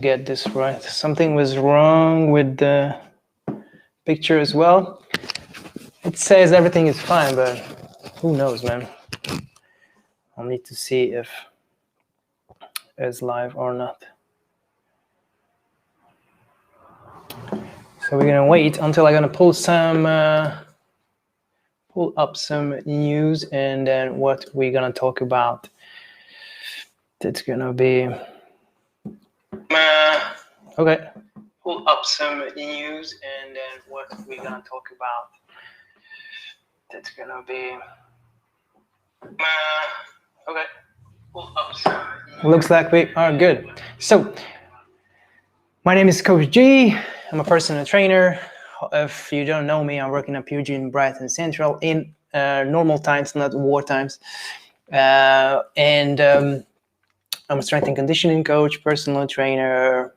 Get this right. Something was wrong with the picture as well. It says everything is fine, but who knows, man? I'll need to see if it's live or not. So we're gonna wait until I'm gonna pull up some news, and then what we're gonna talk about. It's gonna be okay. Pull up some news, and then what we're gonna talk about. It's gonna be okay. Pull up some. Looks like we are good. So my name is Coach G. I'm a personal trainer. If you don't know me, I'm working at PUG in Brighton Central in normal times, not war times. And I'm a strength and conditioning coach, personal trainer,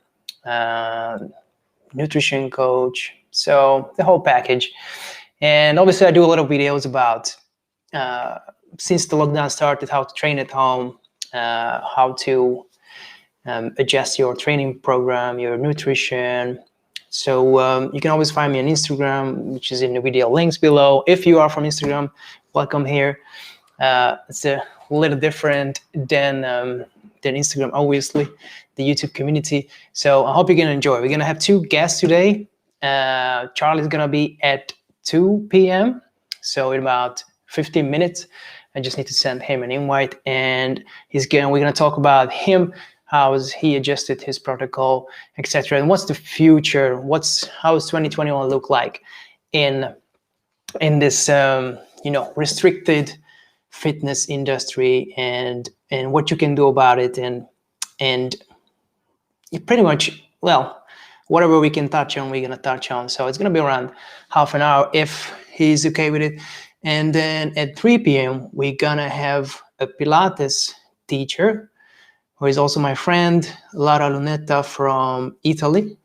nutrition coach, so the whole package. And obviously I do a lot of videos about, since the lockdown started, how to train at home, how to adjust your training program, your nutrition. So you can always find me on Instagram, which is in the video links below. If you are from Instagram, welcome here. It's a little different than Instagram, obviously, the YouTube community. So I hope you're gonna enjoy. We're gonna have two guests today. Charlie's gonna be at 2 p.m. So in about 15 minutes, I just need to send him an invite, and we're gonna talk about him, how has he adjusted his protocol, etc. And what's the future? How does 2021 look like in this restricted fitness industry, and what you can do about it, and pretty much, well, whatever we can touch on, we're gonna touch on. So it's gonna be around half an hour if he's okay with it. And then at 3 p.m. we're gonna have a Pilates teacher who is also my friend, Lara Lunetta from Italy.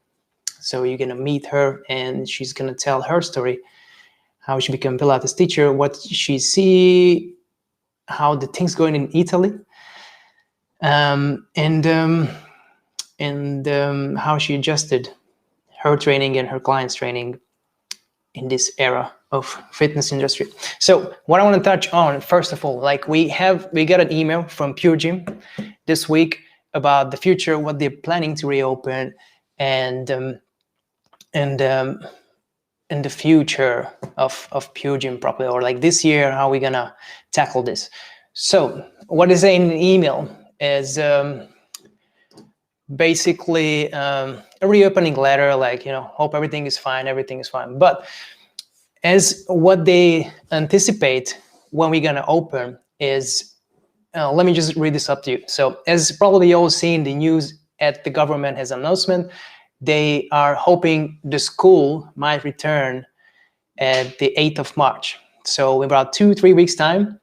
So you're gonna meet her, and she's gonna tell her story, how she became a Pilates teacher, what she see, how the things going in Italy, and how she adjusted her training and her clients' training in this era of fitness industry. So what I want to touch on, first of all, like we got an email from Pure Gym this week about the future, what they're planning to reopen, and the future of Pure Gym properly, or like this year, how we're gonna tackle this. So what is in the email is basically a reopening letter, like, hope everything is fine. But as what they anticipate when we're gonna open is, let me just read this up to you. So as probably you all seen the news at the government has announcement, they are hoping the school might return at the 8th of March. So in about 2-3 weeks time,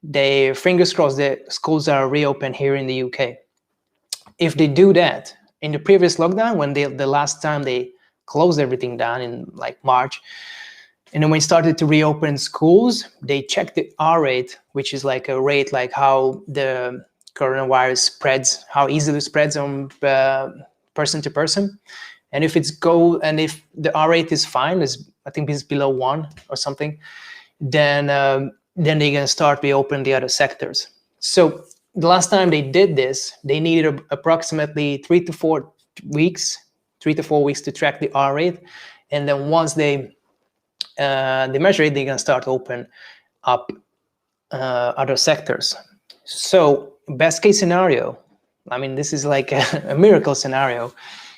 they fingers crossed the schools are reopened here in the UK. If they do that, in the previous lockdown, when the last time they closed everything down in like March, and then when we started to reopen schools, they checked the R rate, which is like a rate like how the coronavirus spreads, how easily it spreads on person to person. And if if the R rate is fine, I think it's below 1 or something, then they're gonna start reopen the other sectors. So the last time they did this, they needed approximately 3 to 4 weeks to track the R rate, and then once they measure it, they're gonna start open up other sectors. So best case scenario, I mean, this is like a miracle scenario.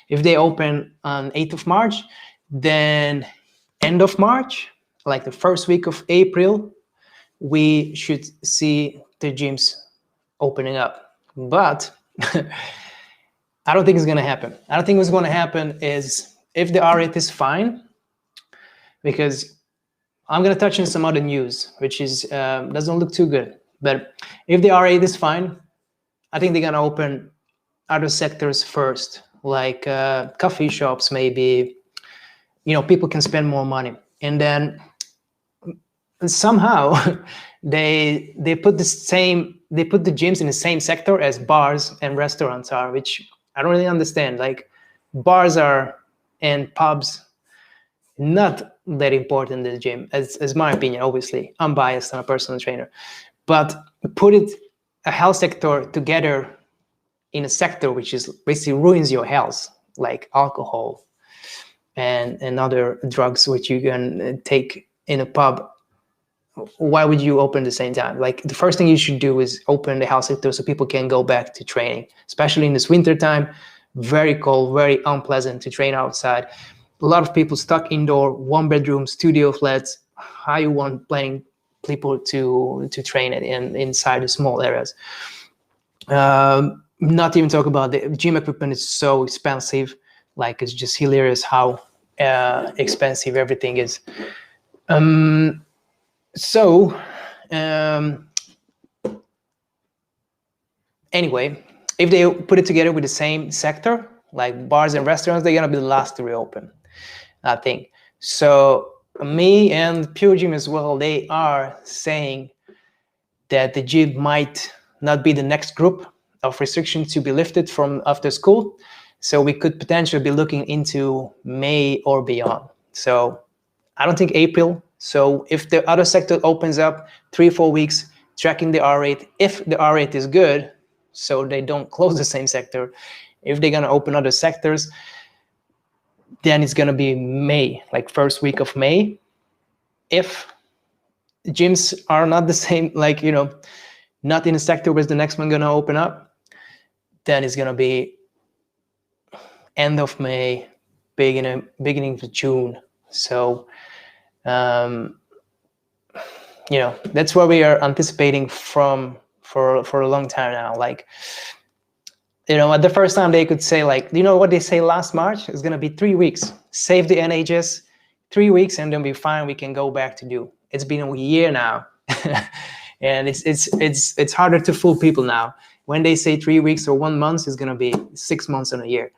If they open on 8th of March, then end of March, like the first week of April, we should see the gyms opening up. But I don't think it's gonna happen. I don't think what's gonna happen is if the R rate is fine, because I'm gonna touch on some other news, which is doesn't look too good. But if the R rate is fine, I think they're gonna open other sectors first, like coffee shops, maybe. People can spend more money, and then somehow they put the gyms in the same sector as bars and restaurants are, which I don't really understand. Like, bars are and pubs not that important in the gym, as my opinion. Obviously, I'm biased. I'm a personal trainer, but put it a health sector together in a sector which is basically ruins your health, like alcohol and other drugs which you can take in a pub. Why would you open at the same time? Like, the first thing you should do is open the health sector so people can go back to training, especially in this winter time. Very cold, very unpleasant to train outside. A lot of people stuck indoor, one bedroom studio flats. How you want playing people to train it inside the small areas? Not even talk about the gym equipment is so expensive. Like, it's just hilarious how expensive everything is. So anyway, if they put it together with the same sector, like bars and restaurants, they're gonna be the last to reopen, I think. So me and Pure Gym as well, they are saying that the gym might not be the next group of restrictions to be lifted from after school. So we could potentially be looking into May or beyond. So I don't think April. So if the other sector opens up 3-4 weeks, tracking the R rate, if the R rate is good, so they don't close the same sector. If they're gonna open other sectors, then it's gonna be May, like first week of May. If gyms are not the same, like, you know, not in a sector where the next one gonna open up, then it's gonna be end of May, beginning of June. So you know, that's what we are anticipating for a long time now. Like, you know, at the first time they could say, like, you know what they say last March? It's gonna be 3 weeks. Save the NHS, 3 weeks, and then be fine. We can go back to do. It's been a year now, and it's harder to fool people now. When they say 3 weeks or 1 month, it's gonna be 6 months and a year.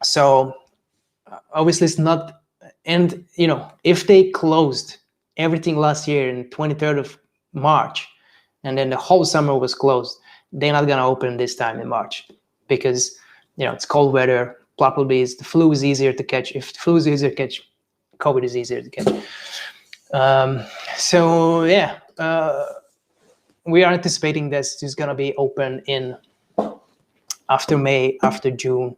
So obviously it's not. And you know, if they closed everything last year in 23rd of March, and then the whole summer was closed, they're not gonna open this time in March because, you know, it's cold weather. Probably the flu is easier to catch. If the flu is easier to catch, COVID is easier to catch. So yeah, we are anticipating this is gonna be open in after May, after June,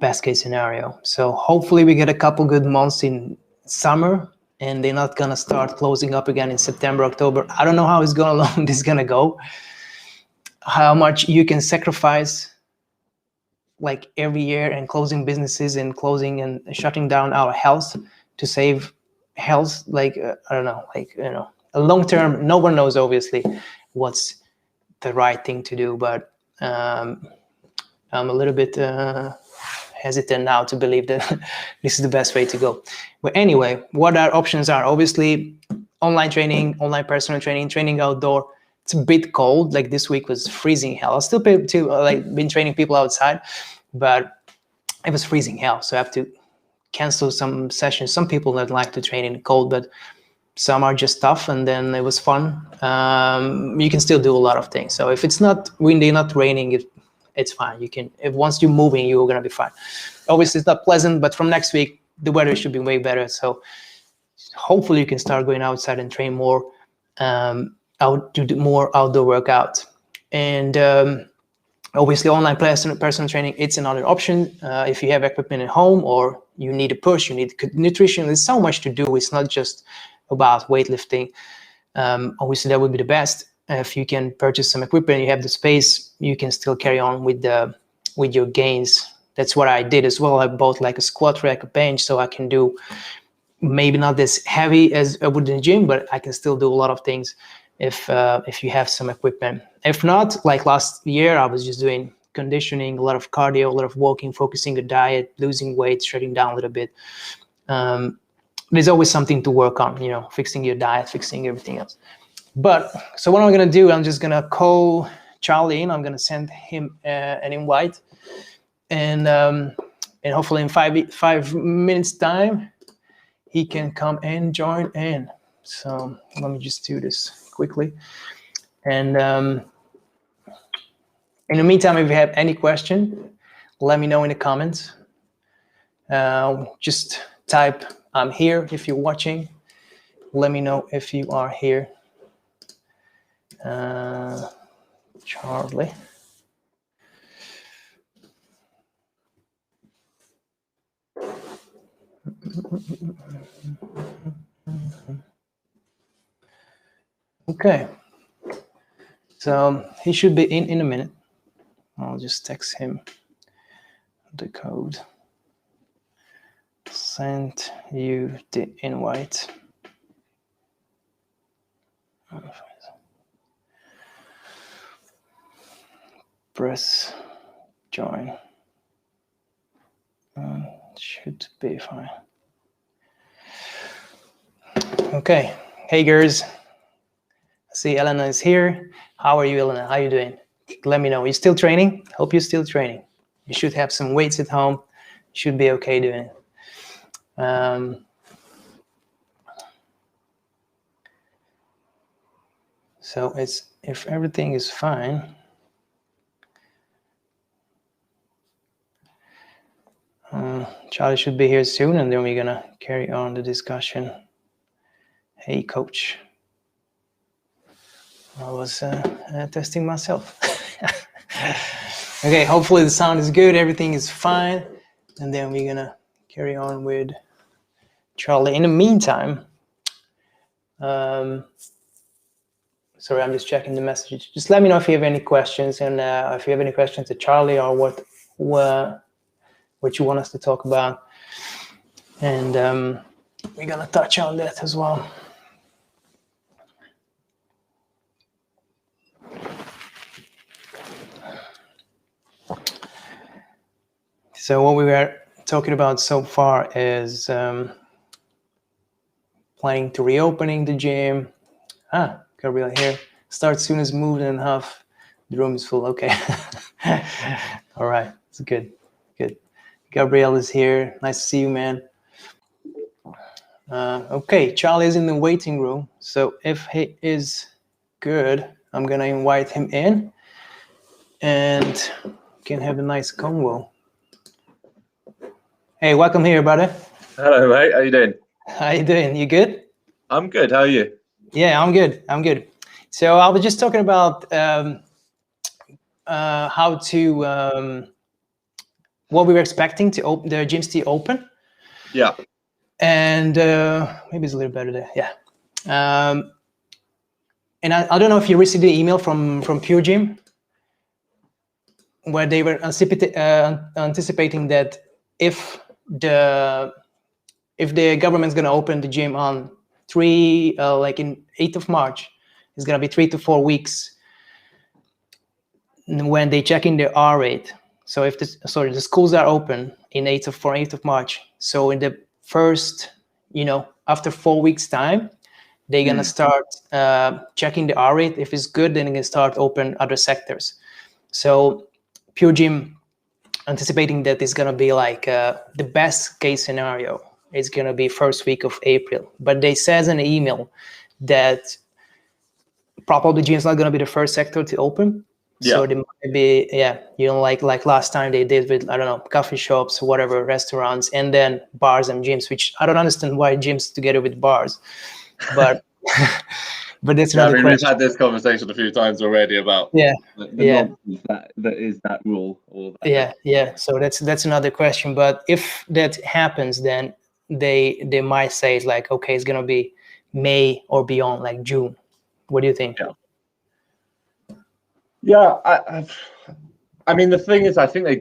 best case scenario. So hopefully we get a couple good months in summer, and they're not gonna start closing up again in September, October. I don't know how it's gonna long this is gonna go. How much you can sacrifice, like, every year, and closing businesses and closing and shutting down our health to save health. Like, I don't know, like, you know, a long term, no one knows obviously what's the right thing to do, but I'm a little bit hesitant now to believe that this is the best way to go. But anyway, what our options are: obviously online training, online personal training, training outdoor. It's a bit cold. Like, this week was freezing hell. I still been training people outside, but it was freezing hell. So I have to cancel some sessions. Some people don't like to train in the cold, but some are just tough. And then it was fun. You can still do a lot of things. So if it's not windy, not raining, it's fine. You can, if once you're moving, you're gonna be fine. Obviously it's not pleasant, but from next week the weather should be way better. So hopefully you can start going outside and train more, do more outdoor workout. And obviously online personal training, it's another option. If you have equipment at home, or you need a push, you need nutrition, there's so much to do. It's not just about weightlifting. Obviously that would be the best. If you can purchase some equipment, you have the space, you can still carry on with your gains. That's what I did as well. I bought like a squat rack, a bench, so I can do maybe not as heavy as I would in the gym, but I can still do a lot of things if you have some equipment. If not, like last year, I was just doing conditioning, a lot of cardio, a lot of walking, focusing the diet, losing weight, shredding down a little bit. There's always something to work on, you know, fixing your diet, fixing everything else. But so what I'm gonna do, I'm just gonna call Charlie in. I'm gonna send him an invite, and hopefully in 5 minutes time he can come and join in. So let me just do this quickly. And In the meantime, if you have any question, let me know in the comments. Just type "I'm here" if you're watching. Let me know if you are here. Charlie. Okay. So he should be in a minute. I'll just text him the code. Send you the invite. Press join. Should be fine. Okay. Hey girls. I see Elena is here. How are you, Elena? How are you doing? Let me know. Are you still training? Hope you're still training. You should have some weights at home. You should be okay doing it. So it's, if everything is fine, Charlie should be here soon, and then we're gonna carry on the discussion. Hey, coach. I was testing myself. Okay, hopefully the sound is good, everything is fine, and then we're gonna carry on with Charlie. In the meantime, sorry, I'm just checking the messages. Just let me know if you have any questions, and if you have any questions to Charlie or what you want us to talk about, and we're gonna touch on that as well. So what we were talking about so far is planning to reopening the gym. Gabriel here. Start soon as moved and half the room is full. Okay. All right. It's good. Good. Gabriel is here. Nice to see you, man. Okay. Charlie is in the waiting room. So if he is good, I'm going to invite him in and can have a nice convo. Hey, welcome here, brother. Hello, mate. How you doing? How you doing? You good? I'm good. How are you? Yeah, I'm good. I'm good. So I was just talking about how to what we were expecting to open the gyms to open. Yeah. And maybe it's a little better there. Yeah. And I don't know if you received the email from Pure Gym where they were anticipating that if the government's going to open the gym on like in 8th of March, it's going to be 3 to 4 weeks when they check in the R rate. So if the schools are open in 8th of March. So in the first, after 4 weeks time, they're going to start checking the R rate. If it's good, then they can start open other sectors. So Pure Gym anticipating that it's going to be like the best case scenario. It's going to be first week of April. But they says in the email that probably gym is not going to be the first sector to open. Yeah. So they might be, like last time they did with, I don't know, coffee shops, whatever, restaurants, and then bars and gyms, which I don't understand why gyms together with bars. But but that's another question. We've had this conversation a few times already about the nonsense that is that rule. Or that So that's another question. But if that happens, then they might say it's like, okay, it's gonna be May or beyond, like June. What do you think? I mean, the thing is, I think they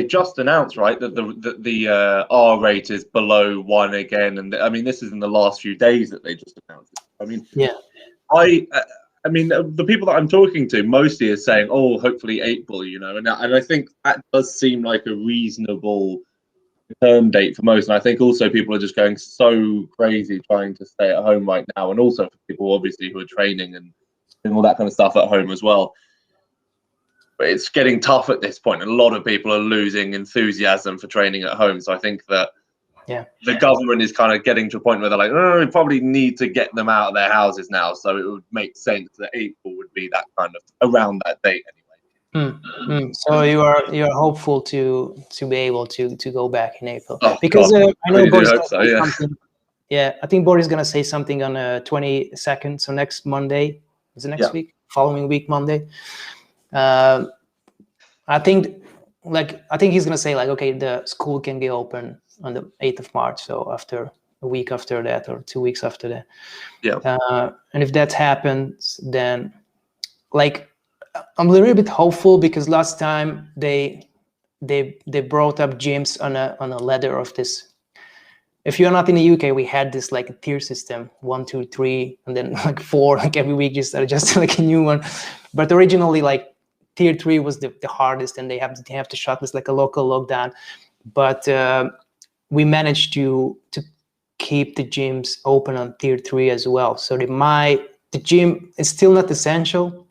just announced, right, that the R rate is below 1 again, and I mean, this is in the last few days that they just announced it. I mean, I mean, the people that I'm talking to mostly is saying, oh, hopefully April, and I think that does seem like a reasonable term date for most. And I think also people are just going so crazy trying to stay at home right now, and also for people obviously who are training and doing all that kind of stuff at home as well. But it's getting tough at this point. A lot of people are losing enthusiasm for training at home. So I think that the government is kind of getting to a point where they're like, oh, we probably need to get them out of their houses now. So it would make sense that April would be that kind of around that date anyway. So you're hopeful to be able to go back in April, Oh, because God. I know Really do Boris hope so, gonna say yeah. something. Yeah, I think Boris is gonna say something on 22nd, so next Monday. Is it next week? Following week Monday. I think he's gonna say like, okay, the school can get open on the 8th of March, so after a week after that or 2 weeks after that. Yeah. And if that happens, then like I'm a little bit hopeful, because last time they brought up gyms on a ladder of this. If you're not in the UK, we had this like a tier system, 1, 2, 3, and then like 4, like every week just adjust like a new one. But originally, like tier 3 was the hardest, and they have to shut this like a local lockdown. But we managed to keep the gyms open on tier 3 as well. So the gym is still not essential,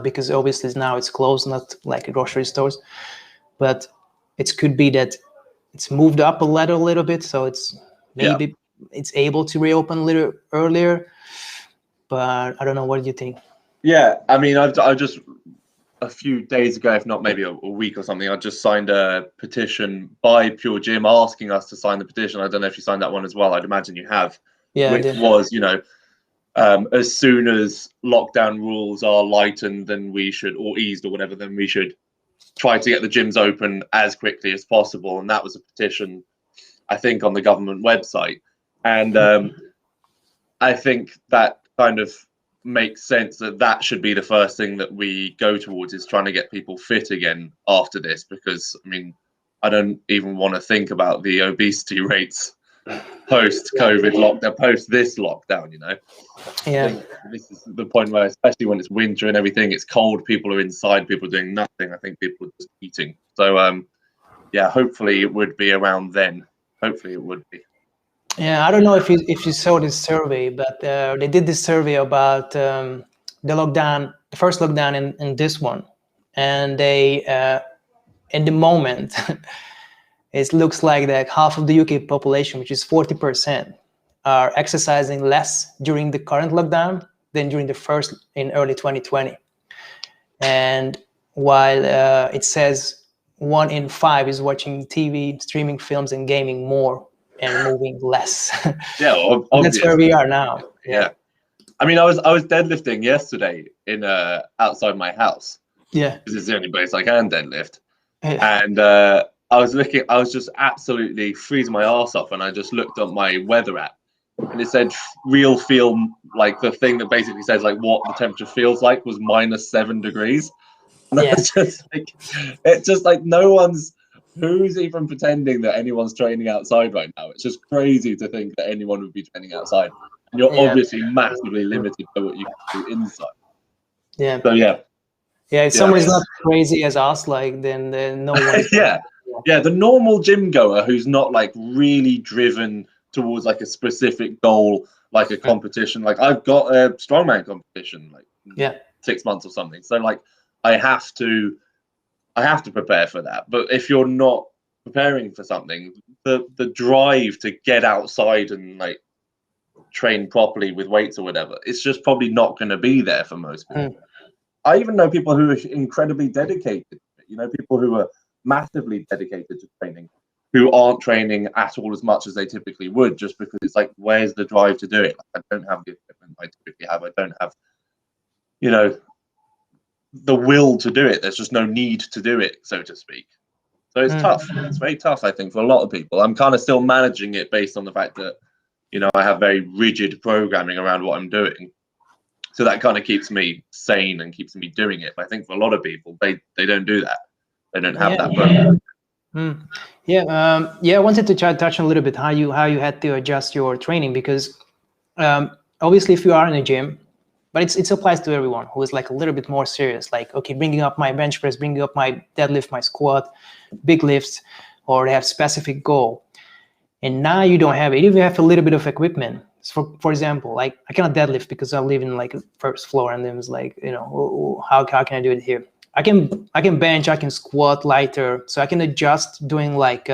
because obviously now it's closed, not like grocery stores. But it could be that it's moved up a ladder a little bit, so it's maybe it's able to reopen a little earlier. But I don't know. What do you think? Yeah, I mean, I just a few days ago, if not maybe a week or something, I just signed a petition by Pure Gym asking us to sign the petition. I don't know if you signed that one as well. I'd imagine you have. Yeah, which was, as soon as lockdown rules are lightened, then we should, or eased or whatever, then we should try to get the gyms open as quickly as possible. And that was a petition, I think, on the government website. And I think that kind of makes sense that should be the first thing that we go towards, is trying to get people fit again after this. Because, I mean, I don't even want to think about the obesity rates post-COVID lockdown, post this lockdown, Yeah. I think this is the point where, especially when it's winter and everything, it's cold, people are inside, people are doing nothing. I think people are just eating. So, yeah, hopefully it would be around then. Hopefully it would be. Yeah, I don't know if you saw this survey, but they did this survey about the lockdown, the first lockdown, and this one, and they at the moment it looks like that half of the UK population, which is 40%, are exercising less during the current lockdown than during the first in early 2020. And while it says 1 in 5 is watching TV, streaming films, and gaming more and moving less. Yeah, That's where we are now. Yeah. I mean, I was deadlifting yesterday in outside my house. Yeah. Because it's the only place I can deadlift. And I was just absolutely freezing my ass off, and I just looked up my weather app, and it said real feel, like the thing that basically says like what the temperature feels like, was -7 degrees. And I was just like, it's just like who's even pretending that anyone's training outside right now? It's just crazy to think that anyone would be training outside. And you're obviously massively limited by what you can do inside. Yeah. So yeah. Yeah, if someone's not crazy as us, like then no one. Yeah, the normal gym goer who's not like really driven towards like a specific goal, like a competition. Like I've got a strongman competition, like 6 months or something. So like I have to prepare for that. But if you're not preparing for something, the drive to get outside and like train properly with weights or whatever, it's just probably not going to be there for most people. I even know people who are incredibly dedicated, people who are massively dedicated to training, who aren't training at all as much as they typically would, just because it's like, where's the drive to do it? I don't have the equipment I typically have. I don't have, the will to do it. There's just no need to do it, so to speak. So it's tough. It's very tough, I think, for a lot of people. I'm kind of still managing it based on the fact that, I have very rigid programming around what I'm doing. So that kind of keeps me sane and keeps me doing it. But I think for a lot of people, they don't do that. They don't have that program. I wanted to try to touch on a little bit how you had to adjust your training, because obviously if you are in a gym, but it applies to everyone who is like a little bit more serious, like, okay, bringing up my bench press, bringing up my deadlift, my squat, big lifts, or they have specific goal. And now you don't have it. If you have a little bit of equipment, for example, like I cannot deadlift because I live in like a first floor, and then it's like, how can I do it here? I can bench, I can squat lighter, so I can adjust doing like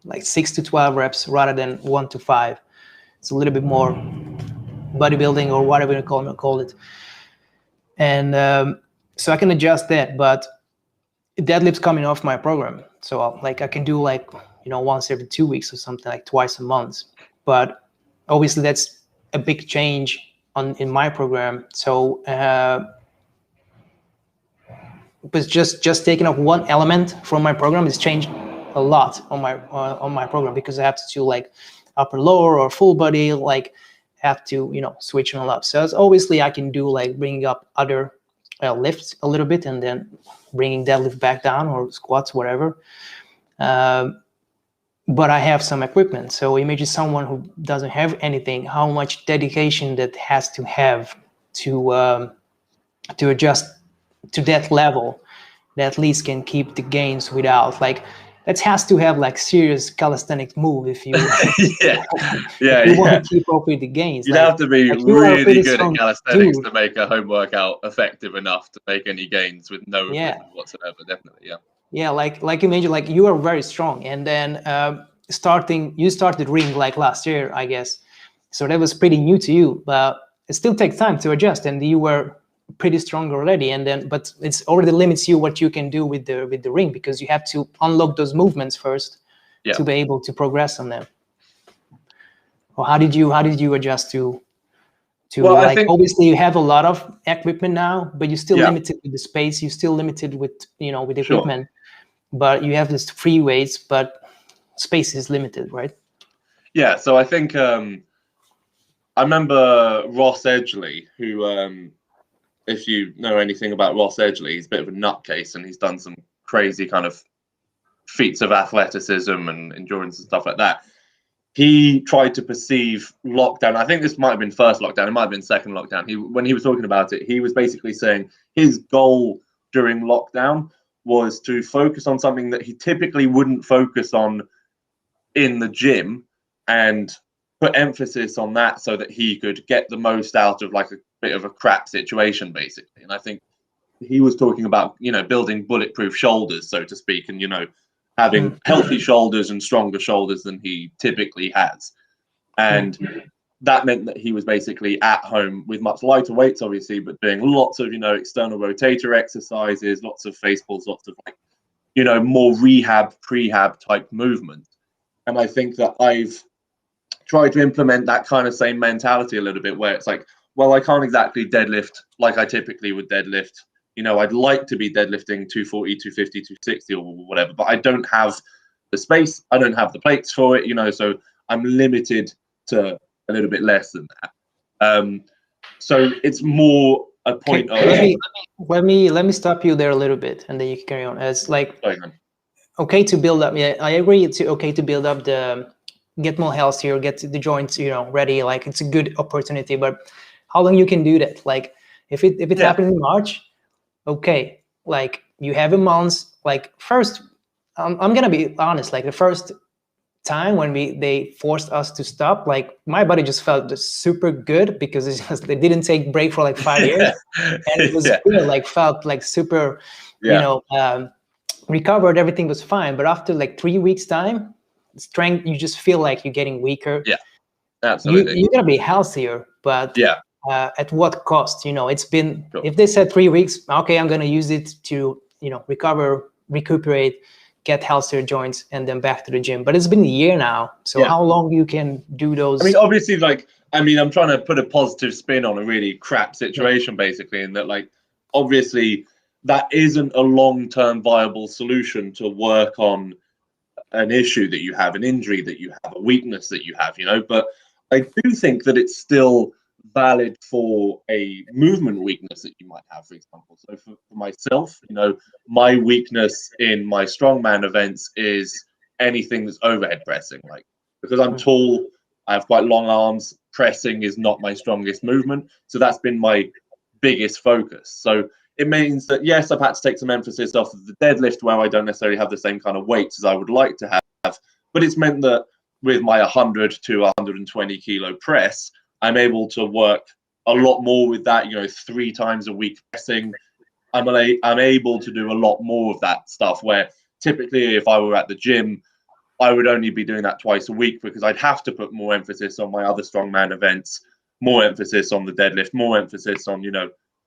like 6 to 12 reps rather than 1 to 5. It's a little bit more bodybuilding or whatever you call it. And so I can adjust that, but deadlift's coming off my program. So like I can do like, once every 2 weeks or something, like twice a month. But obviously that's a big change in my program. So but just taking off one element from my program has changed a lot on my program, because I have to do like upper lower or full body, like have to switch them all up. So obviously I can do like bringing up other lifts a little bit and then bringing deadlift back down, or squats, whatever. But I have some equipment. So imagine someone who doesn't have anything, how much dedication that has to have to adjust to that level, that at least can keep the gains without like, that has to have like serious calisthenics move if you if you want to keep up with the gains. You'd like, have to be like really good at calisthenics to make a home workout effective enough to make any gains with no equipment whatsoever. Definitely, yeah. Like imagine like you are very strong, and then you started ring like last year, I guess. So that was pretty new to you, but it still takes time to adjust, and you were pretty strong already, and then but it's already limits you what you can do with the ring, because you have to unlock those movements first to be able to progress on them. Or how did you adjust to well, like, I think obviously you have a lot of equipment now, but you're still limited with the space, you're still limited with with equipment, but you have this free weights, but space is limited, right? Yeah, so I think I remember Ross Edgley, who if you know anything about Ross Edgley, he's a bit of a nutcase, and he's done some crazy kind of feats of athleticism and endurance and stuff like that. He tried to perceive lockdown. I think this might have been first lockdown. It might have been second lockdown. When he was talking about it, he was basically saying his goal during lockdown was to focus on something that he typically wouldn't focus on in the gym, and put emphasis on that so that he could get the most out of like a bit of a crap situation, basically. And I think he was talking about, building bulletproof shoulders, so to speak, and, having healthy shoulders and stronger shoulders than he typically has. And that meant that he was basically at home with much lighter weights, obviously, but doing lots of, external rotator exercises, lots of face pulls, lots of like, more rehab, prehab type movement. And I think that I've tried to implement that kind of same mentality a little bit, where it's like, well, I can't exactly deadlift like I typically would deadlift. I'd like to be deadlifting 240, 250, 260 or whatever, but I don't have the space. I don't have the plates for it, so I'm limited to a little bit less than that. So it's more a point of... Let me stop you there a little bit, and then you can carry on. As like, okay to build up. Yeah, I agree. It's okay to build up get more healthier, get the joints, ready. Like, it's a good opportunity, but how long you can do that? Like, if it happens in March, okay, like you have a month. Like, first, I'm gonna be honest. Like, the first time when they forced us to stop, like, my body just felt super good, because they didn't take break for like 5 years, and it was good. Like, felt like super, recovered. Everything was fine. But after like 3 weeks time, strength, you just feel like you're getting weaker. Yeah, absolutely. You're gonna be healthier, but at what cost? It's been, if they said 3 weeks, okay, I'm gonna use it to recuperate, get healthier joints, and then back to the gym. But it's been a year now, so how long you can do those? I mean, obviously, I'm trying to put a positive spin on a really crap situation, basically, in that, like, obviously that isn't a long-term viable solution to work on an issue that you have, an injury that you have, a weakness that you have, but I do think that it's still valid for a movement weakness that you might have, for example. So for myself, my weakness in my strongman events is anything that's overhead pressing, like, because I'm tall, I have quite long arms, pressing is not my strongest movement. So that's been my biggest focus. So it means that, yes, I've had to take some emphasis off of the deadlift, where I don't necessarily have the same kind of weights as I would like to have. But it's meant that with my 100 to 120 kilo press, I'm able to work a lot more with that, 3 times a week pressing. I'm able to do a lot more of that stuff, where typically if I were at the gym, I would only be doing that twice a week, because I'd have to put more emphasis on my other strongman events, more emphasis on the deadlift, more emphasis on,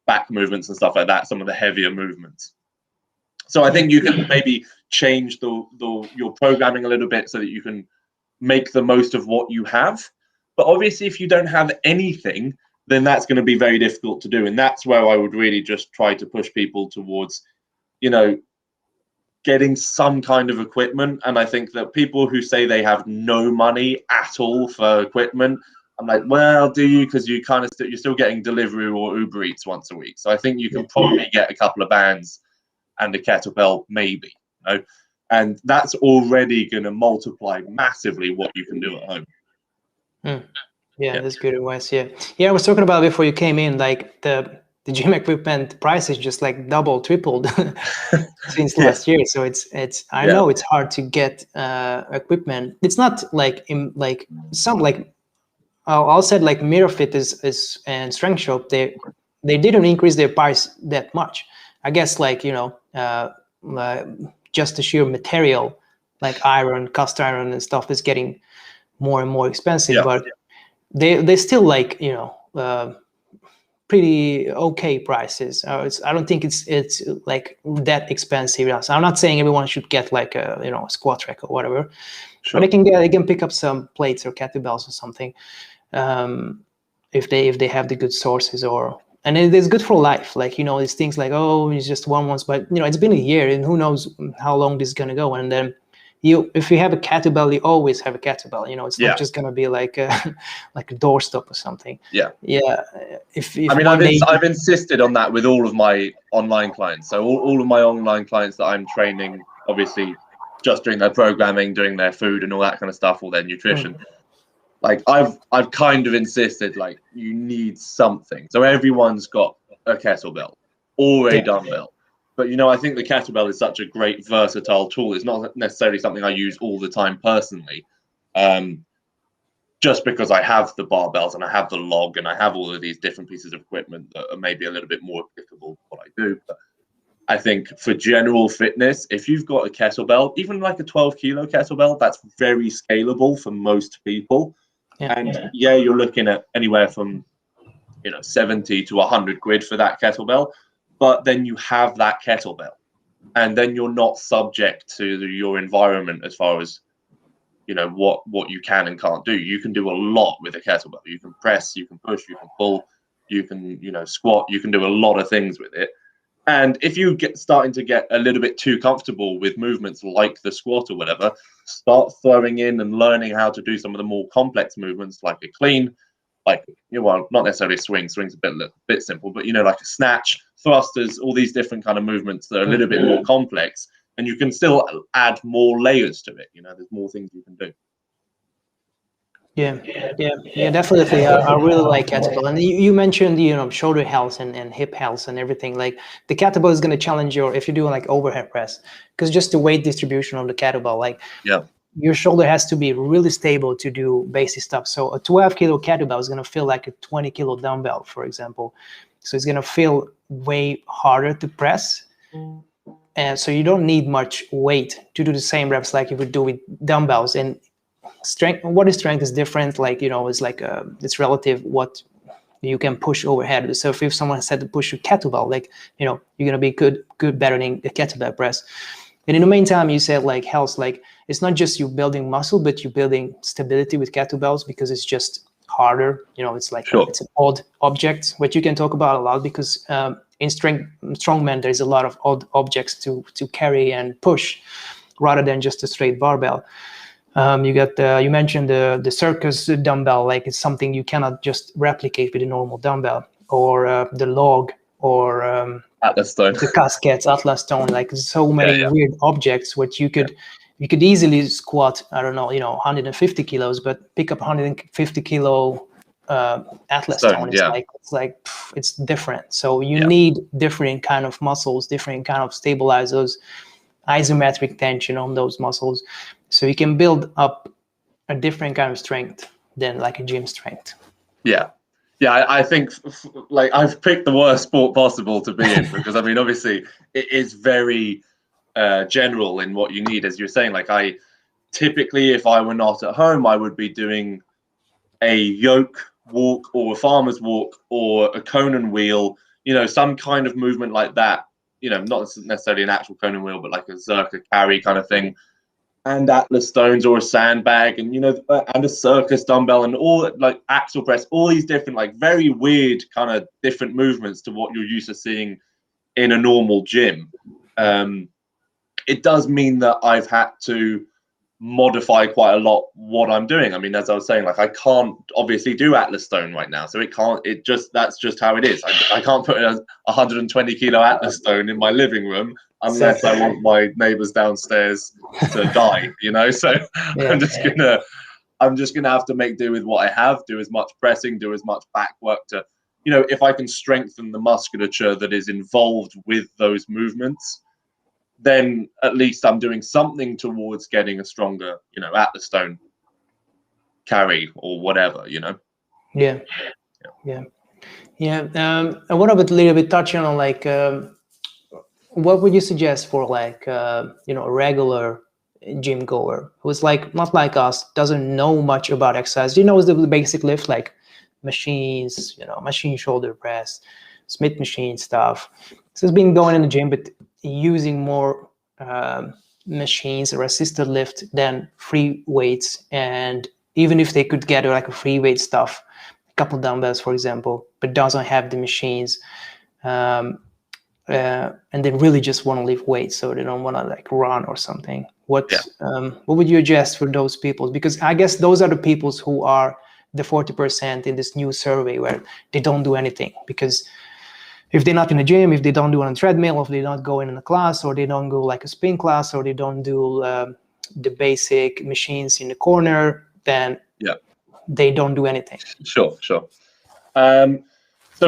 back movements and stuff like that, some of the heavier movements. So I think you can maybe change your programming a little bit so that you can make the most of what you have. But obviously, if you don't have anything, then that's going to be very difficult to do. And that's where I would really just try to push people towards, getting some kind of equipment. And I think that people who say they have no money at all for equipment, I'm like, well, do you? Because you kind of you're still getting Deliveroo or Uber Eats once a week. So I think you can probably get a couple of bands and a kettlebell, maybe, and that's already going to multiply massively what you can do at home. Yeah, that's good advice. Yeah, I was talking about before you came in, like the gym equipment prices just like doubled, tripled since last year. So it's I know it's hard to get equipment. It's not like I'll say like Mirror Fit is and Strength Shop, they didn't increase their price that much. I guess just the sheer material, like iron, cast iron and stuff, is getting more and more expensive. But they still pretty okay prices. I don't think it's like that expensive. So I'm not saying everyone should get like a squat rack or whatever, but they can pick up some plates or kettlebells or something if they have the good sources, and it's good for life. Like these things like, oh, it's just one once, but it's been a year and who knows how long this is gonna go. And then if you have a kettlebell, you always have a kettlebell. It's not just gonna be like a doorstop or something. I've insisted on that with all of my online clients. So all of my online clients that I'm training, obviously just doing their programming, doing their food and all that kind of stuff, all their nutrition. Like I've kind of insisted, like, you need something. So everyone's got a kettlebell or a dumbbell. But I think the kettlebell is such a great versatile tool. It's not necessarily something I use all the time personally, just because I have the barbells and I have the log and I have all of these different pieces of equipment that are maybe a little bit more applicable to what I do. But I think for general fitness, if you've got a kettlebell, even like a 12-kilo kettlebell, that's very scalable for most people. You're looking at anywhere from 70 to 100 quid for that kettlebell. But then you have that kettlebell, and then you're not subject to your environment as far as what you can and can't do. You can do a lot with a kettlebell. You can press, you can push, you can pull, you can squat. You can do a lot of things with it. And if you starting to get a little bit too comfortable with movements like the squat or whatever, start throwing in and learning how to do some of the more complex movements like a clean, like not necessarily a swing. Swing's a bit simple, but like a snatch, thrusters, all these different kind of movements that are a little bit more complex, and you can still add more layers to it. There's more things you can do. Definitely. I really like kettlebell. And you mentioned shoulder health and hip health and everything. Like the kettlebell is going to challenge if you're doing like overhead press, because just the weight distribution of the kettlebell, your shoulder has to be really stable to do basic stuff. So a 12-kilo kettlebell is going to feel like a 20-kilo dumbbell, for example. So it's going to feel way harder to press. And so you don't need much weight to do the same reps like you would do with dumbbells. And strength is different. It's relative what you can push overhead. So if someone said to push a kettlebell, you're going to be good better than a kettlebell press. And in the meantime, you said health, it's not just you building muscle, but you're building stability with kettlebells because it's just harder. It's it's an odd object, which you can talk about a lot because in strongman, there's a lot of odd objects to carry and push rather than just a straight barbell. You mentioned the circus dumbbell, it's something you cannot just replicate with a normal dumbbell, or the log, or Atlas stone, the caskets, Atlas stone, so many weird objects which you could easily squat, 150 kilos, but pick up 150 kilo Atlas stone. It's different. So you need different kind of muscles, different kind of stabilizers, isometric tension on those muscles, so you can build up a different kind of strength than like a gym strength. I think I've picked the worst sport possible to be in because obviously it is very general in what you need. As you're saying, I typically, if I were not at home, I would be doing a yoke walk or a farmer's walk or a Conan wheel you know, some kind of movement like that, you know, not necessarily an actual cone and wheel, but like a Zerka carry kind of thing, and Atlas stones or a sandbag, and, you know, and a circus dumbbell, and all like axle press, all these different, like, very weird kind of different movements to what you're used to seeing in a normal gym. It does mean that I've had to modify quite a lot what I'm doing. I mean, as I was saying, like, I can't obviously do Atlas stone right now, so that's just how it is. I can't put a 120 kilo Atlas stone in my living room unless I want my neighbors downstairs to die, you know. So I'm just gonna have to make do with what I have, do as much pressing, do as much back work to, you know, if I can strengthen the musculature that is involved with those movements, then at least I'm doing something towards getting a stronger, you know, Atlas stone carry or whatever, you know. Yeah. I want to a little bit touching on, like, what would you suggest for, like, you know, a regular gym goer who's like not like us, doesn't know much about exercise? He knows the basic lift, like machines, you know, machine shoulder press, Smith machine stuff. So he's been going in the gym, but using more machines or assisted lift than free weights. And even if they could get like a free weight stuff, a couple dumbbells, for example, but doesn't have the machines, and they really just want to lift weights, so they don't want to like run or something. What would you suggest for those people? Because I guess those are the people who are the 40% in this new survey where they don't do anything. Because if they're not in the gym, if they don't do it on a treadmill, if they don't go in a class, or they don't go like a spin class, or they don't do the basic machines in the corner, then they don't do anything. Sure. So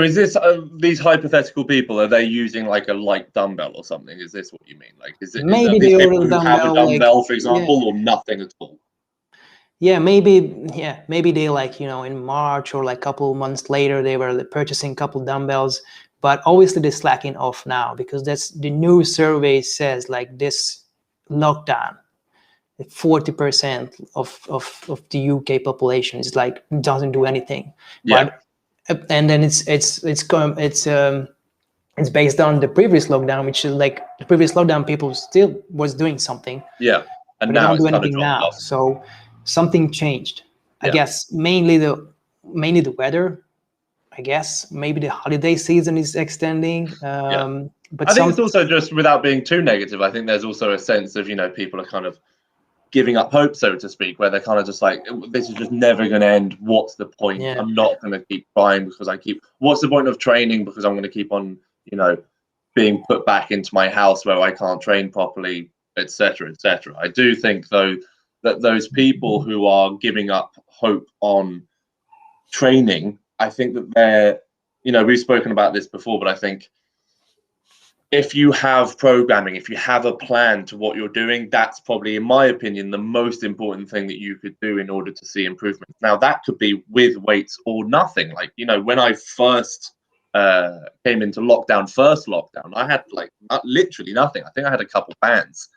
is this these hypothetical people, are they using like a light dumbbell or something? Is this what you mean? Like, is it maybe these they people who have a dumbbell, like, for example, or nothing at all? Maybe they, like, you know, in March or like a couple of months later, they were purchasing a couple dumbbells, but obviously they're slacking off now, because that's the new survey says, like, this lockdown, 40% of the UK population is like doesn't do anything. But and then it's based on the previous lockdown, which is like the previous lockdown people still was doing something. And now they don't do anything now. off. So something changed. I guess mainly the weather. I guess maybe the holiday season is extending. But I think it's also, just without being too negative, I think there's also a sense of, you know, people are kind of giving up hope, so to speak, where they're kind of just like, this is just never going to end. What's the point? I'm not going to keep trying because what's the point of training because I'm going to keep on, you know, being put back into my house where I can't train properly, etc., etc. I do think, though, that those people who are giving up hope on training, I think that they're, you know, we've spoken about this before, but I think if you have programming, if you have a plan to what you're doing, that's probably, in my opinion, the most important thing that you could do in order to see improvement. Now, that could be with weights or nothing. Like, you know, when I first came into first lockdown, I had like literally nothing. I think I had a couple bands,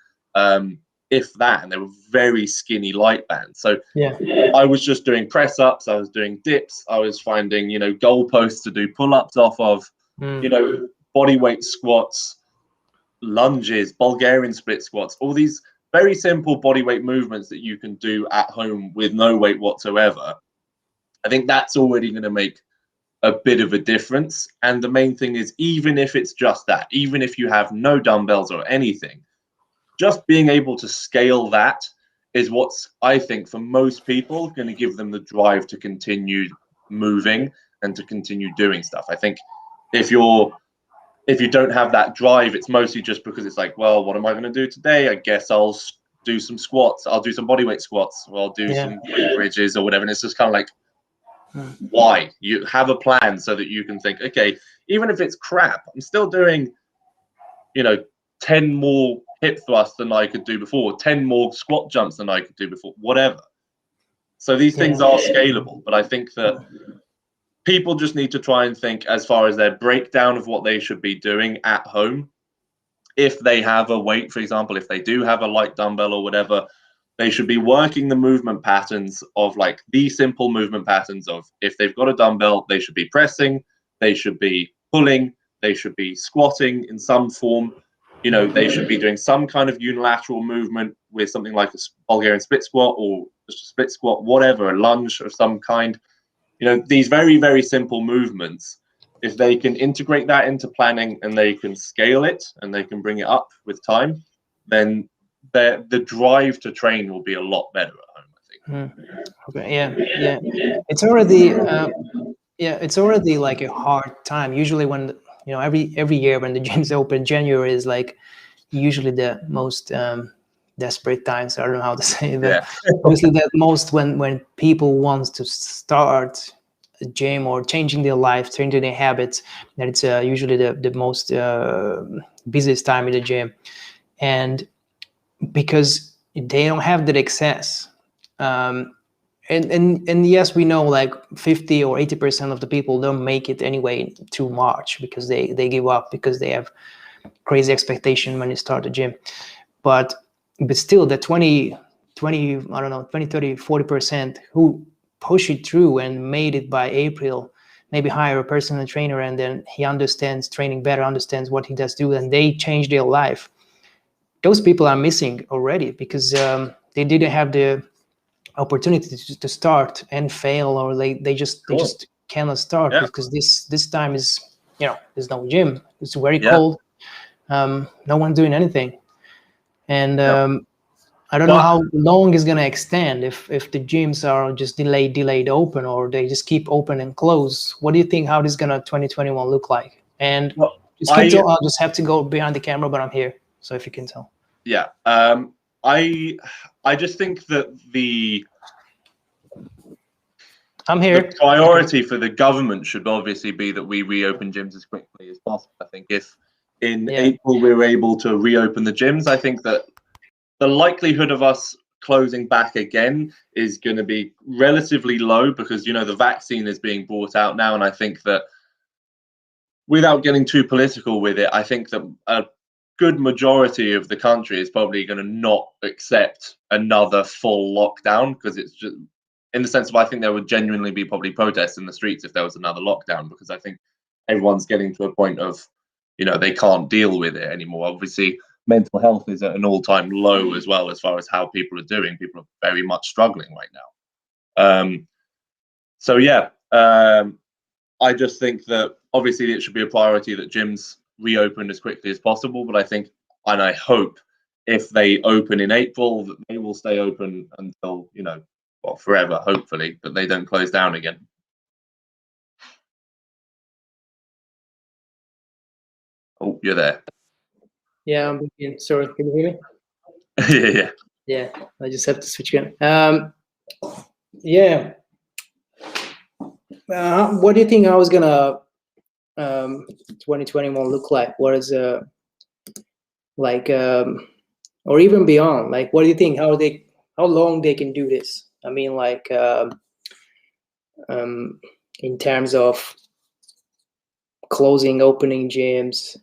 if that, and they were very skinny light bands. So I was just doing press ups, I was doing dips, I was finding, you know, goalposts to do pull ups off of, you know, body weight squats, lunges, Bulgarian split squats, all these very simple body weight movements that you can do at home with no weight whatsoever. I think that's already going to make a bit of a difference. And the main thing is, even if it's just that, even if you have no dumbbells or anything, just being able to scale that is what's, I think, for most people, going to give them the drive to continue moving and to continue doing stuff. I think if you don't have that drive, it's mostly just because it's like, well, what am I going to do today? I guess I'll do some squats. I'll do some bodyweight squats. Or I'll do some bridges or whatever. And it's just kind of like, why? You have a plan so that you can think, okay, even if it's crap, I'm still doing, you know, 10 more hip thrusts than I could do before, 10 more squat jumps than I could do before, whatever. So these things are scalable, but I think that people just need to try and think as far as their breakdown of what they should be doing at home. If they have a weight, for example, if they do have a light dumbbell or whatever, they should be working the movement patterns of like the simple movement patterns of, if they've got a dumbbell, they should be pressing, they should be pulling, they should be squatting in some form. You know, they should be doing some kind of unilateral movement with something like a Bulgarian split squat or just a split squat, whatever, a lunge of some kind. You know, these very, very simple movements, if they can integrate that into planning and they can scale it and they can bring it up with time, then the drive to train will be a lot better at home, I think. Okay, yeah. It's already it's already like a hard time. Usually when every year when the gyms open, January is like usually the most desperate times. I don't know how to say that. Obviously, that most when people want to start a gym or changing their life, changing their habits, that it's usually the most busiest time in the gym, and because they don't have that access. And yes, we know like 50 or 80% of the people don't make it anyway to March because they give up because they have crazy expectation when you start a gym. But still the 20, I don't know, 20, 30, 40% who push it through and made it by April, maybe hire a personal trainer and then he understands training better, understands what he does do, and they change their life. Those people are missing already because they didn't have the opportunity to start and fail, or they just cannot start because this time is, there's no gym, it's very cold, no one doing anything, and I don't know how long it's going to extend if the gyms are just delayed open, or they just keep open and close. What do you think, how this is going to 2021 look like? And I'll just have to go behind the camera, but I'm here, so if you can tell. I just think that I'm here. The priority for the government should obviously be that we reopen gyms as quickly as possible. I think if in April we were able to reopen the gyms, I think that the likelihood of us closing back again is going to be relatively low because, the vaccine is being brought out now. And I think that without getting too political with it, I think that a good majority of the country is probably going to not accept another full lockdown, because it's just in the sense of, I think there would genuinely be probably protests in the streets if there was another lockdown, because I think everyone's getting to a point of, they can't deal with it anymore. Obviously, mental health is at an all-time low as well, as far as how people are doing. People are very much struggling right now. I just think that obviously it should be a priority that gyms reopen as quickly as possible. But I think, and I hope, if they open in April, that they will stay open until, forever, hopefully, that they don't close down again. Oh, you're there. Yeah, I'm in. Sorry, can you hear me? Yeah, I just have to switch again. What do you think how is gonna 2021 look like? What is or even beyond? Like, what do you think? How long they can do this? I mean, like, in terms of closing, opening gyms.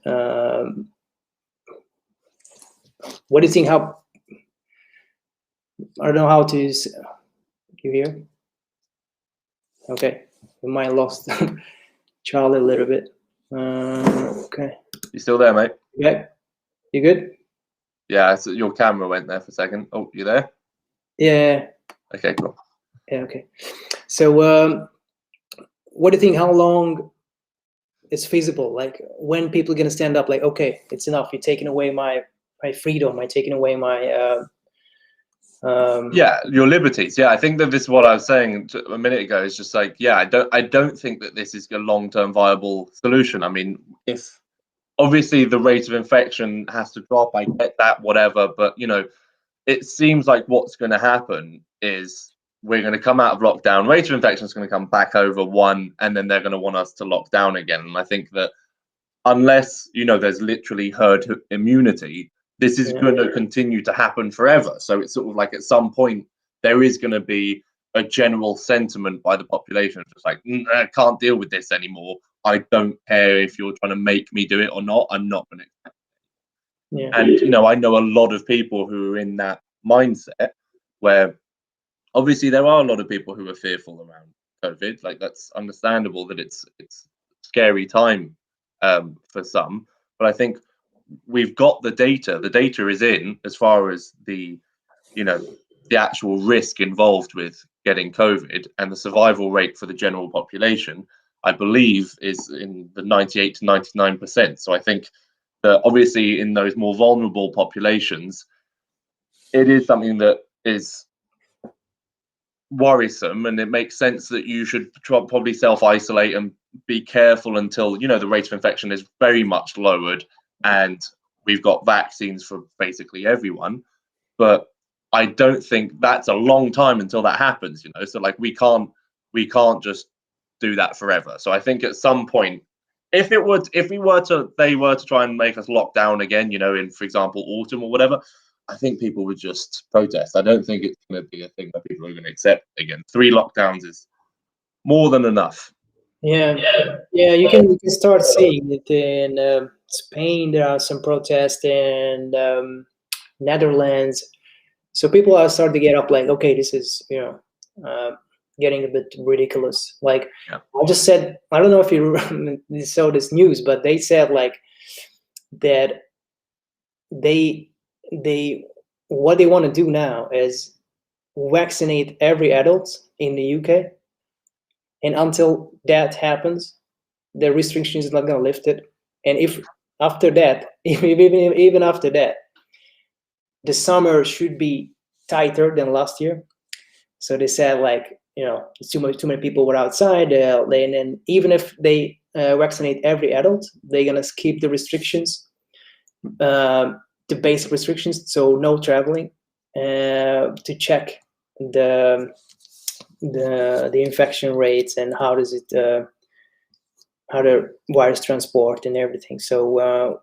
What do you think? How, I don't know how to. You hear? Okay, we might have lost Charlie a little bit. Okay. You still there, mate? Yeah. You good? Yeah, so your camera went there for a second. Oh, you there? Yeah. Okay, cool. Yeah, okay. So, what do you think? How long it's feasible? Like, when people are gonna stand up? Like, okay, it's enough. You're taking away my freedom. You're taking away my. Your liberties. Yeah, I think that this is what I was saying a minute ago. Is just like, I don't think that this is a long-term viable solution. I mean, if obviously the rate of infection has to drop, I get that, whatever, but it seems like what's going to happen is we're going to come out of lockdown, rate of infection is going to come back over 1, and then they're going to want us to lock down again. And I think that unless there's literally herd immunity, this is going to continue to happen forever. So it's sort of like, at some point there is going to be a general sentiment by the population, just like, I can't deal with this anymore. I don't care if you're trying to make me do it or not. I'm not going to accept it. And I know a lot of people who are in that mindset, where obviously there are a lot of people who are fearful around COVID. Like, that's understandable that it's a scary time for some. But I think we've got the data. The data is in as far as the actual risk involved with getting COVID, and the survival rate for the general population, I believe, is in the 98 to 99%. So I think that obviously in those more vulnerable populations, it is something that is worrisome, and it makes sense that you should probably self-isolate and be careful until the rate of infection is very much lowered and we've got vaccines for basically everyone. But I don't think that's a long time until that happens, so like we can't just do that forever. So I think at some point, if they were to try and make us lock down again, in, for example, autumn or whatever, I think people would just protest. I don't think it's going to be a thing that people are going to accept again. 3 lockdowns is more than enough. Yeah, you can start seeing it in Spain. There are some protests in Netherlands. So people are starting to get up, like, okay, this is getting a bit ridiculous. Like, yeah. I just said, I don't know if you saw this news, but they said like that they what they want to do now is vaccinate every adult in the UK, and until that happens, the restrictions is not going to lift it. And if after that, even after that, the summer should be tighter than last year. So they said like, too many people were outside, and then even if they vaccinate every adult, they're gonna keep the restrictions, the basic restrictions, so no traveling, to check the infection rates and how does it how the virus transport and everything. So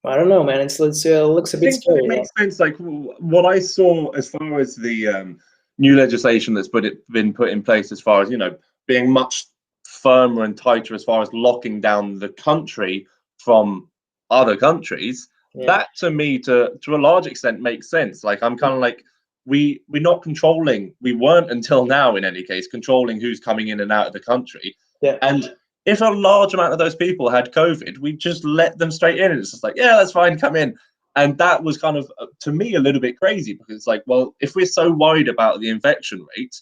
I don't know, man. It looks a bit scary. It makes sense. Like what I saw as far as the new legislation that's been put in place, as far as being much firmer and tighter as far as locking down the country from other countries. Yeah. That to me, to a large extent, makes sense. Like I'm kind of like we're not controlling. We weren't until now, in any case, controlling who's coming in and out of the country. Yeah. And if a large amount of those people had COVID, we just let them straight in. And it's just like, yeah, that's fine, come in. And that was kind of, to me, a little bit crazy, because it's like, well, if we're so worried about the infection rate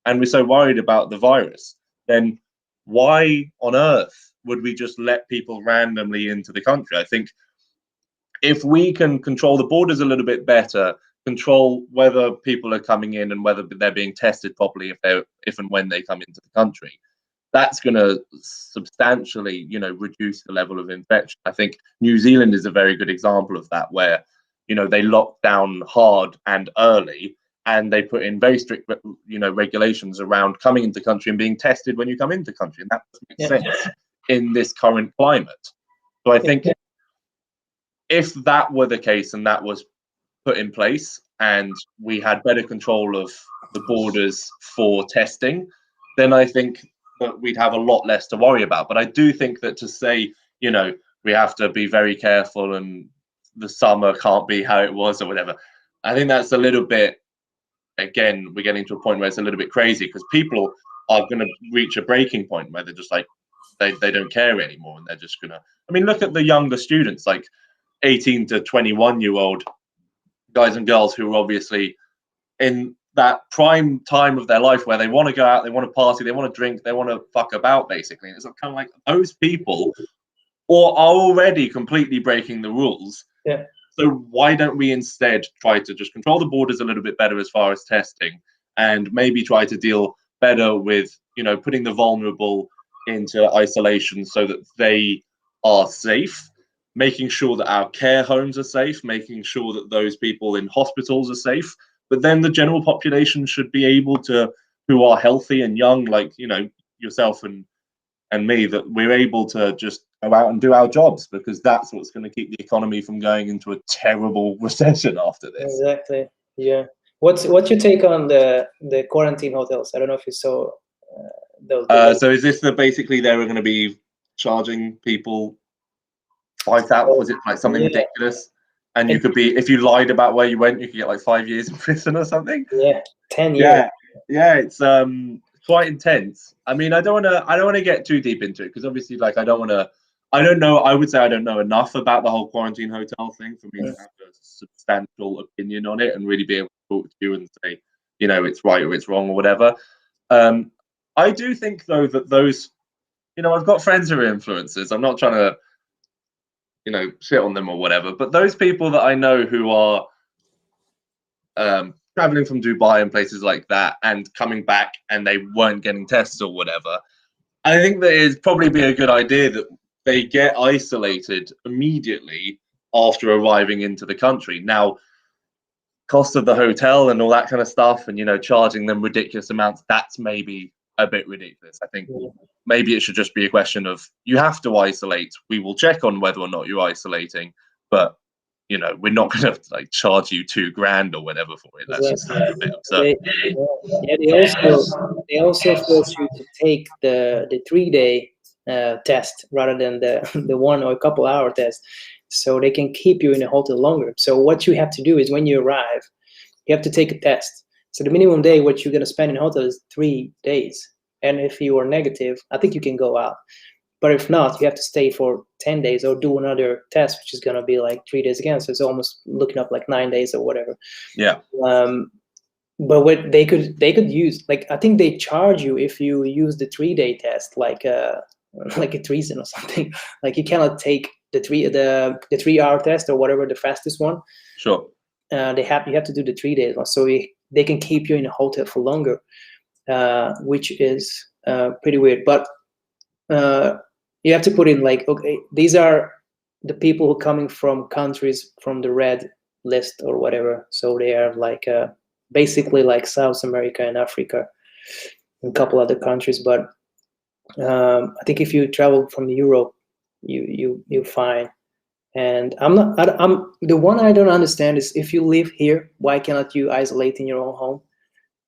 and we're so worried about the virus, then why on earth would we just let people randomly into the country? I think if we can control the borders a little bit better, control whether people are coming in and whether they're being tested properly if and when they come into the country, that's going to substantially, reduce the level of infection. I think New Zealand is a very good example of that, where, they locked down hard and early, and they put in very strict, regulations around coming into the country and being tested when you come into the country. And that makes sense in this current climate. So I think if that were the case and that was put in place and we had better control of the borders for testing, then I think that we'd have a lot less to worry about. But I do think that to say, we have to be very careful and the summer can't be how it was or whatever, I think that's a little bit, again, we're getting to a point where it's a little bit crazy, because people are going to reach a breaking point where they're just like, they don't care anymore, and they're just going to, look at the younger students, like 18 to 21-year-old guys and girls who are obviously in that prime time of their life where they want to go out, they want to party, they want to drink, they want to fuck about, basically. And it's kind of like those people are already completely breaking the rules. Yeah. So why don't we instead try to just control the borders a little bit better as far as testing, and maybe try to deal better with, putting the vulnerable into isolation so that they are safe, making sure that our care homes are safe, making sure that those people in hospitals are safe. But then the general population should be able to, who are healthy and young, like, yourself and me, that we're able to just go out and do our jobs, because that's what's going to keep the economy from going into a terrible recession after this. Exactly. Yeah. What's your take on the quarantine hotels? I don't know if you saw those. So is this basically they were going to be charging people 5,000? Was it like something ridiculous? And you could be, if you lied about where you went, you could get like 5 years in prison or something. Yeah, 10 years. Yeah, it's quite intense. I don't want to get too deep into it, because obviously, like, I don't want to I don't know. I would say I don't know enough about the whole quarantine hotel thing for me to have a substantial opinion on it and really be able to talk to you and say, you know, it's right or it's wrong or whatever. I do think though that those, you know, I've got friends who are influencers. I'm not trying to, you know, shit on them or whatever, but those people that I know who are traveling from Dubai and places like that and coming back and they weren't getting tests or whatever, I think that it'd probably be a good idea that they get isolated immediately after arriving into the country. Now, cost of the hotel and all that kind of stuff, and you know, charging them ridiculous amounts, that's maybe a bit ridiculous. I think maybe it should just be a question of you have to isolate. We will check on whether or not you're isolating, but you know, we're not going to like charge you $2,000 or whatever for it. That's just a bit absurd. They also force you to take the 3-day test rather than the 1 or a couple hour test, so they can keep you in the hotel longer. So what you have to do is when you arrive, you have to take a test. So the minimum day what you're going to spend in a hotel is 3 days. And if you are negative, I think you can go out. But if not, you have to stay for 10 days or do another test, which is going to be like 3 days again. So it's almost looking up like 9 days or whatever. Yeah. But what they could use, like, I think they charge you if you use the 3-day test, like a treason or something. Like you cannot take the 3-hour test or whatever, the fastest one. Sure. You have to do the 3 days one, so they can keep you in a hotel for longer, which is pretty weird. But you have to put in like, okay, these are the people who are coming from countries from the red list or whatever. So they are like basically like South America and Africa and a couple other countries. But I think if you travel from Europe, you're fine. And I'm the one I don't understand is if you live here, why cannot you isolate in your own home?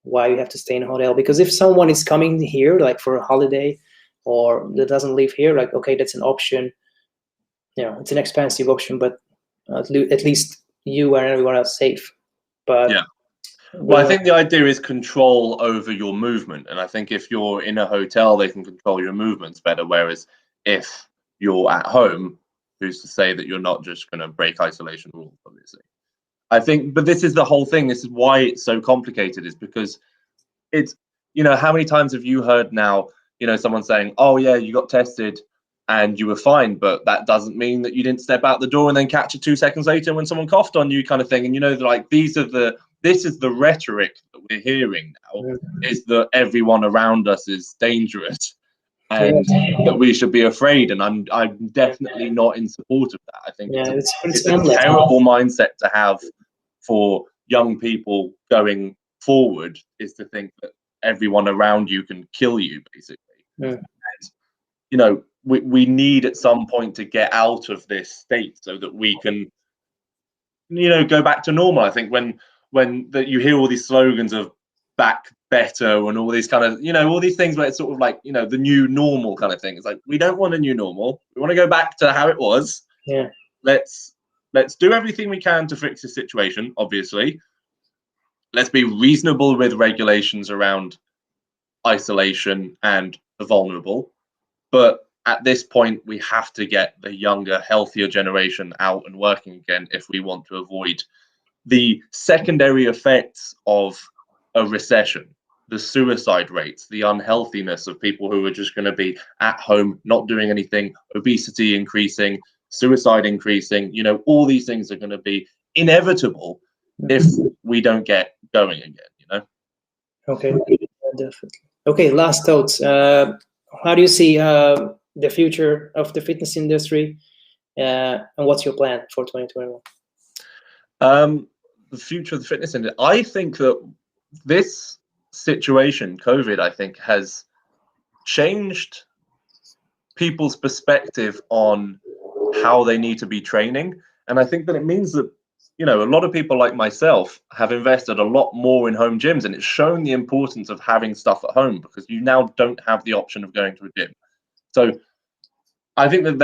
Why you have to stay in a hotel? Because if someone is coming here like for a holiday or that doesn't live here, like, okay, that's an option. You know, it's an expensive option, but at least you and everyone else safe. But yeah. Well, I think the idea is control over your movement. And I think if you're in a hotel, they can control your movements better. Whereas if you're at home, who's to say that you're not just going to break isolation rules, obviously. I think, but this is the whole thing. This is why it's so complicated, is because it's, you know, how many times have you heard now, you know, someone saying, oh yeah, you got tested and you were fine, but that doesn't mean that you didn't step out the door and then catch it 2 seconds later when someone coughed on you, kind of thing. And you know, like this is the rhetoric that we're hearing now, is that everyone around us is dangerous and that we should be afraid. And I'm definitely not in support of that. I think it's a terrible mindset to have for young people going forward, is to think that everyone around you can kill you, basically. And, you know, we need at some point to get out of this state so that we can, you know, go back to normal. I think when you hear all these slogans of back better and all these kind of, you know, all these things where it's sort of like, you know, the new normal kind of thing. It's like, we don't want a new normal. We want to go back to how it was. Yeah. Let's do everything we can to fix the situation, obviously. Let's be reasonable with regulations around isolation and the vulnerable. But at this point, we have to get the younger, healthier generation out and working again if we want to avoid the secondary effects of a recession, the suicide rates, the unhealthiness of people who are just going to be at home, not doing anything, obesity increasing, suicide increasing. You know, all these things are going to be inevitable if we don't get going again, you know? Okay, definitely. Okay, last thoughts. How do you see the future of the fitness industry, and what's your plan for 2021? The future of the fitness industry. I think that this situation, COVID, I think, has changed people's perspective on how they need to be training. And I think that it means that, you know, a lot of people like myself have invested a lot more in home gyms, and it's shown the importance of having stuff at home, because you now don't have the option of going to a gym. So I think that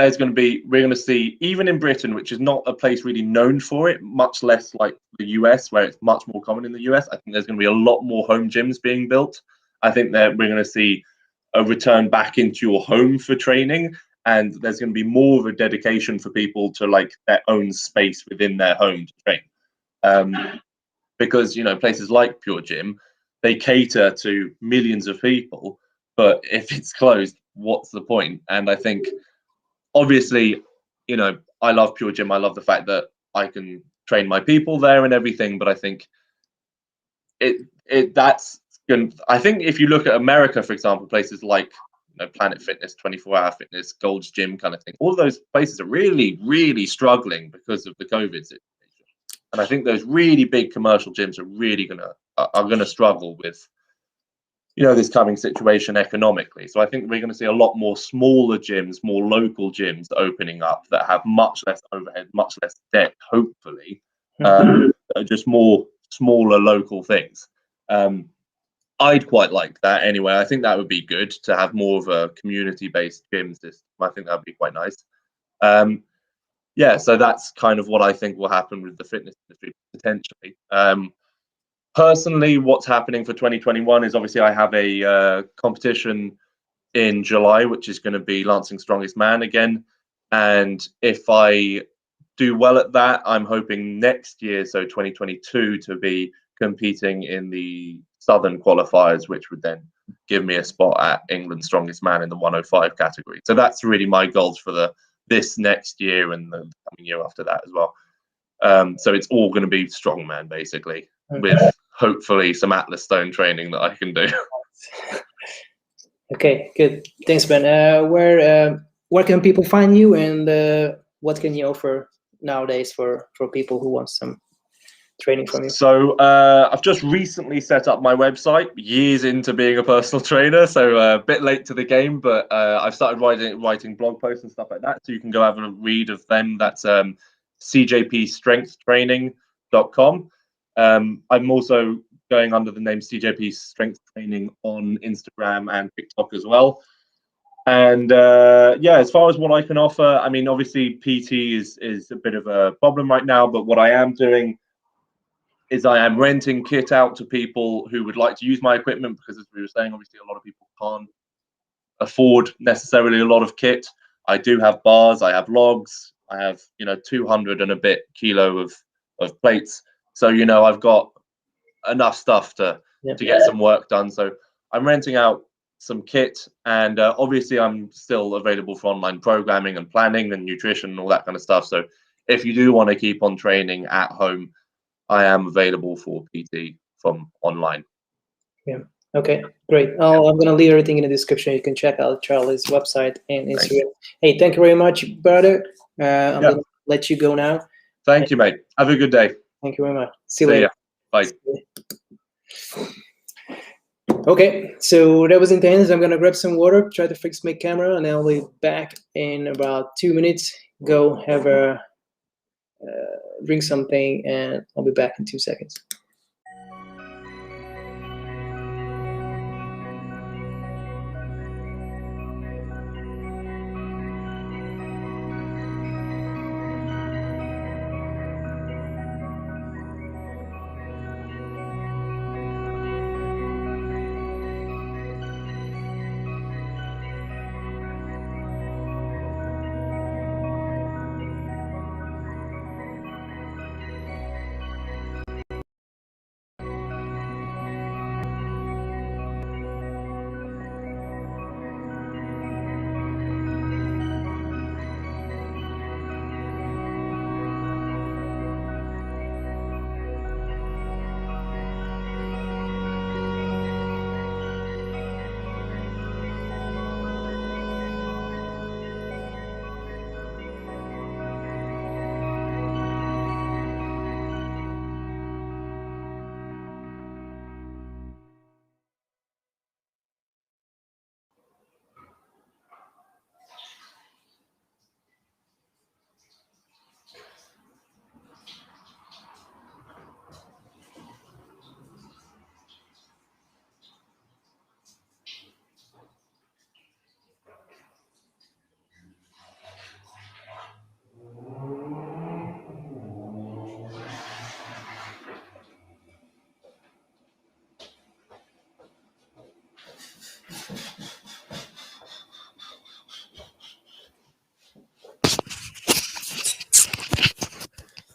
we're going to see, even in Britain, which is not a place really known for it, much less like the US, where it's much more common in the US, I think there's going to be a lot more home gyms being built. I think that we're going to see a return back into your home for training. and there's going to be more of a dedication for people to like their own space within their home to train. Because, you know, places like Pure Gym, they cater to millions of people, but if it's closed, what's the point? And I think, obviously, you know, I love Pure Gym. I love the fact that I can train my people there and everything, but I think that's going. I think if you look at America, for example, places like, you know, Planet Fitness, 24-hour Fitness, Gold's Gym kind of thing, all of those places are really, really struggling because of the COVID situation. And I think those really big commercial gyms are really gonna struggle with, you know, this coming situation economically. So I think we're going to see a lot more smaller gyms, more local gyms opening up that have much less overhead, much less debt, hopefully, just more smaller local things. I'd quite like that anyway. I think that would be good to have more of a community-based gym system. I think that would be quite nice. Yeah, so that's kind of what I think will happen with the fitness industry potentially. Personally, what's happening for 2021 is obviously I have a competition in July, which is going to be Lancing Strongest Man again. And if I do well at that, I'm hoping next year, so 2022, to be competing in the Southern qualifiers, which would then give me a spot at England's Strongest Man in the 105 category. So that's really my goals for this next year and the coming year after that as well. So it's all going to be strongman basically, with hopefully some Atlas Stone training that I can do. Okay, good. Thanks, Ben. Where can people find you, and what can you offer nowadays for people who want some training from you? So I've just recently set up my website, years into being a personal trainer, so a bit late to the game, but I've started writing blog posts and stuff like that, so you can go have a read of them. That's cjpstrengthtraining.com. I'm also going under the name CJP Strength Training on Instagram and TikTok as well. And yeah, as far as what I can offer, I mean, obviously PT is a bit of a problem right now, but what I am doing is I am renting kit out to people who would like to use my equipment, because as we were saying, obviously a lot of people can't afford necessarily a lot of kit. I do have bars, I have logs, I have, you know, 200 and a bit kilo of plates. So, you know, I've got enough stuff to get some work done. So I'm renting out some kit, and obviously I'm still available for online programming and planning and nutrition and all that kind of stuff. So if you do want to keep on training at home, I am available for PT from online. Yeah. Okay, great. I'm going to leave everything in the description. You can check out Charlie's website and Instagram. Thanks. Hey, thank you very much, brother. I'm going to let you go now. Thank you, mate. Have a good day. Thank you very much. See you later. Bye. Okay, so that was intense. I'm going to grab some water, try to fix my camera, and I'll be back in about 2 minutes. Go have a drink something, and I'll be back in 2 seconds.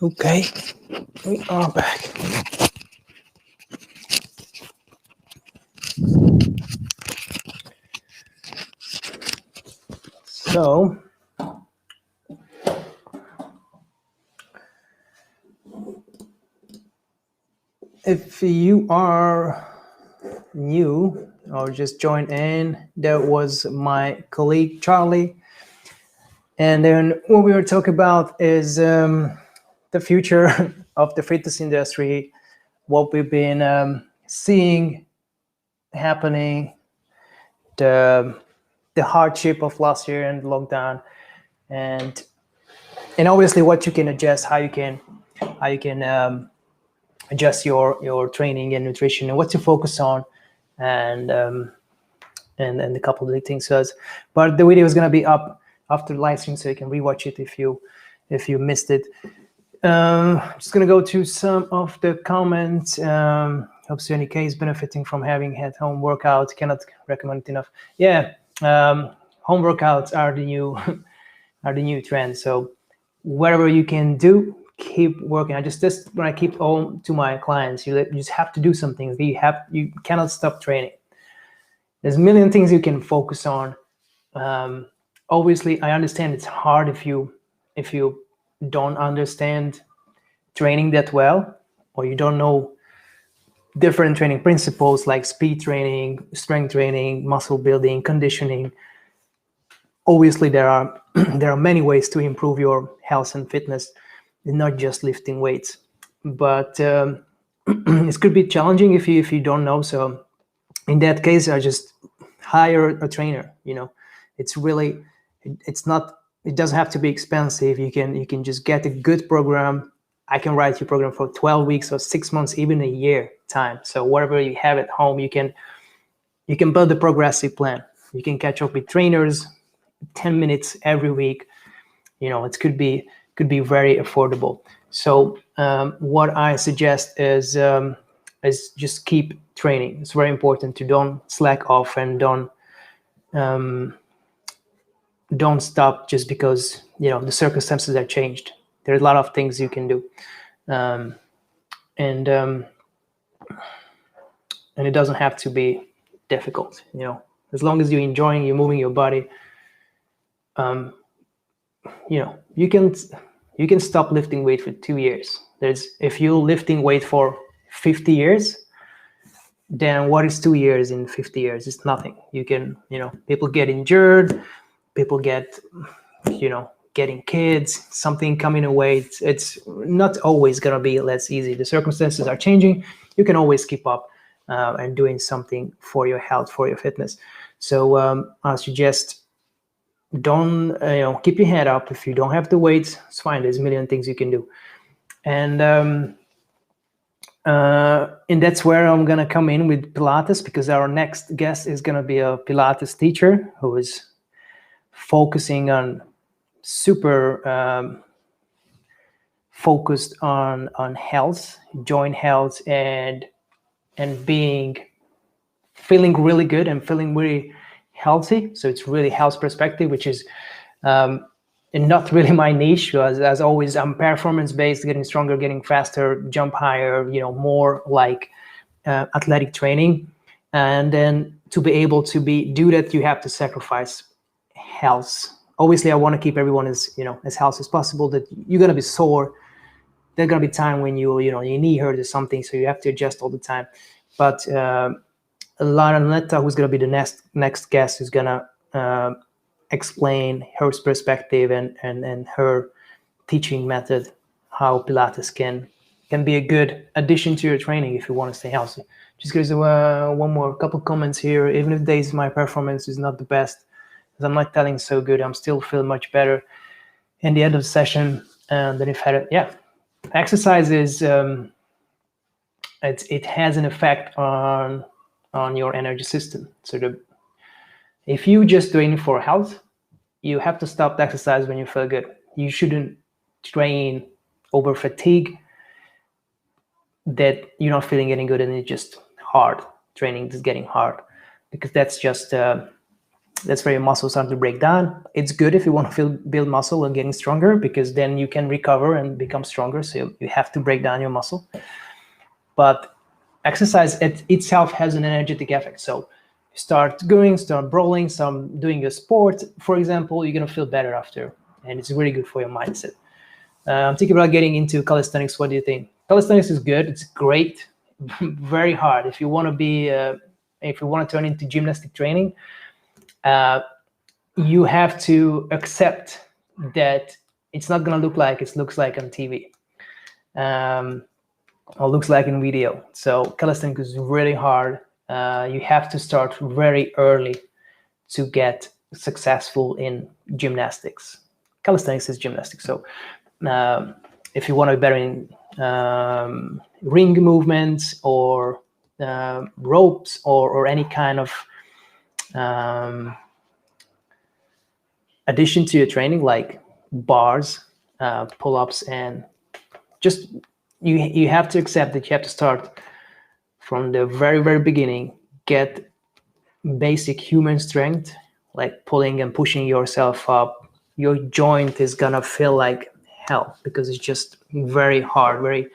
Okay, we are back. So, if you are new or just joined in, that was my colleague Charlie. And then what we were talking about is the future of the fitness industry, what we've been seeing happening, the hardship of last year and lockdown, and obviously what you can adjust, how you can adjust your training and nutrition and what to focus on, and a couple of the things. But the video is going to be up after the live stream, so you can rewatch it if you missed it. Just going to go to some of the comments. Hope Sunny K is benefiting from having at home workouts. Cannot recommend it enough. Yeah, home workouts are the new trend. So whatever you can do, keep working. That's when I keep all to my clients. You just have to do something. You cannot stop training. There's a million things you can focus on. Obviously, I understand it's hard if you don't understand training that well, or you don't know different training principles like speed training, strength training, muscle building, conditioning. Obviously, there are many ways to improve your health and fitness, not just lifting weights. But it could be challenging if you don't know. So in that case, I just hire a trainer. It doesn't have to be expensive. You can just get a good program. I can write your program for 12 weeks or 6 months, even a year time. So whatever you have at home, you can build a progressive plan. You can catch up with trainers, 10 minutes every week. It could be very affordable. So what I suggest is just keep training. It's very important to don't slack off and don't stop just because the circumstances are changed. There are a lot of things you can do, and it doesn't have to be difficult. As long as you're enjoying, you're moving your body. You can stop lifting weight for 2 years. If you're lifting weight for 50 years, then what is 2 years in 50 years? It's nothing. People get injured, people get, getting kids, something coming away. It's not always gonna be less easy. The circumstances are changing. You can always keep up and doing something for your health, for your fitness. So I suggest don't keep your head up. If you don't have the weights, it's fine. There's a million things you can do, and that's where I'm gonna come in with Pilates, because our next guest is gonna be a Pilates teacher who is focusing on super focused on health, joint health, and feeling really good and feeling really healthy. So it's really health perspective, which is not really my niche. As always, I'm performance based, getting stronger, getting faster, jump higher, more like athletic training. And then to be able to do that, you have to sacrifice health. Obviously, I want to keep everyone as healthy as possible. That you're gonna be sore. There's gonna be time when your knee hurts or something, so you have to adjust all the time. But Lara Lunetta, who's gonna be the next guest, who's gonna explain her perspective and her teaching method, how Pilates can be a good addition to your training if you want to stay healthy. Just gives one more couple comments here. Even if days my performance is not the best, because I'm not telling so good, I'm still feeling much better in the end of the session than if had it. Yeah, exercise is it has an effect on your energy system. So if you just doing for health, you have to stop the exercise when you feel good. You shouldn't train over fatigue that you're not feeling any good and it's just hard. Training is getting hard, because that's just That's where your muscles start to break down. It's good if you want to build muscle and getting stronger, because then you can recover and become stronger. So you have to break down your muscle. But exercise itself has an energetic effect. So start going, start brawling, start doing a sport, for example, you're going to feel better after. And it's really good for your mindset. I'm thinking about getting into calisthenics. What do you think? Calisthenics is good. It's great. Very hard. If you want to turn into gymnastic training, you have to accept that it's not going to look like it looks like on TV. Or looks like in video. So calisthenics is really hard. You have to start very early to get successful in gymnastics. Calisthenics is gymnastics. So if you want to be better in ring movements or ropes or any kind of addition to your training, like bars, pull-ups, and just you have to accept that you have to start from the very, very beginning, get basic human strength, like pulling and pushing yourself up. Your joint is gonna feel like hell because it's just very hard, very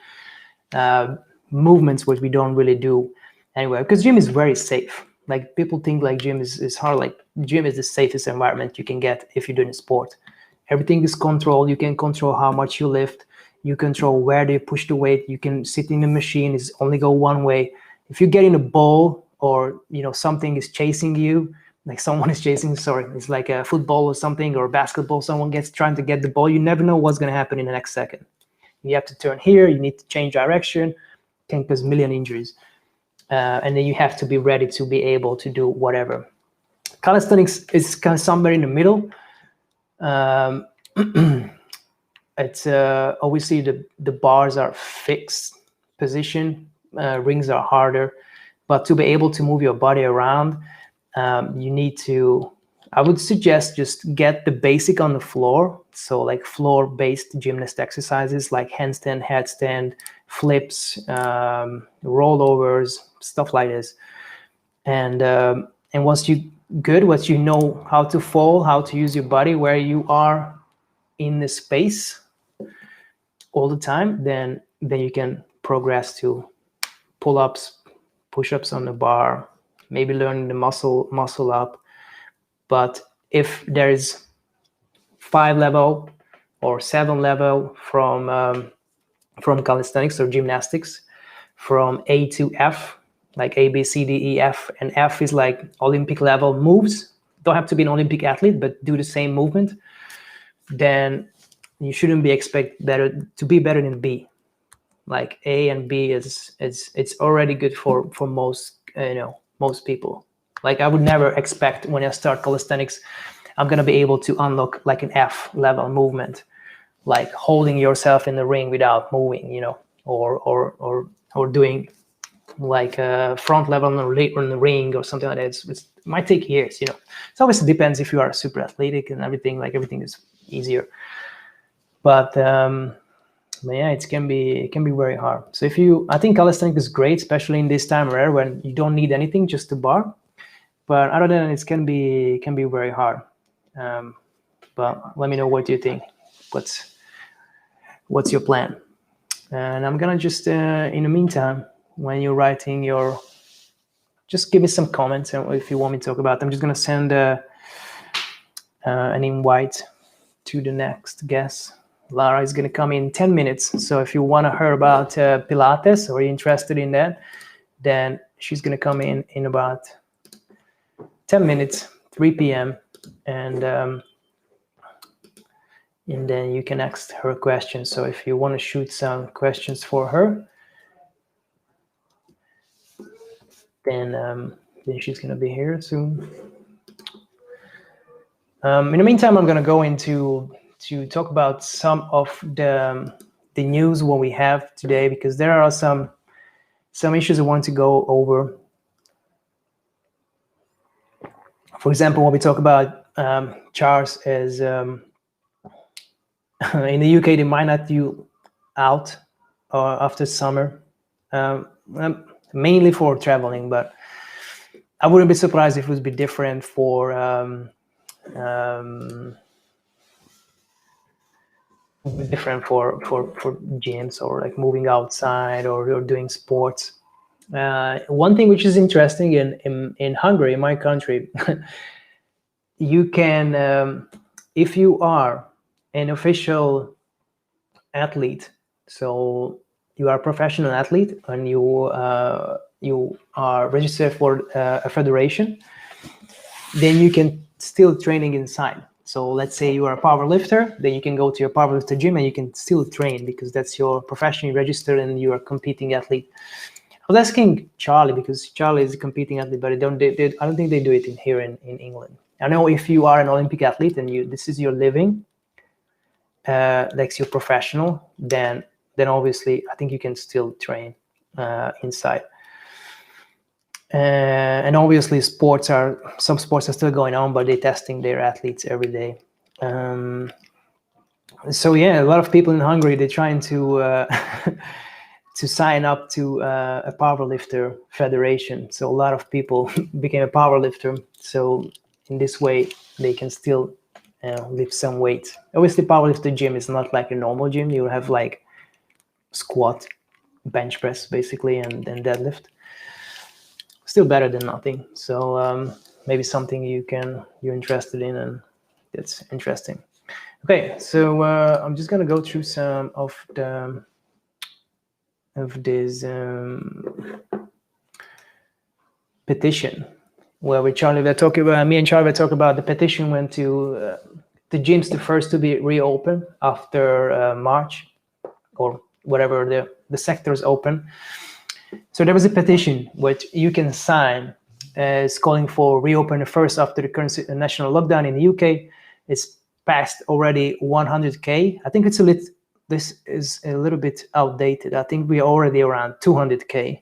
movements which we don't really do anywhere, because gym is very safe. Like people think like gym is hard. Like gym is the safest environment you can get if you're doing a sport. Everything is controlled. You can control how much you lift. You control where they push the weight. You can sit in the machine, it's only go one way. If you get in a ball or something is chasing you, like someone is chasing, it's like a football or something, or basketball, someone trying to get the ball, you never know what's going to happen in the next second. You have to turn here, you need to change direction, can cause a million injuries. And then you have to be ready to be able to do whatever. Calisthenics is kind of somewhere in the middle. It's obviously the bars are fixed position, rings are harder, but to be able to move your body around, you need to, I would suggest just get the basic on the floor. So like floor-based gymnast exercises like handstand, headstand, flips, rollovers, stuff like this. And once you know how to fall, how to use your body where you are in the space all the time, then you can progress to pull-ups, push-ups on the bar, maybe learning the muscle up. But if there is 5 level or 7 level from calisthenics or gymnastics, from A to F, like A, B, C, D, E, F, and F is like Olympic level moves. Don't have to be an Olympic athlete, but do the same movement. Then you shouldn't be expected to be better than B. Like A and B it's already good for most most people. Like I would never expect when I start calisthenics, I'm gonna be able to unlock like an F level movement, like holding yourself in the ring without moving, or doing like a front level on the ring or something like that. It might take years, It obviously depends if you are super athletic and everything. Like everything is easier. But yeah, it can be very hard. So I think calisthenics is great, especially in this time of year when you don't need anything, just a bar. But other than it can be very hard. But let me know what you think. What's your plan? And I'm gonna just in the meantime, when you're writing just give me some comments if you want me to talk about. I'm just gonna send an invite to the next guest. Lara is going to come in 10 minutes. So if you want to hear about Pilates or you're interested in that, then she's going to come in about 10 minutes, 3 p.m. And then you can ask her questions. So if you want to shoot some questions for her, then she's going to be here soon. In the meantime, I'm going to go into to talk about some of the news what we have today, because there are some issues I want to go over. For example, when we talk about Charles is in the UK, they might not do out after summer, mainly for traveling, but I wouldn't be surprised if it would be different for gyms, or like moving outside, or doing sports. One thing which is interesting in Hungary, in my country, you can, if you are an official athlete, so you are a professional athlete and you are registered for a federation, then you can still training inside. So let's say you are a power lifter, then you can go to your power lifter gym and you can still train because that's your professionally registered and you are a competing athlete. I was asking Charlie because Charlie is a competing athlete, but I don't think they do it here in England. I know if you are an Olympic athlete and this is your living, like you're professional, then obviously I think you can still train inside. And obviously some sports are still going on, but they're testing their athletes every day. So yeah, a lot of people in Hungary, they're trying to to sign up to a powerlifter federation. So a lot of people became a powerlifter. So in this way, they can still lift some weight. Obviously, powerlifter gym is not like a normal gym. You have like squat, bench press, basically, and deadlift. Still better than nothing. So maybe something you're interested in, and that's interesting. Okay, so I'm just gonna go through some of this petition where me and Charlie were talking about the petition when to the gyms the first to be reopened after March or whatever the sectors open. So there was a petition which you can sign as calling for reopen first after the current national lockdown in the UK. It's passed already 100K. I think this is a little bit outdated. I think we're already around 200K.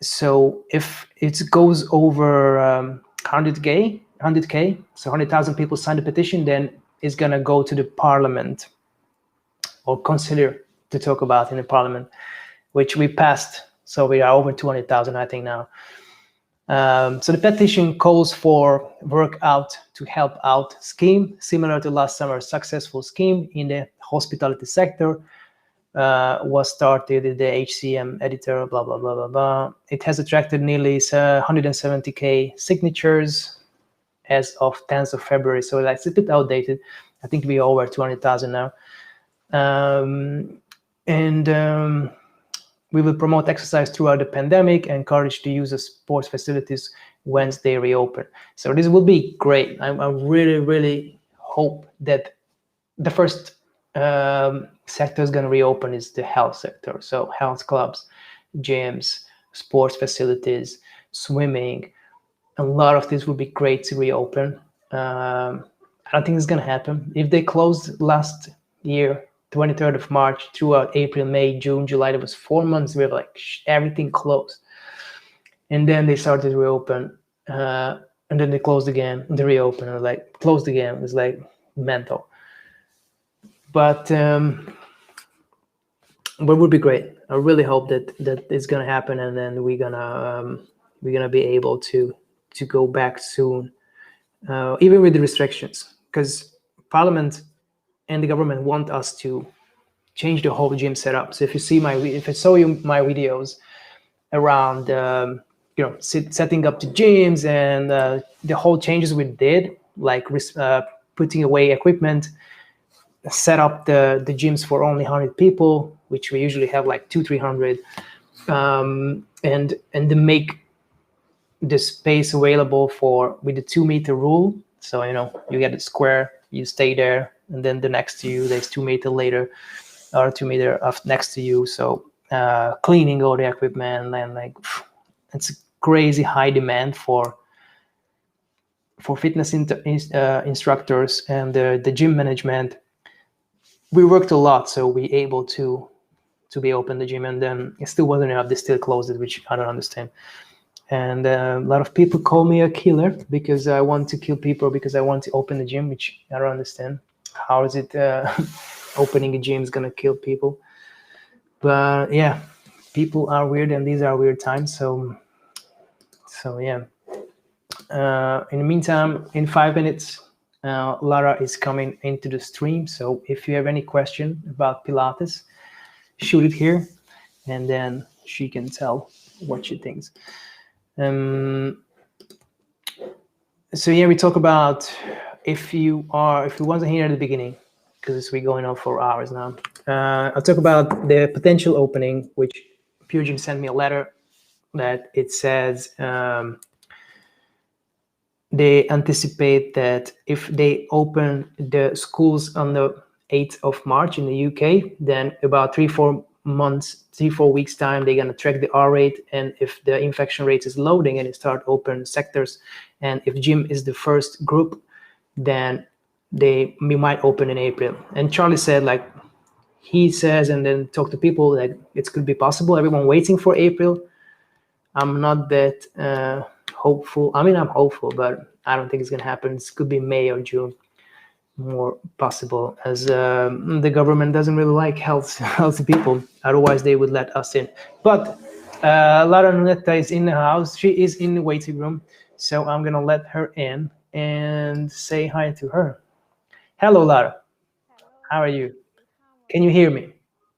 So if it goes over 100K, so 100,000 people sign the petition, then it's gonna go to the parliament or consider to talk about in the parliament, which we passed. So we are over 200,000, I think now. So the petition calls for work out to help out scheme, similar to last summer's successful scheme in the hospitality sector, was started in the HCM editor, blah, blah, blah, blah, blah. It has attracted nearly 170K signatures as of 10th of February. So that's a bit outdated. I think we're over 200,000 now. We will promote exercise throughout the pandemic, encourage the use of sports facilities once they reopen. So this will be great. I really, really hope that the first sector is going to reopen is the health sector. So health clubs, gyms, sports facilities, swimming. A lot of this will be great to reopen. I don't think it's going to happen. If they closed last year, 23rd of March, throughout April, May, June, July, there was 4 months where like everything closed. And then they started to reopen, and then they closed again, and they reopened, and like closed again. It was like mental. But it would be great. I really hope that it's gonna happen, and then we're gonna be able to go back soon, even with the restrictions, because Parliament and the government want us to change the whole gym setup. So if I show you my videos around, setting up the gyms and the whole changes we did, like putting away equipment, set up the gyms for only 100 people, which we usually have like 200-300, and to make the space available with the 2-meter rule. So you get a square, you stay there, and then the next to you there's 2 meters later, or 2 meters next to you. So cleaning all the equipment, and like it's a crazy high demand for fitness instructors and the gym management. We worked a lot, so we able to be open the gym, and then it still wasn't enough. They still closed it, which I don't understand. And a lot of people call me a killer because I want to kill people, because I want to open the gym, which I don't understand. How is it opening a gym is gonna kill people? But yeah, people are weird, and these are weird times. So So yeah. In the meantime, in 5 minutes, Lara is coming into the stream. So if you have any question about Pilates, shoot it here, and then she can tell what she thinks. So yeah, we talk about if you wasn't here at the beginning, because we're going on for hours now. I'll talk about the potential opening, which Pugin sent me a letter that it says they anticipate that if they open the schools on the 8th of March in the UK, then about 3-4 weeks time, they're going to track the R rate. And if the infection rate is loading and they start open sectors, and if gym is the first group, then we might open in April. And Charlie said, like, he says, and then talk to people that it could be possible. Everyone waiting for April. I'm not that hopeful. I mean, I'm hopeful, but I don't think it's going to happen. It could be May or June, more possible, as the government doesn't really like healthy people. Otherwise, they would let us in. But Lara Lunetta is in the house. She is in the waiting room. So I'm going to let her in and say hi to her. Hello, Lara. Hello. How are you? How are Can you hear me?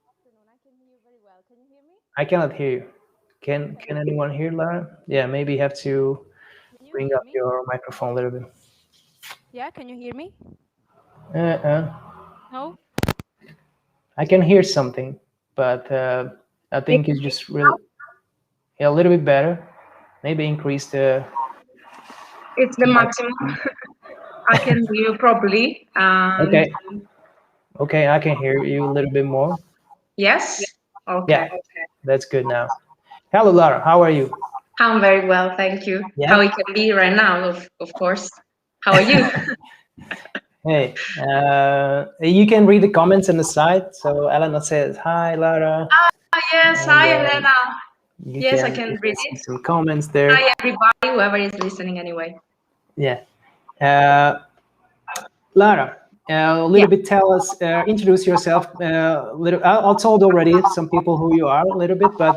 Afternoon. I can hear you very well. Can you hear me? I cannot hear you. Can anyone hear Lara? Yeah, maybe you have to Can you bring hear up me? your microphone a little bit. Yeah, can you hear me? No? I can hear something, but I think it's just really a little bit better. Maybe increase the. It's the maximum. I can hear you properly. Okay. Okay, I can hear you a little bit more. Yes? Okay. Yeah, that's good now. Hello, Lara. How are you? I'm very well, thank you. Yeah? How it can be right now, of course. How are you? Hey, you can read the comments on the side. So Elena says, "Hi, Lara." Yes, And, hi, Elena. Yes, I you can read see it. some comments there. Hi, everybody, whoever is listening anyway. Yeah. Lara, a little bit tell us, introduce yourself. I told already some people who you are a little bit, but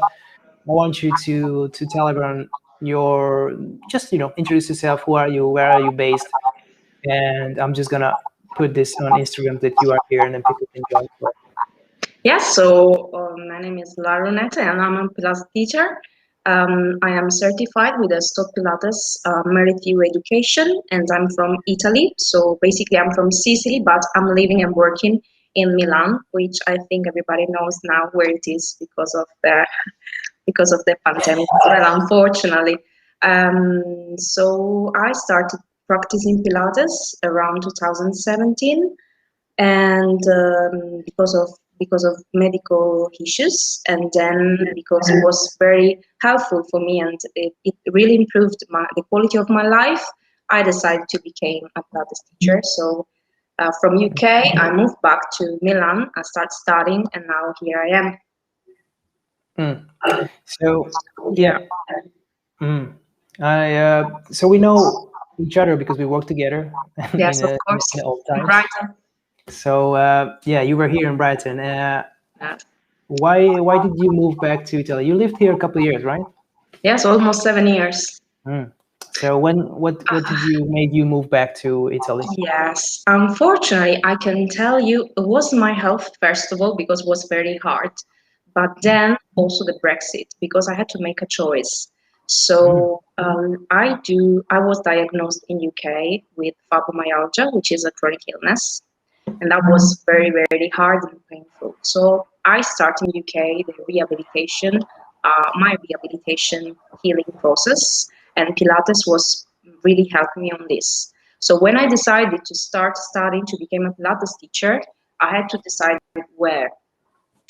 I want you to tell everyone introduce yourself. Who are you? Where are you based? And I'm just gonna put this on Instagram that you are here, and then people can join. Yes, so my name is Lara Lunetta, and I'm a Pilates teacher. I am certified with a Stop Pilates Merit You Education, and I'm from Italy. So basically, I'm from Sicily, but I'm living and working in Milan, which I think everybody knows now where it is because of the pandemic as well, unfortunately. So I started practicing Pilates around 2017, and because of medical issues, and then because it was very helpful for me, and it really improved the quality of my life, I decided to become a Pilates teacher. So from UK, I moved back to Milan. I started studying, and now here I am. So yeah, so we know each other because we work together. Yes, of course. In the old times. Brighton. So yeah, you were here in Brighton. Yes. Why did you move back to Italy? You lived here a couple of years, right? Yes, almost 7 years. So what made you move back to Italy? Yes, unfortunately, I can tell you it was my health, first of all, because it was very hard, but then also the Brexit, because I had to make a choice. So I was diagnosed in UK with fibromyalgia, which is a chronic illness, and that was very, very hard and painful. So I started in UK the rehabilitation, my rehabilitation healing process, and Pilates was really helping me on this. So when I decided to start studying to become a Pilates teacher, I had to decide where.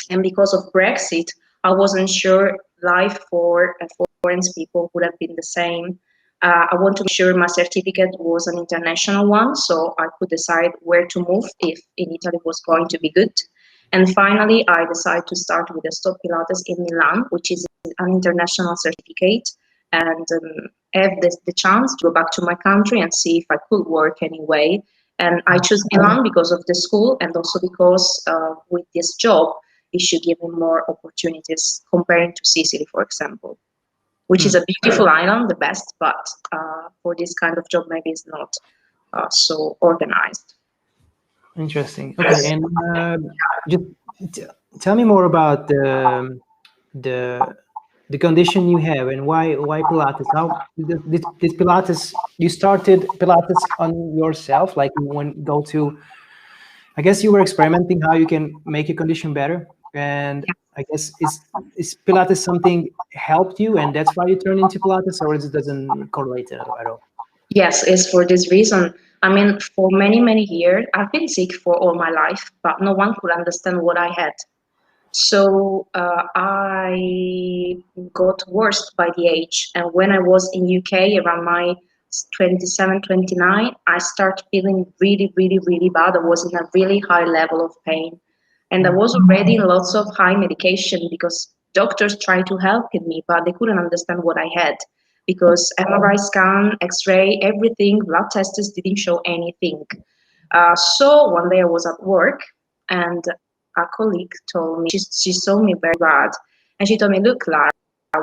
And because of Brexit, I wasn't sure life for foreign people would have been the same. I want to make sure my certificate was an international one, so I could decide where to move if in Italy was going to be good. And finally, I decided to start with the Stop Pilates in Milan, which is an international certificate, and have the chance to go back to my country and see if I could work anyway. And I chose Milan because of the school, and also because with this job, it should give me more opportunities comparing to Sicily, for example. which is a beautiful island, the best, but for this kind of job, maybe it's not so organized. Interesting. Okay, and just tell me more about the condition you have and why Pilates. How did Pilates? You started Pilates on yourself, like you go to. I guess you were experimenting how you can make your condition better, and I guess is Pilates something helped you, and that's why you turned into Pilates, or it doesn't correlate at all? Yes, it's for this reason. I mean, for many, many years, I've been sick for all my life, but no one could understand what I had. So I got worse by the age. And when I was in UK around my 27, 29, I started feeling really, really, really bad. I was in a really high level of pain. And I was already in lots of high medication because doctors tried to help me, but they couldn't understand what I had because MRI scan, X-ray, everything, blood tests didn't show anything. So one day I was at work and a colleague told me, she saw me very bad. And she told me, look, Lara,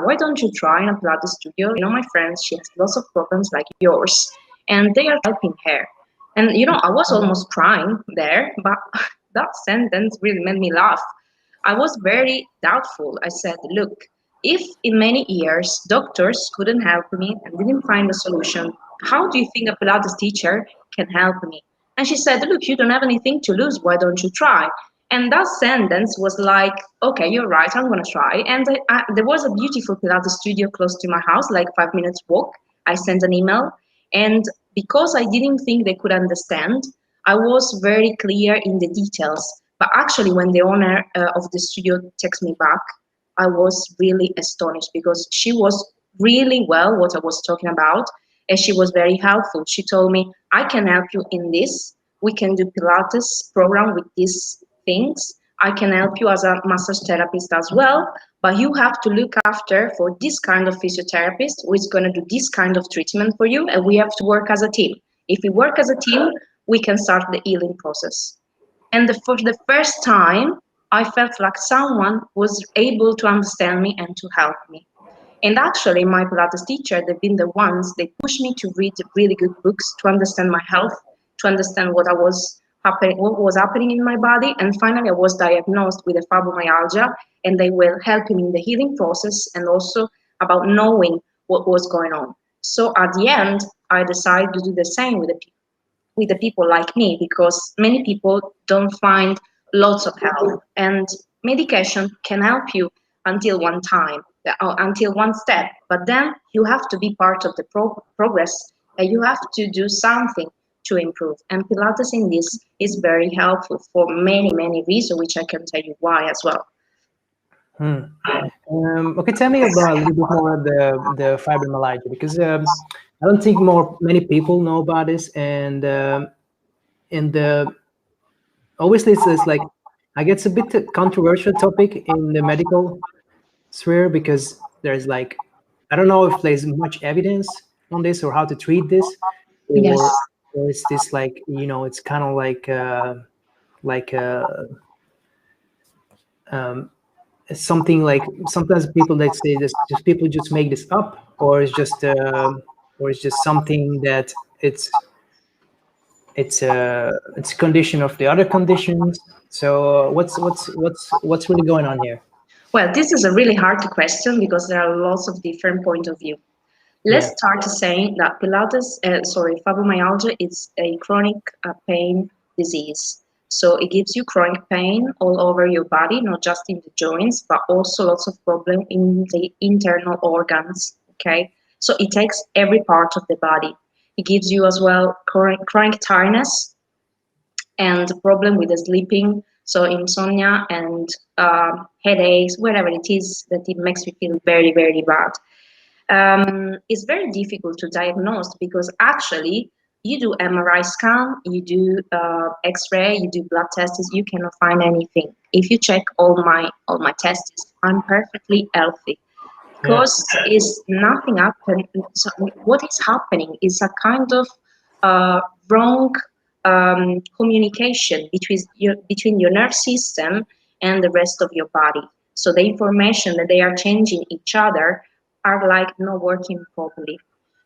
why don't you try in a Pilates studio? You know, my friend, she has lots of problems like yours, and they are helping her. And, you know, I was almost crying there, but that sentence really made me laugh. I was very doubtful. I said, look, if in many years doctors couldn't help me and didn't find a solution, how do you think a Pilates teacher can help me? And she said, look, you don't have anything to lose. Why don't you try? And that sentence was like, okay, you're right, I'm going to try. And there was a beautiful Pilates studio close to my house, like 5 minutes walk. I sent an email. And because I didn't think they could understand, I was very clear in the details. But actually, when the owner of the studio texted me back, I was really astonished because she was really well what I was talking about. And she was very helpful. She told me, I can help you in this. We can do Pilates program with these things. I can help you as a massage therapist as well, but you have to look after for this kind of physiotherapist who is going to do this kind of treatment for you, and we have to work as a team. If we work as a team, we can start the healing process. And for the first time, I felt like someone was able to understand me and to help me. And actually, my Pilates teacher, they've been the ones, they pushed me to read really good books to understand my health, to understand what was happening in my body. And finally, I was diagnosed with a fibromyalgia, and they were helping me in the healing process and also about knowing what was going on. So at the end, I decided to do the same with the people like me, because many people don't find lots of help, and medication can help you until one time, until one step, but then you have to be part of the progress, and you have to do something to improve. And Pilates in this is very helpful for many, many reasons, which I can tell you why as well. Okay, tell me about a little bit more the fibromyalgia, because I don't think many people know about this, and obviously it's like, I guess, a bit controversial topic in the medical sphere, because there's like, I don't know if there's much evidence on this or how to treat this, or is this like, you know, it's kind of like something like, sometimes people that say this, just people just make this up, or it's just something that it's a condition of the other conditions. So what's really going on here? Well, this is a really hard question because there are lots of different points of view. Let's start saying that fibromyalgia is a chronic pain disease. So it gives you chronic pain all over your body, not just in the joints, but also lots of problem in the internal organs. Okay, so it takes every part of the body. It gives you as well chronic tiredness and problem with the sleeping, so insomnia and headaches, whatever it is that it makes you feel very, very bad. It's very difficult to diagnose because actually you do MRI scan, you do X-ray, you do blood tests, you cannot find anything. If you check all my tests, I'm perfectly healthy. Because is nothing happening. So what is happening is a kind of wrong communication between your nerve system and the rest of your body. So the information that they are changing each other are like not working properly.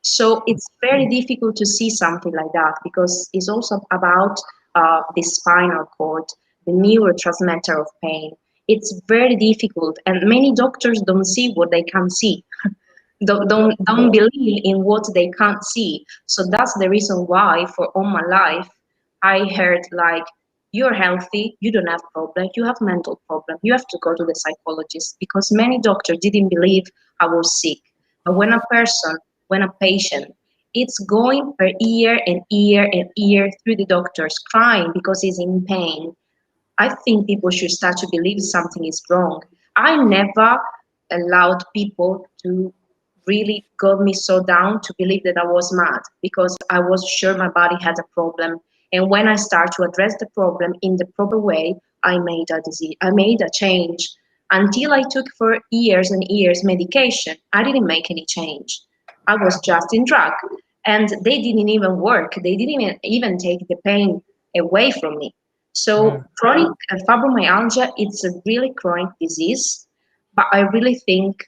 So it's very difficult to see something like that because it's also about the spinal cord, the neurotransmitter of pain. It's very difficult, and many doctors don't see what they can't see. Don't believe in what they can't see. So that's the reason why for all my life I heard like, you're healthy, you don't have problem, you have mental problem, you have to go to the psychologist, because many doctors didn't believe I was sick. But when a patient, it's going per year and year and year through the doctors crying because he's in pain, I think people should start to believe something is wrong. I never allowed people to really got me so down to believe that I was mad, because I was sure my body had a problem. And when I start to address the problem in the proper way, I made a change. Until I took for years and years medication, I didn't make any change. I was just in drug, and they didn't even work. They didn't even take the pain away from me. So chronic fibromyalgia, it's a really chronic disease, but I really think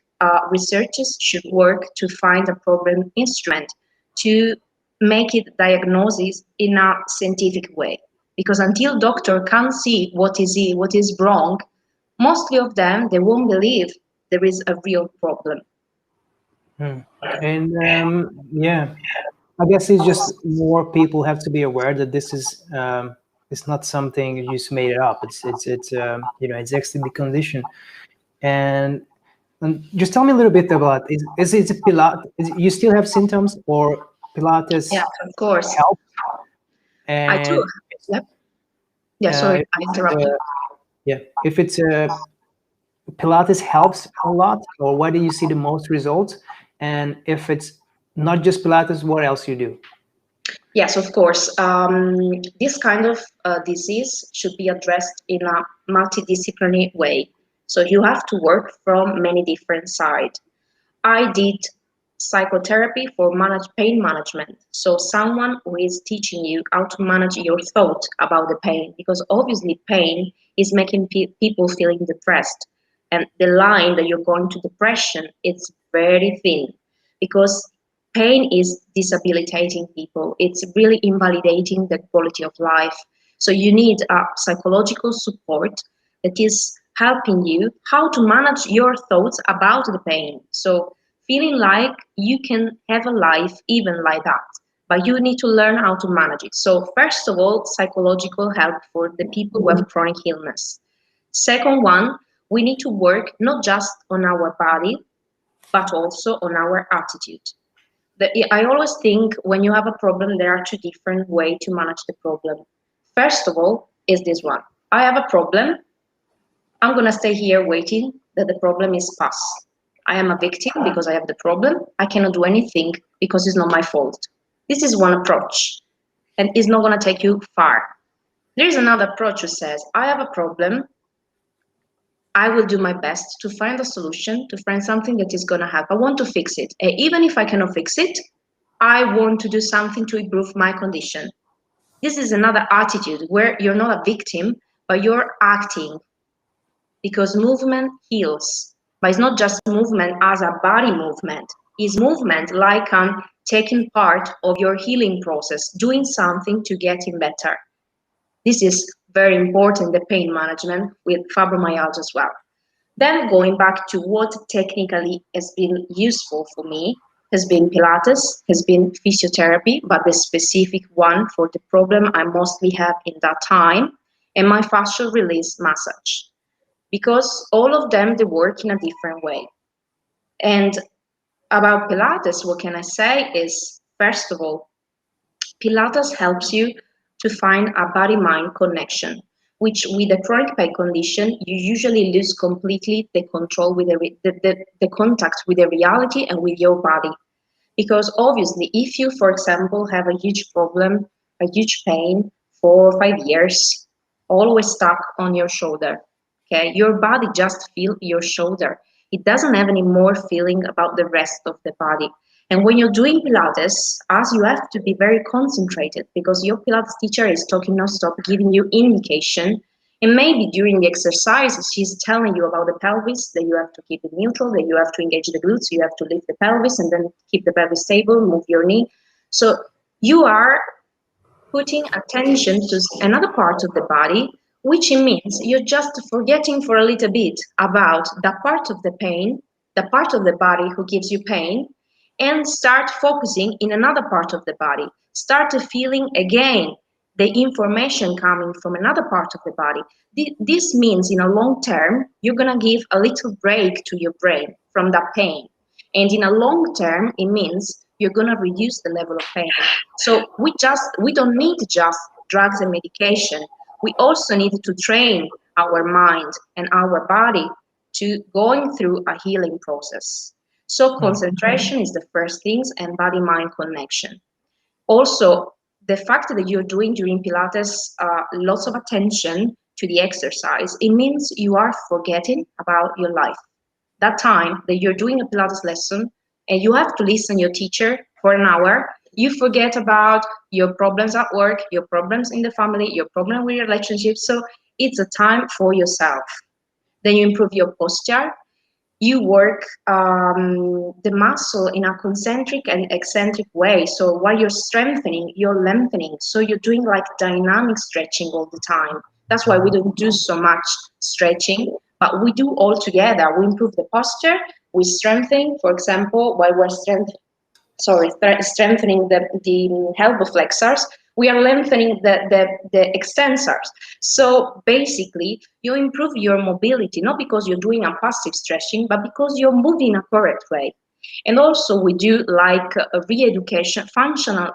researchers should work to find a problem instrument to make it diagnosis in a scientific way. Because until doctor can't see what is wrong, mostly of them, they won't believe there is a real problem. And yeah, I guess it's just more people have to be aware that this is it's not something you just made it up. It's you know, it's actually the condition. And just tell me a little bit about, is it Pilates? You still have symptoms, or Pilates? Yeah, of course. Help? I do. Yep. Yeah, sorry, I interrupted. Yeah, if it's Pilates helps a lot, or where do you see the most results? And if it's not just Pilates, what else you do? Yes, of course. This kind of disease should be addressed in a multidisciplinary way. So you have to work from many different sides. I did psychotherapy for pain management. So someone who is teaching you how to manage your thought about the pain, because obviously pain is making people feeling depressed. And the line that you're going to depression, it's very thin, because pain is disabilitating people. It's really invalidating the quality of life. So you need a psychological support that is helping you how to manage your thoughts about the pain. So feeling like you can have a life even like that, but you need to learn how to manage it. So first of all, psychological help for the people who have chronic illness. Second one, we need to work not just on our body, but also on our attitude. I always think when you have a problem, there are two different ways to manage the problem. First of all, is this one. I have a problem. I'm going to stay here waiting that the problem is past. I am a victim because I have the problem. I cannot do anything because it's not my fault. This is one approach, and it's not going to take you far. There is another approach who says, I have a problem. I will do my best to find a solution, to find something that is going to help. I want to fix it. And even if I cannot fix it, I want to do something to improve my condition. This is another attitude where you're not a victim, but you're acting, because movement heals. But it's not just movement as a body movement. It's movement like taking part of your healing process, doing something to getting better. This is very important, the pain management with fibromyalgia as well. Then going back to what technically has been useful for me, has been Pilates, has been physiotherapy, but the specific one for the problem I mostly have in that time, and my fascial release massage. Because all of them, they work in a different way. And about Pilates, what can I say is, first of all, Pilates helps you to find a body-mind connection, which with a chronic pain condition, you usually lose completely the control with the contact with the reality and with your body. Because obviously, if you, for example, have a huge problem, a huge pain for 5 years, always stuck on your shoulder, okay, your body just feels your shoulder. It doesn't have any more feeling about the rest of the body. And when you're doing Pilates, as you have to be very concentrated, because your Pilates teacher is talking non-stop, giving you indication, And maybe during the exercise, she's telling you about the pelvis, that you have to keep it neutral, that you have to engage the glutes, you have to lift the pelvis and then keep the pelvis stable, move your knee. So you are putting attention to another part of the body, which means you're just forgetting for a little bit about that part of the pain, the part of the body who gives you pain, and start focusing in another part of the body. Start feeling again the information coming from another part of the body. This means in a long term, you're gonna give a little break to your brain from that pain. And in a long term, it means you're gonna reduce the level of pain. So we don't need just drugs and medication. We also need to train our mind and our body to going through a healing process. So concentration is the first things, and body-mind connection. Also, the fact that you're doing during Pilates lots of attention to the exercise, it means you are forgetting about your life. That time that you're doing a Pilates lesson and you have to listen your teacher for an hour, you forget about your problems at work, your problems in the family, your problem with your relationship. So it's a time for yourself. Then you improve your posture. You work the muscle in a concentric and eccentric way. So while you're strengthening, you're lengthening. So you're doing like dynamic stretching all the time. That's why we don't do so much stretching, but we do all together. We improve the posture, we strengthen, for example, while we're strengthening the elbow flexors, we are lengthening the extensors. So basically, you improve your mobility, not because you're doing a passive stretching, but because you're moving a correct way. And also we do like a re-education, functional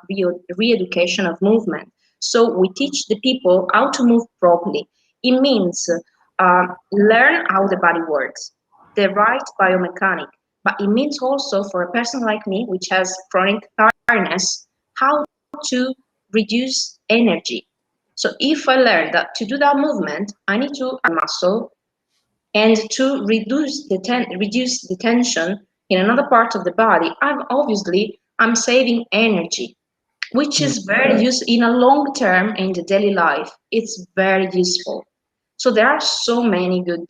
re-education of movement. So we teach the people how to move properly. It means learn how the body works, the right biomechanic, but it means also for a person like me, which has chronic tiredness, how to reduce energy. So if I learn that to do that movement, I need to muscle and to reduce the tension in another part of the body, I'm saving energy, which is very useful in a long term in the daily life. It's very useful. So there are so many good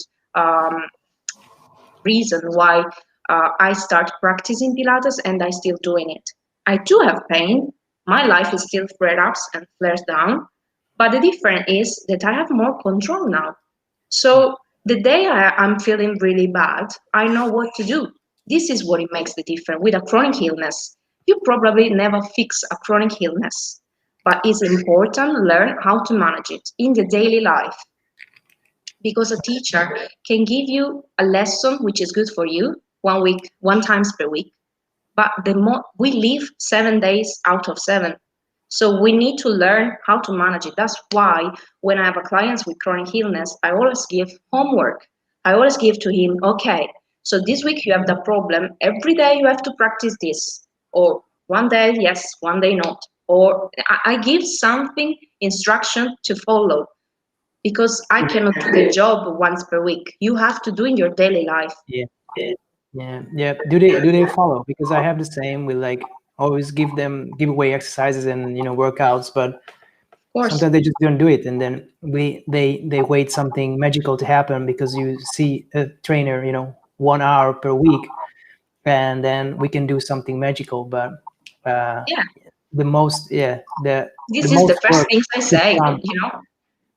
reasons why I start practicing Pilates and I still doing it. I do have pain. My life is still flare-ups and flares down, but the difference is that I have more control now. So the day I'm feeling really bad, I know what to do. This is what it makes the difference. With a chronic illness, you probably never fix a chronic illness, but it's important to learn how to manage it in the daily life. Because a teacher can give you a lesson which is good for you 1 week, 1 times per week, but we live 7 days out of 7. So we need to learn how to manage it. That's why when I have a client with chronic illness, I always give homework. I always give to him, okay, so this week you have the problem. Every day you have to practice this. Or 1 day, yes, 1 day not. Or I give something, instruction to follow. Because I cannot do the job once per week. You have to do in your daily life. Yeah. Do they follow? Because I have the same. We like always give away exercises and workouts, but sometimes they just don't do it, and then they wait something magical to happen because you see a trainer 1 hour per week, and then we can do something magical. But the most this is the first things I say.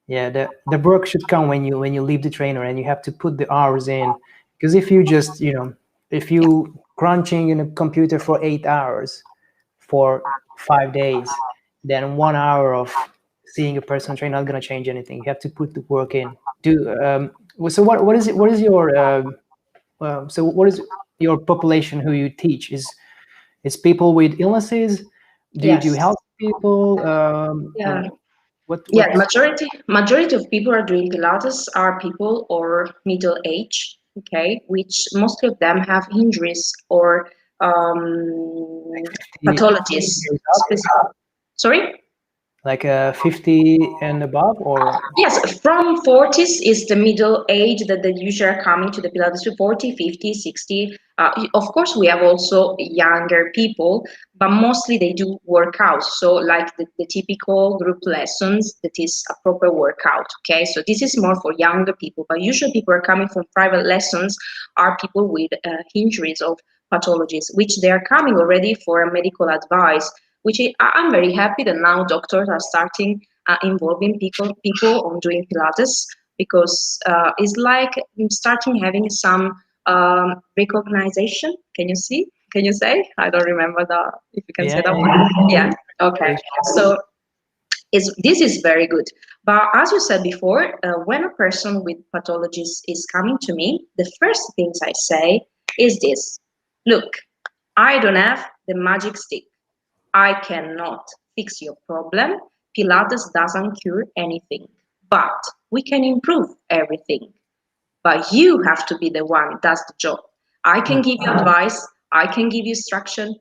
Yeah, the work should come when you leave the trainer, and you have to put the hours in. Because if you just if you crunching in a computer for 8 hours for 5 days, then 1 hour of seeing a personal trainer not gonna change anything. You have to put the work in. So what is it? What is your what is your population who you teach? Is people with illnesses? Do you help people? Majority of people are doing Pilates are people or middle age, okay, which mostly of them have injuries or pathologies. Sorry? Like 50 and above, or? Yes, from 40s is the middle age that they usually are coming to the Pilates, to 40, 50, 60. Of course, we have also younger people, but mostly they do workouts. So like the typical group lessons, that is a proper workout, okay? So this is more for younger people, but usually people are coming from private lessons are people with injuries of pathologies, which they are coming already for a medical advice, which I'm very happy that now doctors are starting involving people on doing Pilates, because it's like starting having some recognition. Can you see? Can you say? I don't remember if you can say that one. Yeah. Okay. So this is very good. But as you said before, when a person with pathologies is coming to me, the first things I say is this: look, I don't have the magic stick. I cannot fix your problem. Pilates doesn't cure anything, but we can improve everything. But you have to be the one that does the job. I can give you advice, I can give you instruction.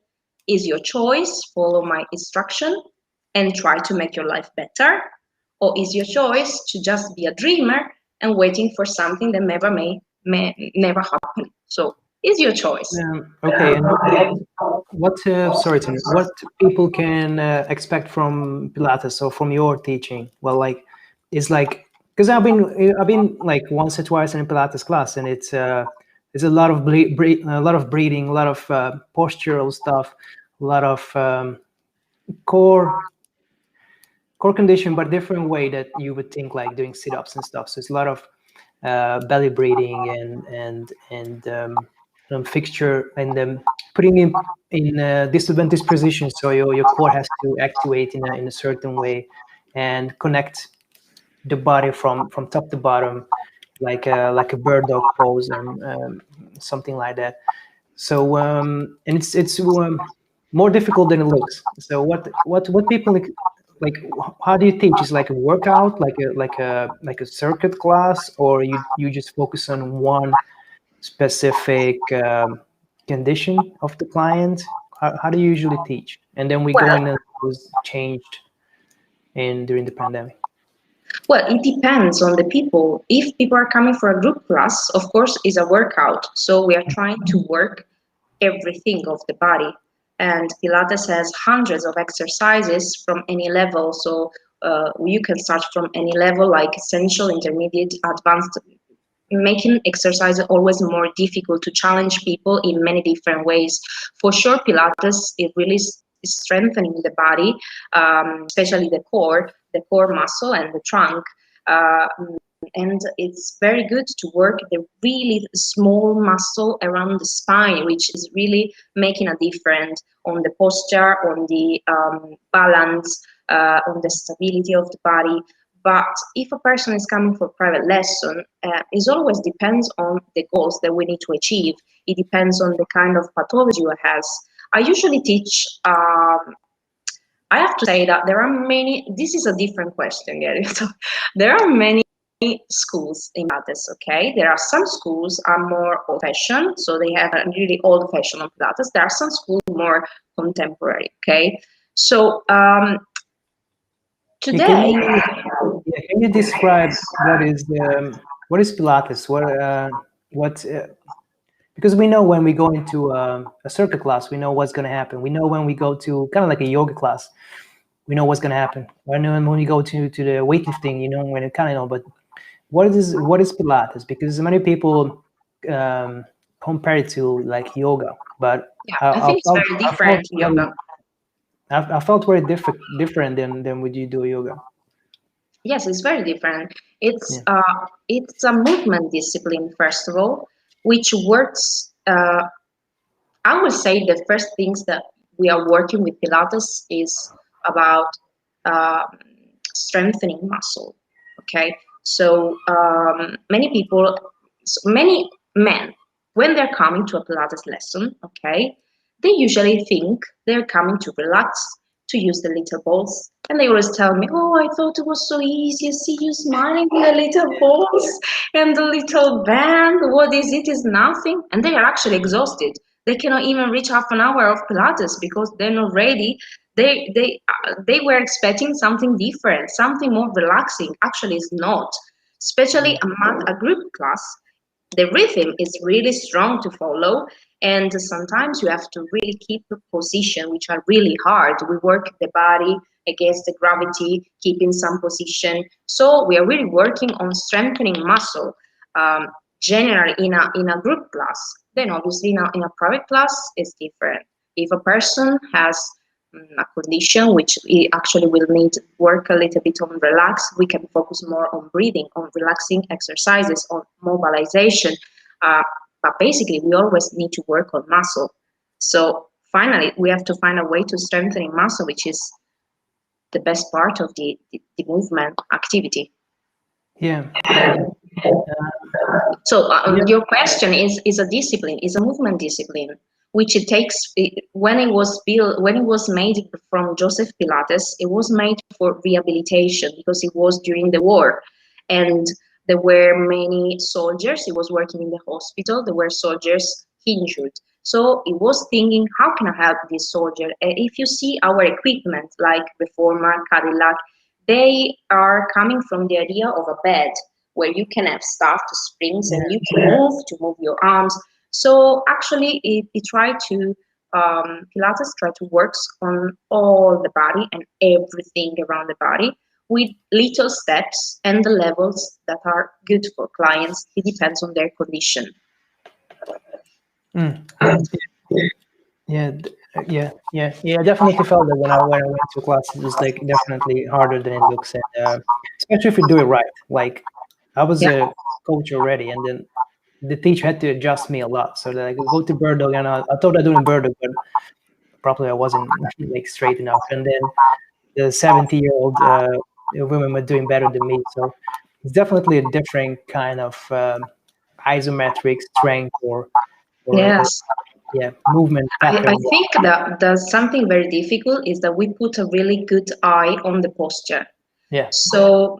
Is your choice, follow my instruction and try to make your life better? Or is your choice to just be a dreamer and waiting for something that may never happen? So it's your choice. Okay, and what what people can expect from Pilates or from your teaching? Well, like, it's like, because I've been like once or twice in a Pilates class, and it's a lot of a lot of breathing, a lot of postural stuff, a lot of core condition, but different way that you would think, like doing sit-ups and stuff. So it's a lot of belly breathing and fixture, and putting in disadvantaged position, so your core has to actuate in a certain way and connect the body from top to bottom, like a bird dog pose, and something like that. So and it's more difficult than it looks. So what people like, how do you teach? Is like a workout, like a circuit class, or you just focus on one specific condition of the client? How do you usually teach? And then we go in, and those changed during the pandemic. Well, it depends on the people. If people are coming for a group class, of course, it's a workout. So we are trying to work everything of the body. And Pilates has hundreds of exercises from any level. So you can start from any level, like essential, intermediate, advanced, making exercise always more difficult to challenge people in many different ways. For sure, Pilates, it really is strengthening the body, especially the core muscle and the trunk. And it's very good to work the really small muscle around the spine, which is really making a difference on the posture, on the balance, on the stability of the body. But if a person is coming for private lesson, it always depends on the goals that we need to achieve. It depends on the kind of pathology you has. I usually teach. I have to say that there are many. This is a different question, Gary. So there are many schools in Pilates. Okay, there are some schools are more old-fashioned, so they have a really old-fashioned on Pilates. There are some schools more contemporary. Okay, so today. Can you describe what is Pilates? Because we know when we go into a circuit class, we know what's going to happen. We know when we go to kind of like a yoga class, we know what's going to happen. I know when we go to the weightlifting, when it kind of know. But what is Pilates? Because many people compare it to like yoga, but yeah, I think it's very different yoga. I felt very different than when you do yoga. Yes, it's very different. It's a movement discipline, first of all, which works. I would say the first things that we are working with Pilates is about strengthening muscle. Okay, so many men, when they're coming to a Pilates lesson, okay, they usually think they're coming to relax, to use the little balls. And they always tell me, oh, I thought it was so easy. I see you smiling with the little balls and the little band. What is it? Is nothing. And they are actually exhausted. They cannot even reach half an hour of Pilates because they're not ready. they were expecting something different, something more relaxing. Actually, it's not. Especially a group class, the rhythm is really strong to follow, and sometimes you have to really keep a position, which are really hard. We work the body against the gravity, keeping some position. So we are really working on strengthening muscle. Generally in a group class. Then obviously now in a private class it's different. If a person has a condition which he actually will need work a little bit on relax, we can focus more on breathing, on relaxing exercises, on mobilization. But basically we always need to work on muscle. So finally we have to find a way to strengthen muscle, which is the best part of the movement activity. Yeah. So your question is a discipline, is a movement discipline, which it takes. When it was built, when it was made from Joseph Pilates, it was made for rehabilitation because it was during the war, and there were many soldiers. He was working in the hospital. There were soldiers injured, so he was thinking, how can I help this soldier? If you see our equipment, like Reformer, Cadillac, they are coming from the idea of a bed where you can have stuff, springs, and you can move your arms. So actually, it tried to Pilates tried to work on all the body and everything around the body with little steps and the levels that are good for clients. It depends on their condition. Yeah, I definitely felt that when I went to class, it was like definitely harder than it looks, and especially if you do it right. Like I was a coach already, and then the teacher had to adjust me a lot. So that I could go to bird dog, and I thought I doing bird dog, but probably I wasn't like straight enough. And then the 70-year-old women were doing better than me. So it's definitely a different kind of isometric strength or Yes. movement pattern. I think that there's something very difficult is that we put a really good eye on the posture. Yeah. So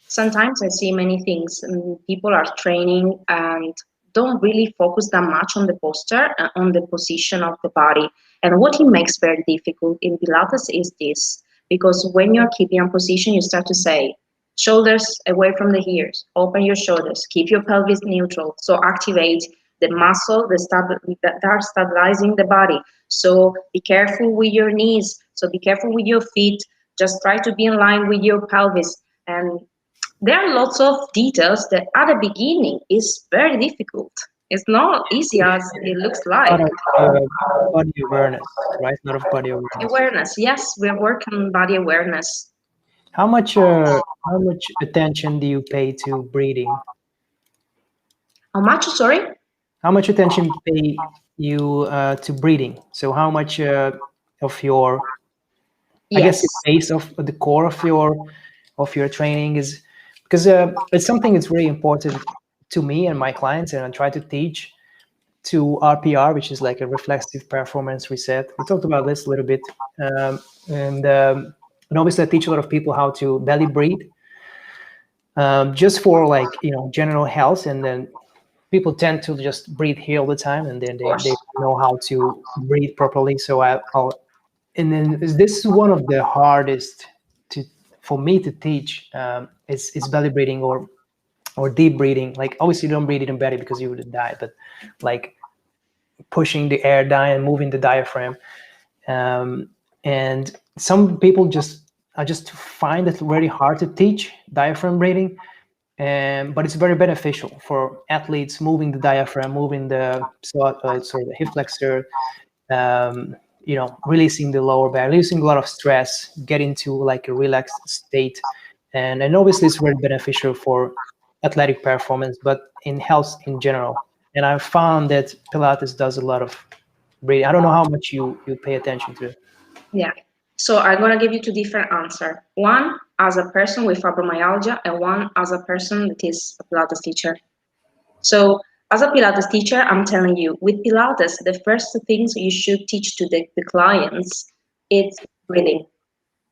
sometimes I see many things. People are training and don't really focus that much on the posture and on the position of the body. And what it makes very difficult in Pilates is this, because when you're keeping a position, you start to say, shoulders away from the ears, open your shoulders, keep your pelvis neutral. So activate the muscle that are stabilizing the body. So be careful with your knees. So be careful with your feet. Just try to be in line with your pelvis. And there are lots of details that at the beginning is very difficult. It's not easy as it looks like. A lot of body awareness, right? A lot of body awareness. Awareness, yes, we're working on body awareness. How much attention do you pay to breathing? How much? Sorry. How much attention pay you to breathing? So how much of your, I guess, the base of the core of your training is, because it's something that's really important to me and my clients, and I try to teach to RPR, which is like a reflexive performance reset. We talked about this a little bit, and obviously I teach a lot of people how to belly breathe, just for like general health, and then people tend to just breathe here all the time, and then they know how to breathe properly. So and then this is one of the hardest for me to teach, is belly breathing or deep breathing. Like obviously you don't breathe in belly because you would die, but like pushing the air down and moving the diaphragm. And some people I just find it very hard to teach diaphragm breathing. But it's very beneficial for athletes, moving the diaphragm, moving the the hip flexor, releasing the lower back, releasing a lot of stress, get into like a relaxed state. And obviously it's very beneficial for athletic performance, but in health in general. And I found that Pilates does a lot of breathing. I don't know how much you pay attention to it. Yeah. So I'm going to give you two different answers. One as a person with fibromyalgia, and one as a person that is a Pilates teacher. So as a Pilates teacher, I'm telling you, with Pilates, the first things you should teach to the clients is breathing.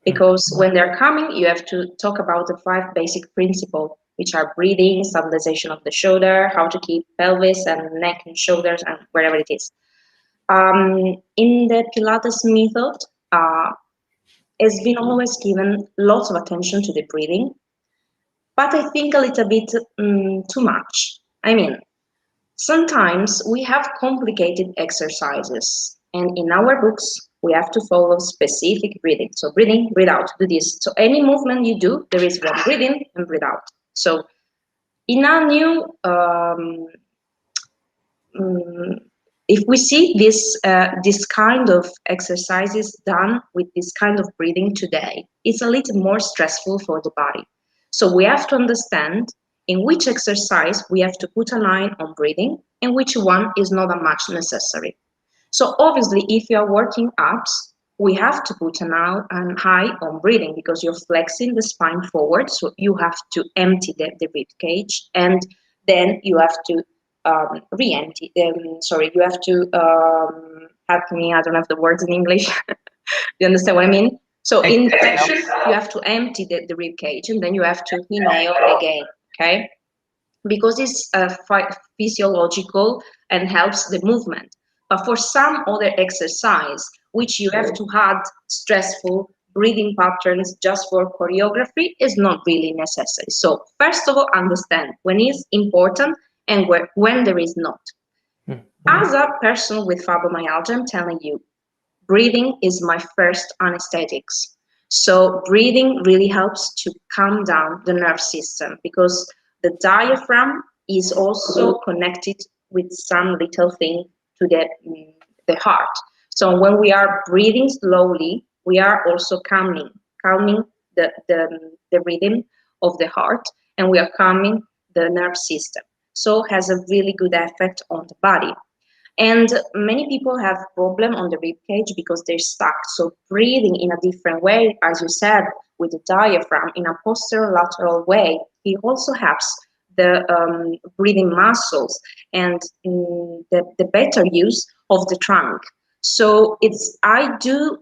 Because when they're coming, you have to talk about the 5 basic principles, which are breathing, stabilization of the shoulder, how to keep pelvis and neck and shoulders and wherever it is. In the Pilates method, has been always given lots of attention to the breathing, but I think a little bit too much. I mean, sometimes we have complicated exercises, and in our books, we have to follow specific breathing. So breathe in, breathe out, do this. So any movement you do, there is one breathe in and breathe out. So in our new, if we see this kind of exercises done with this kind of breathing today, it's a little more stressful for the body. So we have to understand in which exercise we have to put a line on breathing and which one is not that much necessary. So obviously, if you are working abs, we have to put an eye on breathing because you're flexing the spine forward. So you have to empty the rib cage, and then you have to re-empty. You have to help me. I don't have the words in English. You understand what I mean? So in flexion, you have to empty the rib cage, and then you have to inhale again. Okay, because it's physiological and helps the movement. But for some other exercise, which you have to add stressful breathing patterns just for choreography, is not really necessary. So first of all, understand when is important and when there is not. As a person with fibromyalgia, I'm telling you, breathing is my first anesthetics. So breathing really helps to calm down the nerve system because the diaphragm is also connected with some little thing to the heart. So when we are breathing slowly, we are also calming the rhythm of the heart, and we are calming the nerve system. So it has a really good effect on the body. And many people have problem on the rib cage because they're stuck. So breathing in a different way, as you said, with the diaphragm in a posterolateral way, it also helps the breathing muscles and the better use of the trunk. So I do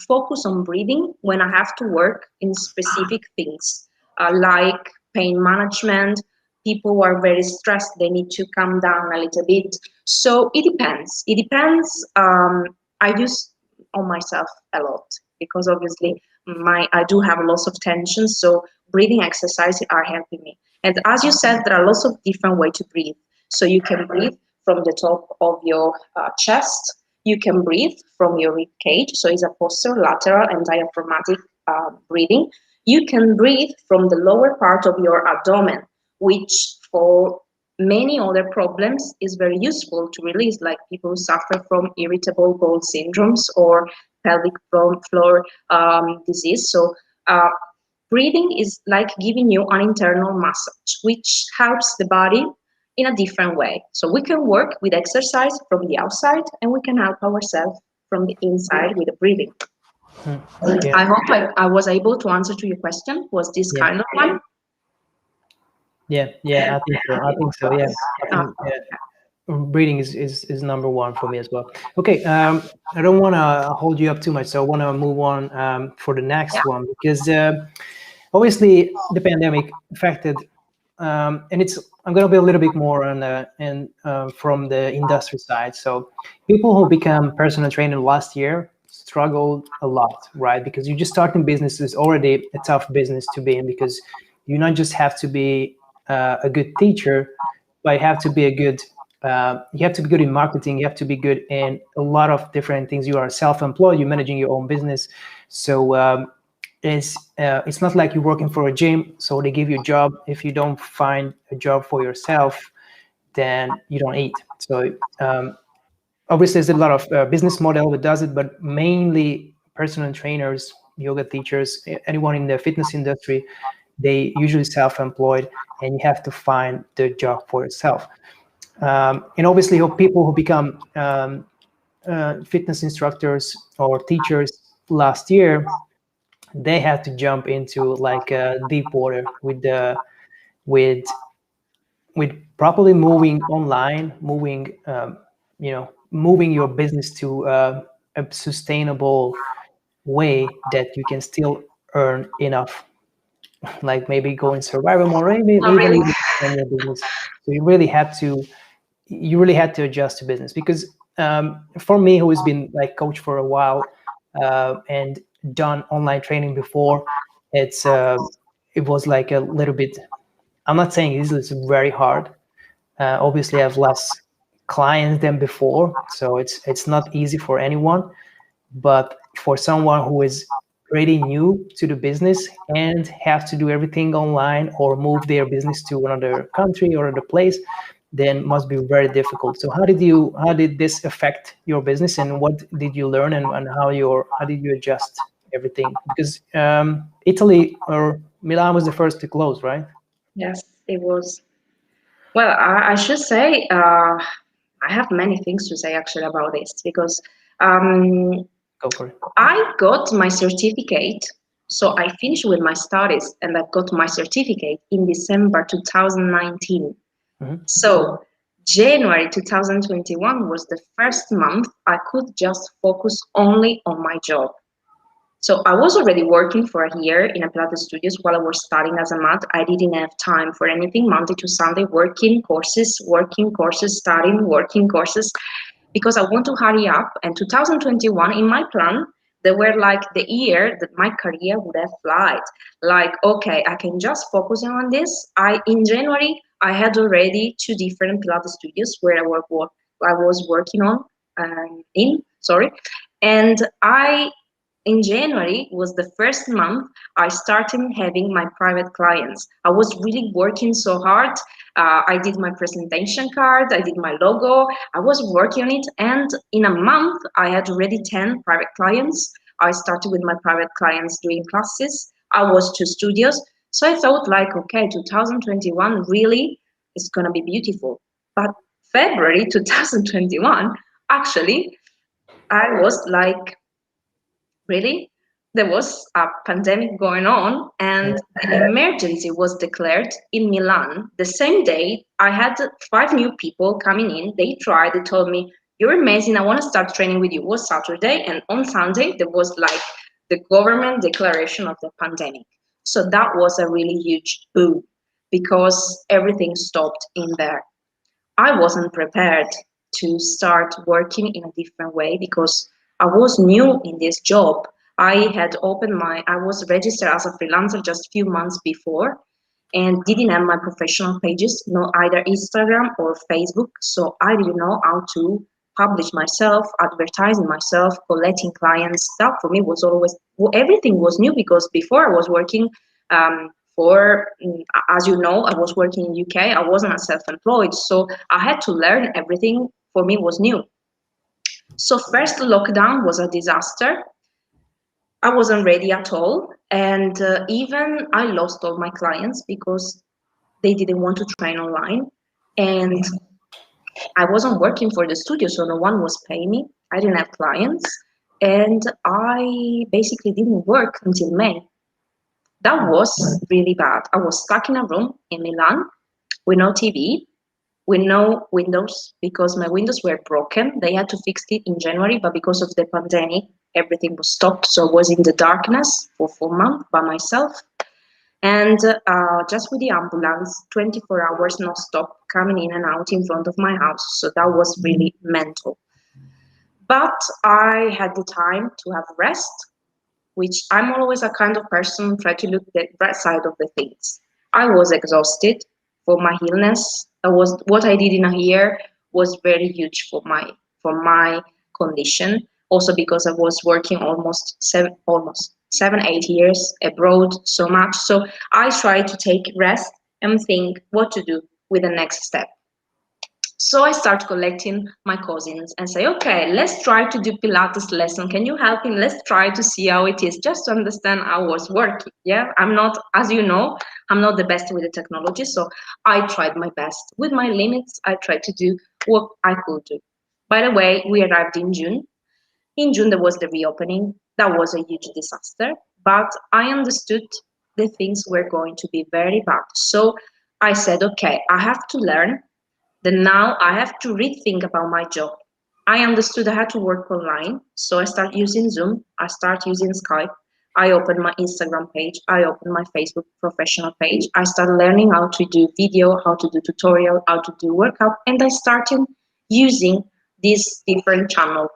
focus on breathing when I have to work in specific things like pain management. People who are very stressed, they need to calm down a little bit. So it depends. It depends. I use on myself a lot because obviously I do have lots of tension. So breathing exercises are helping me. And as you said, there are lots of different ways to breathe. So you can breathe from the top of your chest. You can breathe from your rib cage. So it's a posterolateral and diaphragmatic breathing. You can breathe from the lower part of your abdomen, which for many other problems is very useful to release, like people who suffer from irritable bowel syndromes or pelvic floor disease. So breathing is like giving you an internal massage, which helps the body in a different way. So we can work with exercise from the outside, and we can help ourselves from the inside with the breathing. Yeah. I hope I was able to answer to your question. Was this kind of one? Yeah, I think so. Yeah, breathing is number one for me as well. Okay, I don't want to hold you up too much, so I want to move on for the next one, because obviously the pandemic affected, and I'm going to be a little bit more on from the industry side. So people who become personal trainer last year struggled a lot, right? Because you just starting business is already a tough business to be in, because you not just have to be a good teacher, but you have to be good in marketing. You have to be good in a lot of different things. You are self-employed. You're managing your own business, so it's not like you're working for a gym. So they give you a job. If you don't find a job for yourself, then you don't eat. So obviously, there's a lot of business model that does it, but mainly personal trainers, yoga teachers, anyone in the fitness industry, they usually self-employed, and you have to find the job for yourself. And obviously, people who become fitness instructors or teachers last year, they had to jump into like deep water with properly moving online, moving your business to a sustainable way that you can still earn enough, like maybe go in survival mode, or maybe even run your business. So you really had to adjust to business, because for me, who has been like coach for a while, and done online training before, it was like a little bit, I'm not saying it's very hard. Obviously, I have less clients than before, so it's not easy for anyone. But for someone who is pretty new to the business and have to do everything online or move their business to another country or another place, then must be very difficult. So how did this affect your business, and what did you learn, and how did you adjust everything? Because Italy or Milan was the first to close, right? Yes, it was. Well, I should say I have many things to say actually about this because Go for it. I got my certificate. So I finished with my studies and I got my certificate in December 2019. So January 2021 was the first month I could just focus only on my job. So I was already working for a year in a Pilates studios while I was studying as a mat. I didn't have time for anything, Monday to Sunday, working courses, studying, working courses, because I want to hurry up. And 2021, in my plan, they were like the year that my career would have flight. Like, okay, I can just focus on this. In January, I had already 2 different Pilates studios where I was working on, and in January was the first month I started having my private clients. I was really working so hard. I did my presentation card, I did my logo, I was working on it. And in a month, I had already 10 private clients. I started with my private clients doing classes. I was 2 studios. So I thought like, okay, 2021 really is going to be beautiful. But February 2021, actually, I was like, really? There was a pandemic going on, and an emergency was declared in Milan. The same day, I had 5 new people coming in. They told me, "You're amazing. I want to start training with you." It was Saturday, and on Sunday, there was like the government declaration of the pandemic. So that was a really huge boom because everything stopped in there. I wasn't prepared to start working in a different way because I was new in this job. I was registered as a freelancer just a few months before and didn't have my professional pages, no either Instagram or Facebook. So I didn't know how to publish myself, advertising myself, collecting clients. That for me was always, everything was new because before I was working as you know, I was working in UK. I wasn't self-employed, so I had to learn everything. For me was new. So first lockdown was a disaster. I wasn't ready at all, and even I lost all my clients because they didn't want to train online, and I wasn't working for the studio, so no one was paying me. I didn't have clients, and I basically didn't work until May. That was really bad. I was stuck in a room in Milan with no TV, with no windows because my windows were broken. They had to fix it in January, but because of the pandemic, everything was stopped. So I was in the darkness for 4 months by myself. And just with the ambulance, 24 hours non-stop coming in and out in front of my house. So that was really mental. But I had the time to have rest, which I'm always a kind of person try to look the right side of the things. I was exhausted for my illness. What I did in a year was very huge for my condition. Also because I was working almost 7-8 years abroad so much. So I tried to take rest and think what to do with the next step. So I start collecting my cousins and say, okay, let's try to do Pilates lesson. Can you help me? Let's try to see how it is, just to understand how it was working. Yeah, I'm not, as you know, I'm not the best with the technology. So I tried my best. With my limits, I tried to do what I could do. By the way, we arrived in June. In June, there was the reopening. That was a huge disaster. But I understood the things were going to be very bad. So I said, okay, I have to learn. Then now I have to rethink about my job. I understood I had to work online, so I start using Zoom, I start using Skype, I opened my Instagram page, I opened my Facebook professional page, I started learning how to do video, how to do tutorial, how to do workout, and I started using these different channels.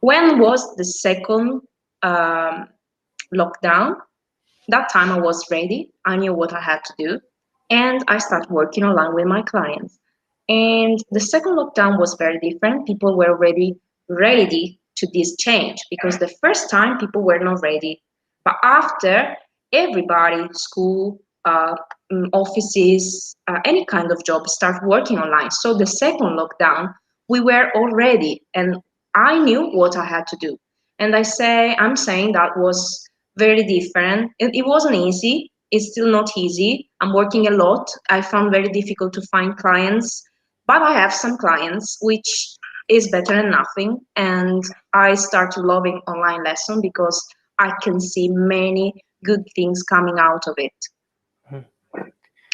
When was the second lockdown? That time I was ready. I knew what I had to do. And I started working online with my clients. And the second lockdown was very different. People were already ready to this change because the first time people were not ready. But after, everybody, school, offices, any kind of job start working online. So the second lockdown, we were all ready and I knew what I had to do. And I'm saying that was very different. It wasn't easy. It's still not easy. I'm working a lot. I found very difficult to find clients, but I have some clients, which is better than nothing. And I started loving online lesson because I can see many good things coming out of it.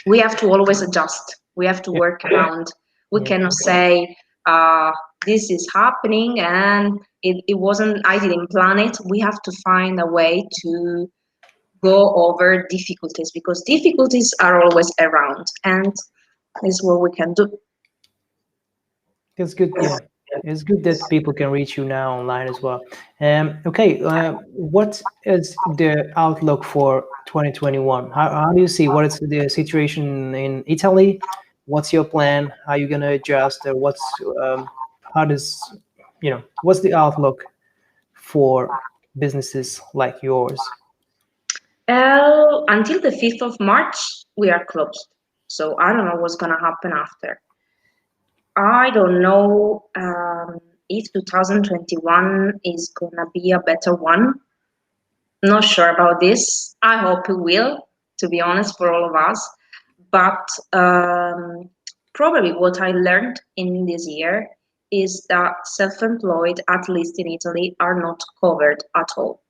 We have to always adjust. We have to work around. We cannot say this is happening and it wasn't, I didn't plan it. We have to find a way to go over difficulties because difficulties are always around and this is what we can do. It's good. Yeah, it's good that people can reach you now online as well. Okay, what is the outlook for 2021? How do you see what is the situation in Italy? What's your plan? How are you gonna adjust? What's the outlook for businesses like yours? Until the 5th of March, we are closed. So I don't know what's gonna happen after. I don't know if 2021 is gonna be a better one. Not sure about this. I hope it will, to be honest, for all of us. But probably what I learned in this year is that self-employed, at least in Italy, are not covered at all.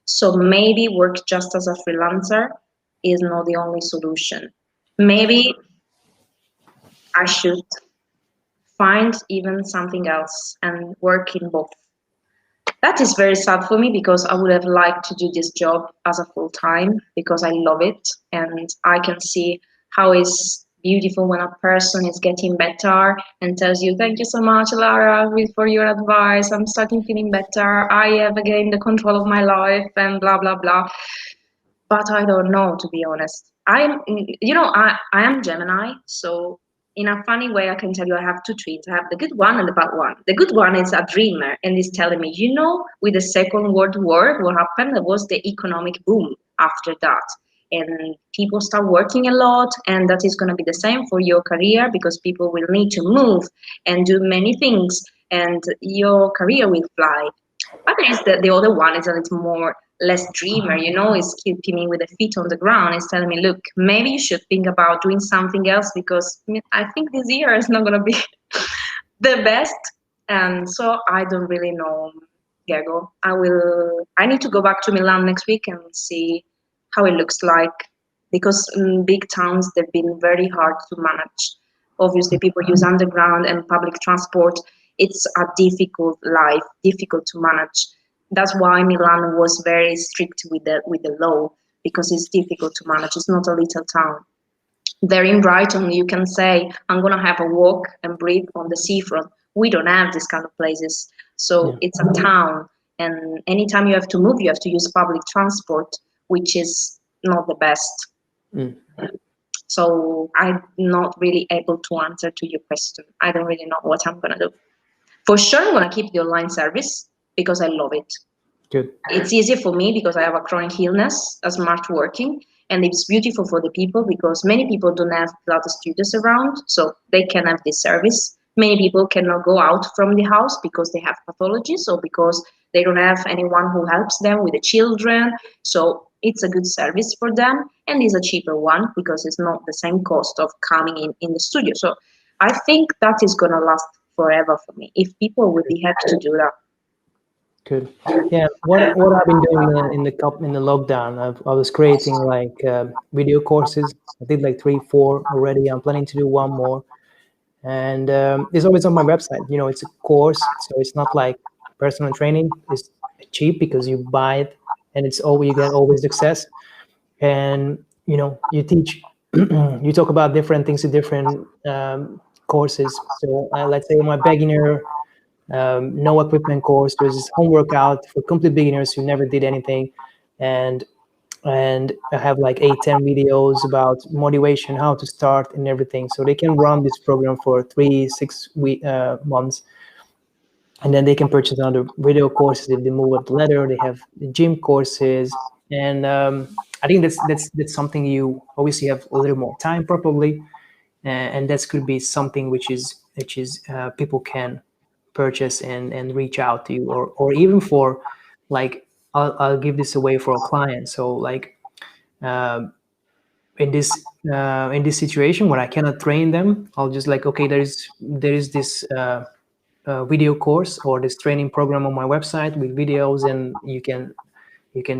So maybe work just as a freelancer is not the only solution. Maybe I should find even something else and work in both. That is very sad for me because I would have liked to do this job as a full time because I love it and I can see how it's beautiful when a person is getting better and tells you, thank you so much, Lara, for your advice. I'm starting feeling better. I have again the control of my life and blah, blah, blah. But I don't know, to be honest. I am Gemini, so in a funny way, I can tell you I have two traits. I have the good one and the bad one. The good one is a dreamer and is telling me, with the Second World War, what happened? There was the economic boom after that. And people start working a lot, and that is going to be the same for your career because people will need to move and do many things, and your career will fly. But there is the other one is a little less dreamer, is keeping me with the feet on the ground. It's telling me, look, maybe you should think about doing something else because I think this year is not going to be the best. And so I don't really know, Diego. I need to go back to Milan next week and see how it looks like because in big towns, they've been very hard to manage. Obviously, people use underground and public transport. It's a difficult life, difficult to manage. That's why Milan was very strict with the law because it's difficult to manage. It's not a little town. There in Brighton, you can say, I'm going to have a walk and breathe on the seafront. We don't have this kind of places. So it's a town. And anytime you have to move, you have to use public transport, which is not the best. So I'm not really able to answer to your question. I don't really know what I'm going to do. For sure, I'm going to keep the online service because I love it. Good. It's easy for me because I have a chronic illness, a smart working, and it's beautiful for the people because many people don't have Pilates studios around, so they can have this service. Many people cannot go out from the house because they have pathologies or because they don't have anyone who helps them with the children. So it's a good service for them, and it's a cheaper one because it's not the same cost of coming in the studio. So I think that is going to last forever for me if people would be happy to do that. Good. Yeah. What I've been doing in the lockdown, I was creating like video courses. I did like 3, 4 already. I'm planning to do one more, and it's always on my website. It's a course, so it's not like personal training. It's cheap because you buy it, and you get always access. And you teach, you talk about different things in different courses. So let's say my beginner no equipment course. There's this home workout for complete beginners who never did anything, and I have like 8-10 videos about motivation, how to start and everything. So they can run this program for 3-6 months, and then they can purchase another video courses if they move up the ladder. They have the gym courses, and I think that's something you obviously have a little more time probably, and that could be something which is people can purchase and reach out to you, or even for like I'll give this away for a client. So like in this situation when I cannot train them, I'll just like, okay, there is this video course or this training program on my website with videos, and you can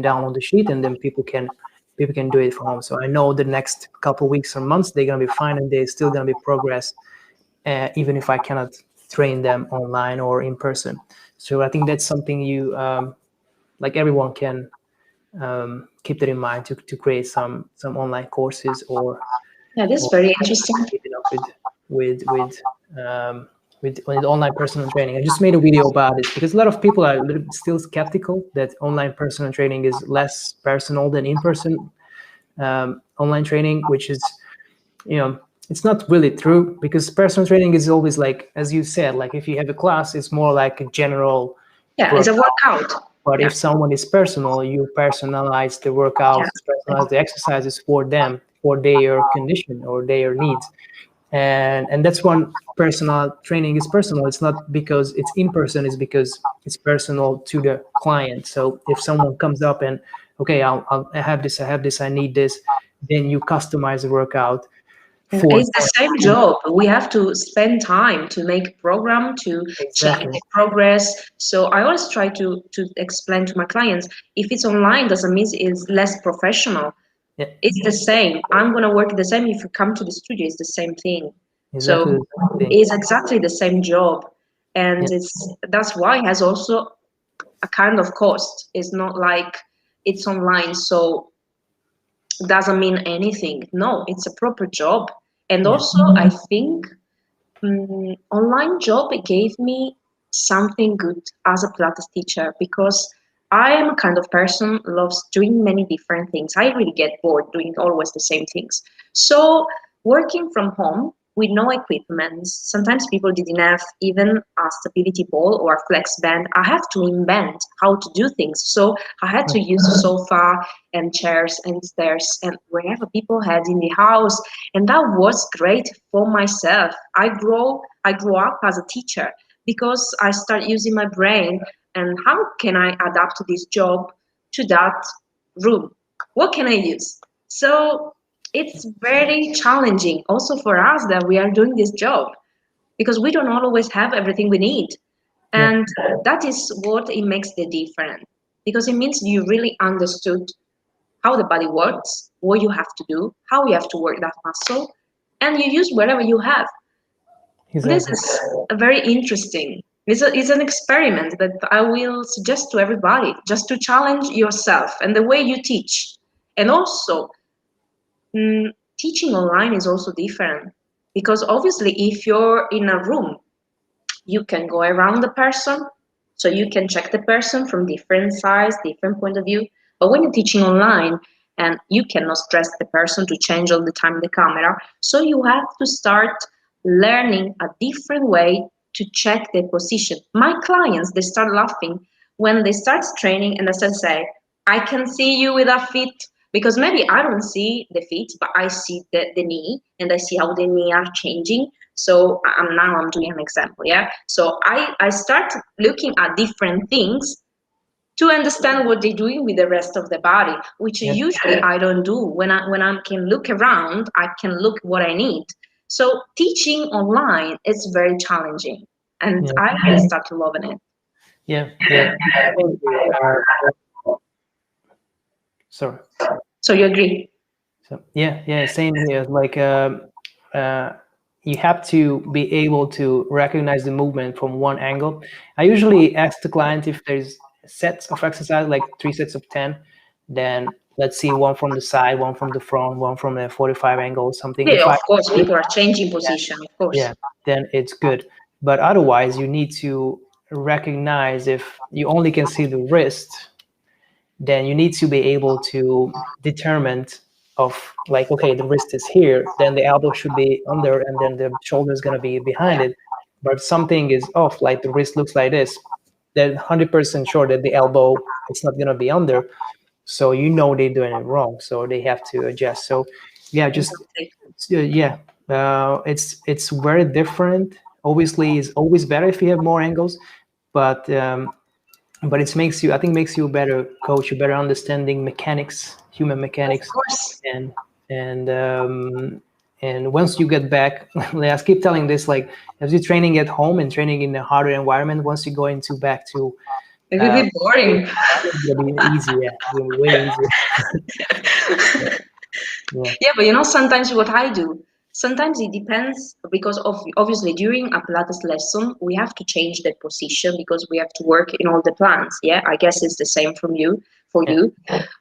download the sheet, and then people can do it from home. So I know the next couple weeks or months they're gonna be fine, and they're still gonna be progress, even if I cannot train them online or in person. So I think that's something you like everyone can keep that in mind to create some online courses, or Yeah, that's very interesting. keep it up with online personal training. I just made a video about it because a lot of people are a little bit still skeptical that online personal training is less personal than in-person online training, which is, it's not really true, because personal training is always like, as you said, like if you have a class, it's more like a general It's a workout. But if someone is personal, you personalize the workouts, personalize the exercises for them, for their condition or their needs. And that's when personal training is personal. It's not because it's in person, it's because it's personal to the client. So if someone comes up and, okay, I have this, I need this, then you customize the workout. It's the same job. We have to spend time to make a program, to check the progress. So I always try to explain to my clients, if it's online, doesn't mean it's less professional. Yeah. It's the same. I'm going to work the same. If you come to the studio, it's the same thing. Exactly. So it's exactly the same job. And that's why it has also a kind of cost. It's not like it's online, so doesn't mean anything. No, it's a proper job. And also, I think online job gave me something good as a Pilates teacher, because I am a kind of person who loves doing many different things. I really get bored doing always the same things. So working from home with no equipment, sometimes people didn't have even a stability ball or a flex band. I have to invent how to do things. So I had to use a sofa and chairs and stairs and wherever people had in the house. And that was great for myself. I grew up as a teacher because I started using my brain, and how can I adapt this job to that room? What can I use? So it's very challenging also for us that we are doing this job, because we don't always have everything we need. And that is what it makes the difference, because it means you really understood how the body works, what you have to do, how you have to work that muscle, and you use whatever you have. Exactly. This is very interesting. It's an experiment that I will suggest to everybody, just to challenge yourself and the way you teach. And also, teaching online is also different, because obviously if you're in a room, you can go around the person, so you can check the person from different sides, different point of view. But when you're teaching online, and you cannot stress the person to change all the time the camera, so you have to start learning a different way to check the position. My clients, they start laughing when they start training and they start saying, I can see you with a feet, because maybe I don't see the feet, but I see the knee, and I see how the knee are changing. So now I'm doing an example, So I start looking at different things to understand what they're doing with the rest of the body, which usually I don't do. When I can look around, I can look what I need. So teaching online is very challenging, and I really start loving it. Sorry. So you agree? So same here. Like you have to be able to recognize the movement from one angle. I usually ask the client if there's sets of exercise, like 3 sets of 10, then let's see one from the side, one from the front, one from a 45 angle, something. Yeah, of course, people are changing position, of course. Yeah, then it's good. But otherwise, you need to recognize if you only can see the wrist, then you need to be able to determine of like, okay, the wrist is here, then the elbow should be under, and then the shoulder is going to be behind it. But something is off, like the wrist looks like this, then 100% sure that the elbow is not going to be under. So you know they're doing it wrong, so they have to adjust. So yeah, just it's very different. Obviously, it's always better if you have more angles, but it makes you, I think, makes you a better coach, a better understanding mechanics, human mechanics. Of course. And once you get back, I keep telling this, like as you're training at home and training in a harder environment, once you go into back to It will be boring. it'll be easy, yeah, it'll be way easier. Yeah, but you know, sometimes what I do, sometimes it depends because obviously during a Pilates lesson, we have to change the position because we have to work in all the plans. Yeah, I guess it's the same for you.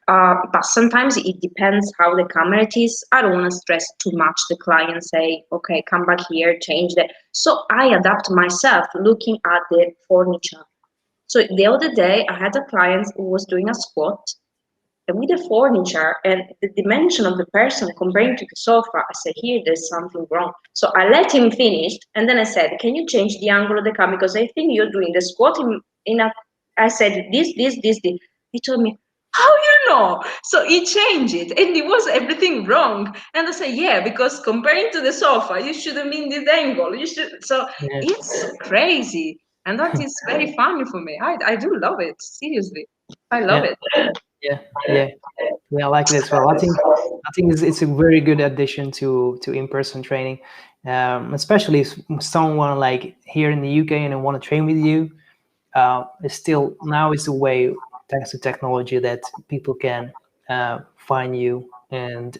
But sometimes it depends how the camera it is. I don't want to stress too much the client, say, okay, come back here, change that. So I adapt myself looking at the furniture. So the other day, I had a client who was doing a squat with the furniture and the dimension of the person comparing to the sofa. I said, here, there's something wrong. So I let him finish, and then I said, can you change the angle of the camera? Because I think you're doing the squat in a, I said, this. He told me, how you know? So he changed it, and it was everything wrong. And I said, yeah, because comparing to the sofa, you should have been this angle. You should. So it's crazy. And that is very funny for me. I do love it. Seriously. I love it. Yeah, I like it as well. I think it's a very good addition to in-person training, especially if someone like here in the UK and they want to train with you. It's still now is a way, thanks to technology, that people can find you and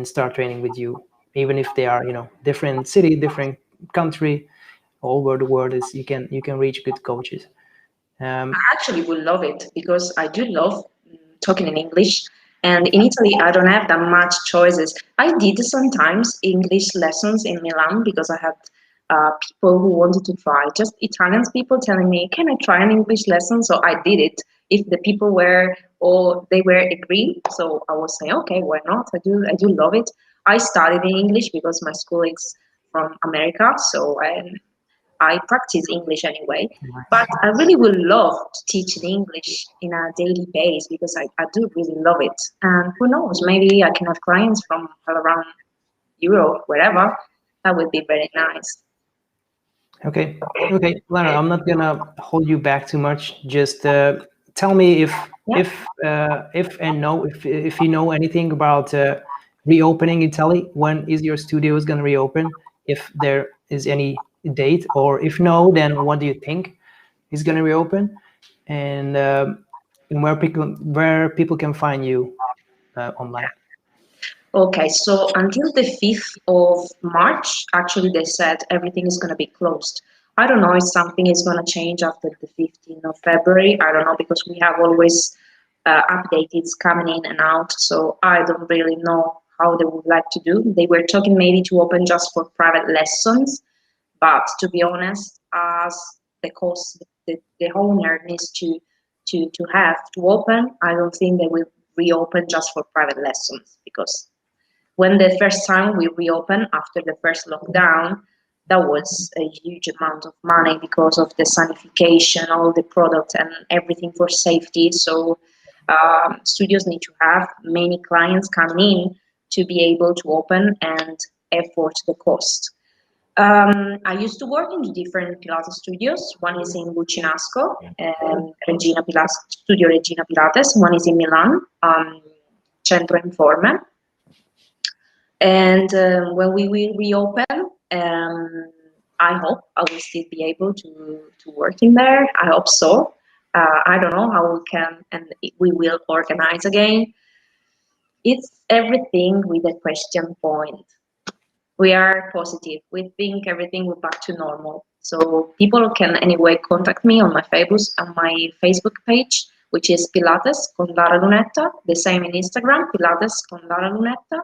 start training with you, even if they are different city, different country, all over the world. Is you can reach good coaches. I actually would love it because I do love talking in English. And in Italy, I don't have that much choices. I did sometimes English lessons in Milan because I had people who wanted to try, just Italian people telling me, can I try an English lesson? So I did it. If the people were, or they were agreed, so I was saying, okay, why not? I do love it. I studied in English because my school is from America, so I practice English anyway, but I really would love to teach in English in a daily base because I do really love it. And who knows, maybe I can have clients from all around Europe, wherever. That would be very nice. Okay, Lara, I'm not gonna hold you back too much. Just tell me if you know anything about reopening Italy. When is your studio is gonna reopen? If there is any date, or if no, then what do you think is gonna reopen? And where people can find you online. Okay, so until the 5th of March, actually, they said everything is going to be closed. I don't know if something is going to change after the 15th of February. I don't know because we have always updates coming in and out. So I don't really know how they would like to do. They were talking maybe to open just for private lessons. But to be honest, as the cost, the owner needs to have to open, I don't think they will reopen just for private lessons because when the first time we reopened after the first lockdown, that was a huge amount of money because of the sanification, all the products and everything for safety. So studios need to have many clients coming in to be able to open and afford the cost. I used to work in different Pilates studios. One is in Bucinasco, Regina Pilates, Studio Regina Pilates. One is in Milan, Centro Informe. And when we will reopen, I hope I will still be able to work in there. I hope so. I don't know how we can, and we will organize again. It's everything with a question point. We are positive. We think everything will back to normal. So people can anyway contact me on my Facebook page, which is Pilates con Lara Lunetta. The same in Instagram, Pilates con Lara Lunetta.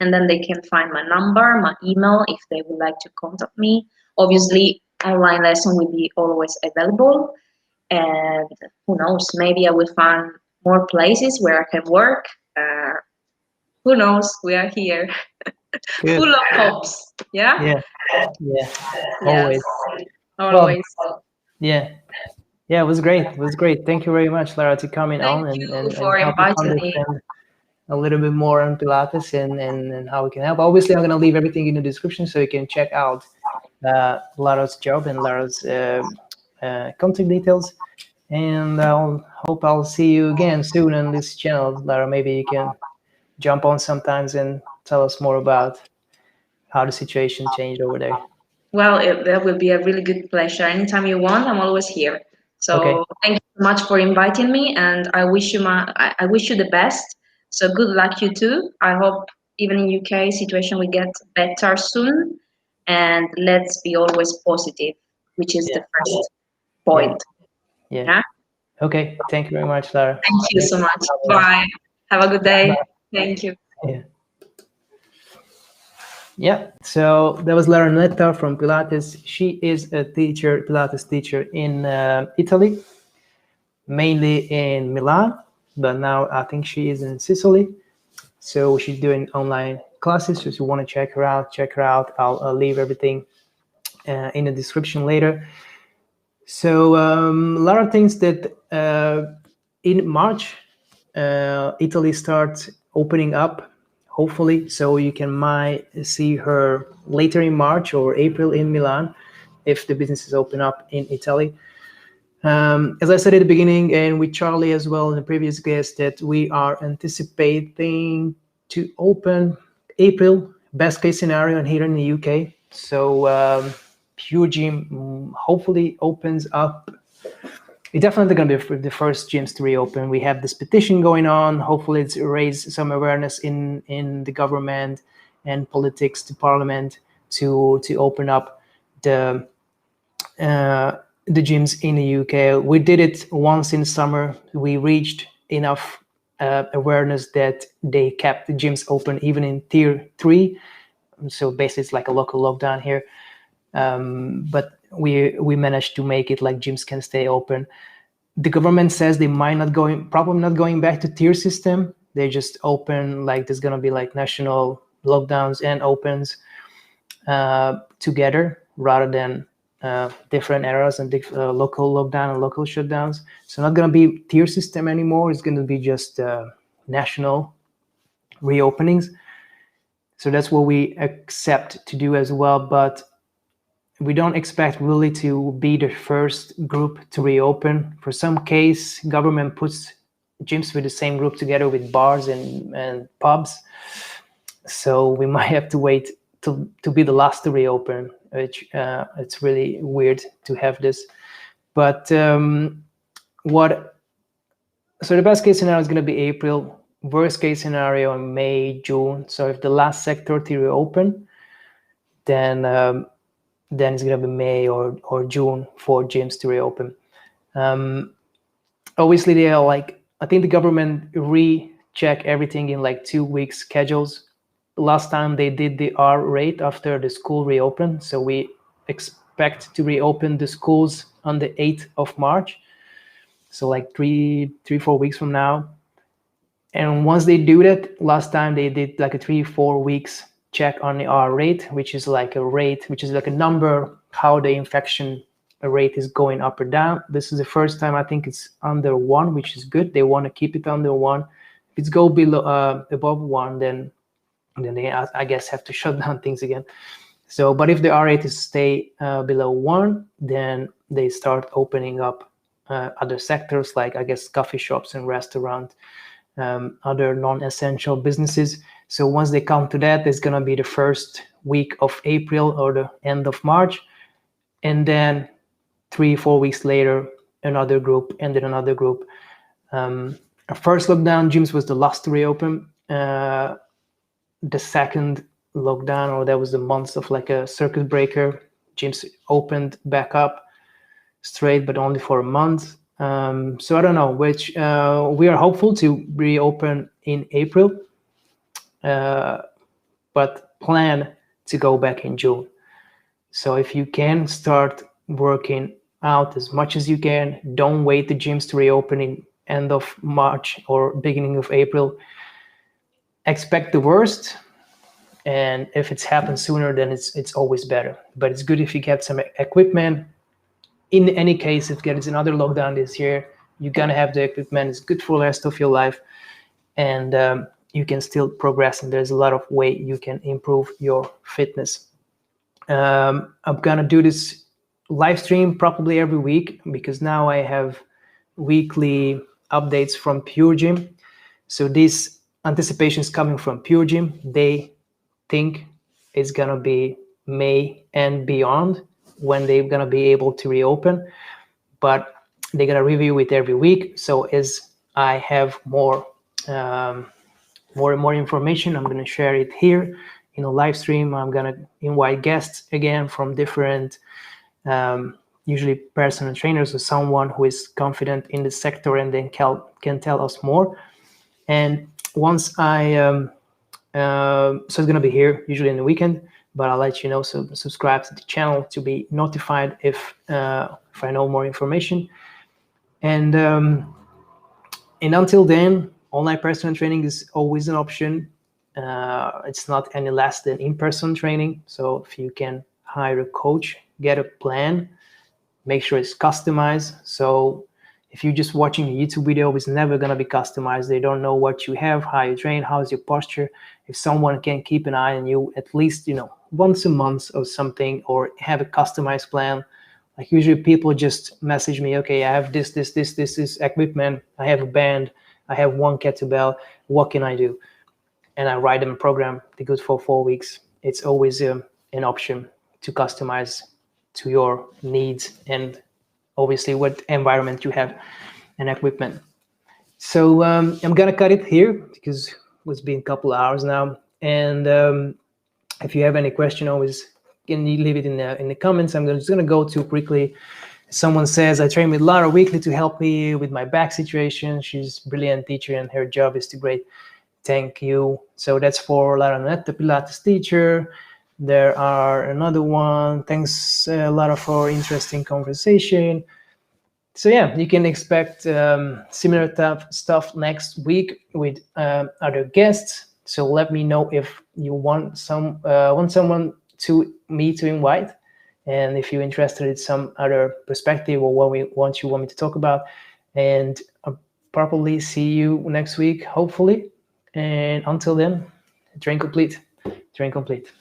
And then they can find my number, my email, if they would like to contact me. Obviously, online lesson will be always available. And who knows, maybe I will find more places where I can work. Who knows? We are here, Good. full of hopes. Yeah. Yeah. Yeah. Yes. Always. Always. Yeah. Yeah. It was great. It was great. Thank you very much, Lara, to coming on Thank and you for help us inviting me. understand a little bit more on Pilates and how we can help. Obviously, I'm going to leave everything in the description so you can check out Lara's job and Lara's contact details. And I'll hope I'll see you again soon on this channel, Lara. Maybe you can jump on sometimes and tell us more about how the situation changed over there. Well, that will be a really good pleasure. Anytime you want, I'm always here. So Okay. thank you so much for inviting me, and I wish you I wish you the best. So good luck you too. I hope even in UK situation will get better soon, and let's be always positive, which is the first point. Yeah. Yeah. Okay. Thank you very much, Lara. Thank you so much. Bye. Have a good day. Thank you. Yeah. Yeah, so that was Lara Lunetta from Pilates. She is a teacher, Pilates teacher in Italy, mainly in Milan, but now I think she is in Sicily. So she's doing online classes. So if you want to check her out, check her out. I'll leave everything in the description later. So Lara thinks that in March, Italy starts opening up, hopefully, so you can might see her later in March or April in Milan if the businesses open up in Italy. As I said at the beginning, and with Charlie as well in the previous guest, that we are anticipating to open April, best case scenario, and here in the UK. So Pure Gym hopefully opens up. It's definitely going to be the first gyms to reopen. We have this petition going on. Hopefully, it's raised some awareness in the government and politics, to parliament, to open up the gyms in the UK. We did it once in summer. We reached enough awareness that they kept the gyms open even in tier 3. So basically, it's like a local lockdown here. But we managed to make it like gyms can stay open. The government says they probably not going back to tier system. They just open, like there's gonna be like national lockdowns and opens together rather than different areas and local lockdown and local shutdowns. So not gonna be tier system anymore. It's gonna be just national reopenings. So that's what we accept to do as well. But we don't expect really to be the first group to reopen. For some case, government puts gyms with the same group together with bars and pubs. So we might have to wait to be the last to reopen, which it's really weird to have this. But so the best case scenario is going to be April, worst case scenario in May, June. So if the last sector to reopen, then it's going to be May or June for gyms to reopen. Obviously, they are like, I think the government recheck everything in like 2 weeks schedules. Last time they did the R rate after the school reopened. So we expect to reopen the schools on the 8th of March. So like 3-4 weeks from now. And once they do that, last time they did like a 3-4 weeks check on the R rate, which is like a rate, which is like a number, how the infection rate is going up or down. This is the first time I think it's under 1, which is good. They want to keep it under 1. If it's go below above 1, then they, I guess, have to shut down things again. So, but if the R rate is stay below 1, then they start opening up other sectors, like I guess coffee shops and restaurants, other non-essential businesses. So once they come to that, it's going to be the first week of April or the end of March. And then 3-4 weeks later, another group, and then another group. Our first lockdown, gyms was the last to reopen. The second lockdown, or that was the months of like a circuit breaker, gyms opened back up straight, but only for a month. So I don't know, which we are hopeful to reopen in April, but plan to go back in June. So if you can start working out as much as you can. Don't wait the gyms to reopen in end of March or beginning of April. Expect the worst, and if it's happened sooner, then it's always better. But it's good if you get some equipment. In any case, if there is another lockdown this year, you're gonna have the equipment. It's good for the rest of your life, and you can still progress, and there's a lot of way you can improve your fitness. I'm gonna do this live stream probably every week, because now I have weekly updates from Pure Gym. So this anticipation is coming from Pure Gym. They think it's gonna be May and beyond when they're gonna be able to reopen, but they're gonna review it every week. So as I have more and more information, I'm gonna share it here in a live stream. I'm gonna invite guests again from different, usually personal trainers or someone who is confident in the sector and then can tell us more. And once so it's gonna be here usually in the weekend, but I'll let you know. So subscribe to the channel to be notified if I know more information. And until then, online personal training is always an option. It's not any less than in-person training. So if you can hire a coach, get a plan, make sure it's customized. So if you're just watching a YouTube video, it's never going to be customized. They don't know what you have, how you train, how's your posture. If someone can keep an eye on you at least, once a month or something, or have a customized plan. Like usually people just message me, okay, I have this equipment, I have a band, I have one kettlebell, what can I do? And I write them a program to go for 4 weeks. It's always an option to customize to your needs and obviously what environment you have and equipment. So I'm gonna cut it here because it's been a couple of hours now. And if you have any question, always can you leave it in the comments. I'm just gonna go to quickly. Someone says, I train with Lara weekly to help me with my back situation. She's a brilliant teacher and her job is too great. Thank you. So that's for Lara Lunetta, Pilates teacher. There are another one. Thanks, Lara, for interesting conversation. So yeah, you can expect similar stuff next week with other guests. So let me know if you want someone to me to invite, and if you're interested in some other perspective or what you want me to talk about. And I'll probably see you next week, hopefully. And until then, train complete. Train complete.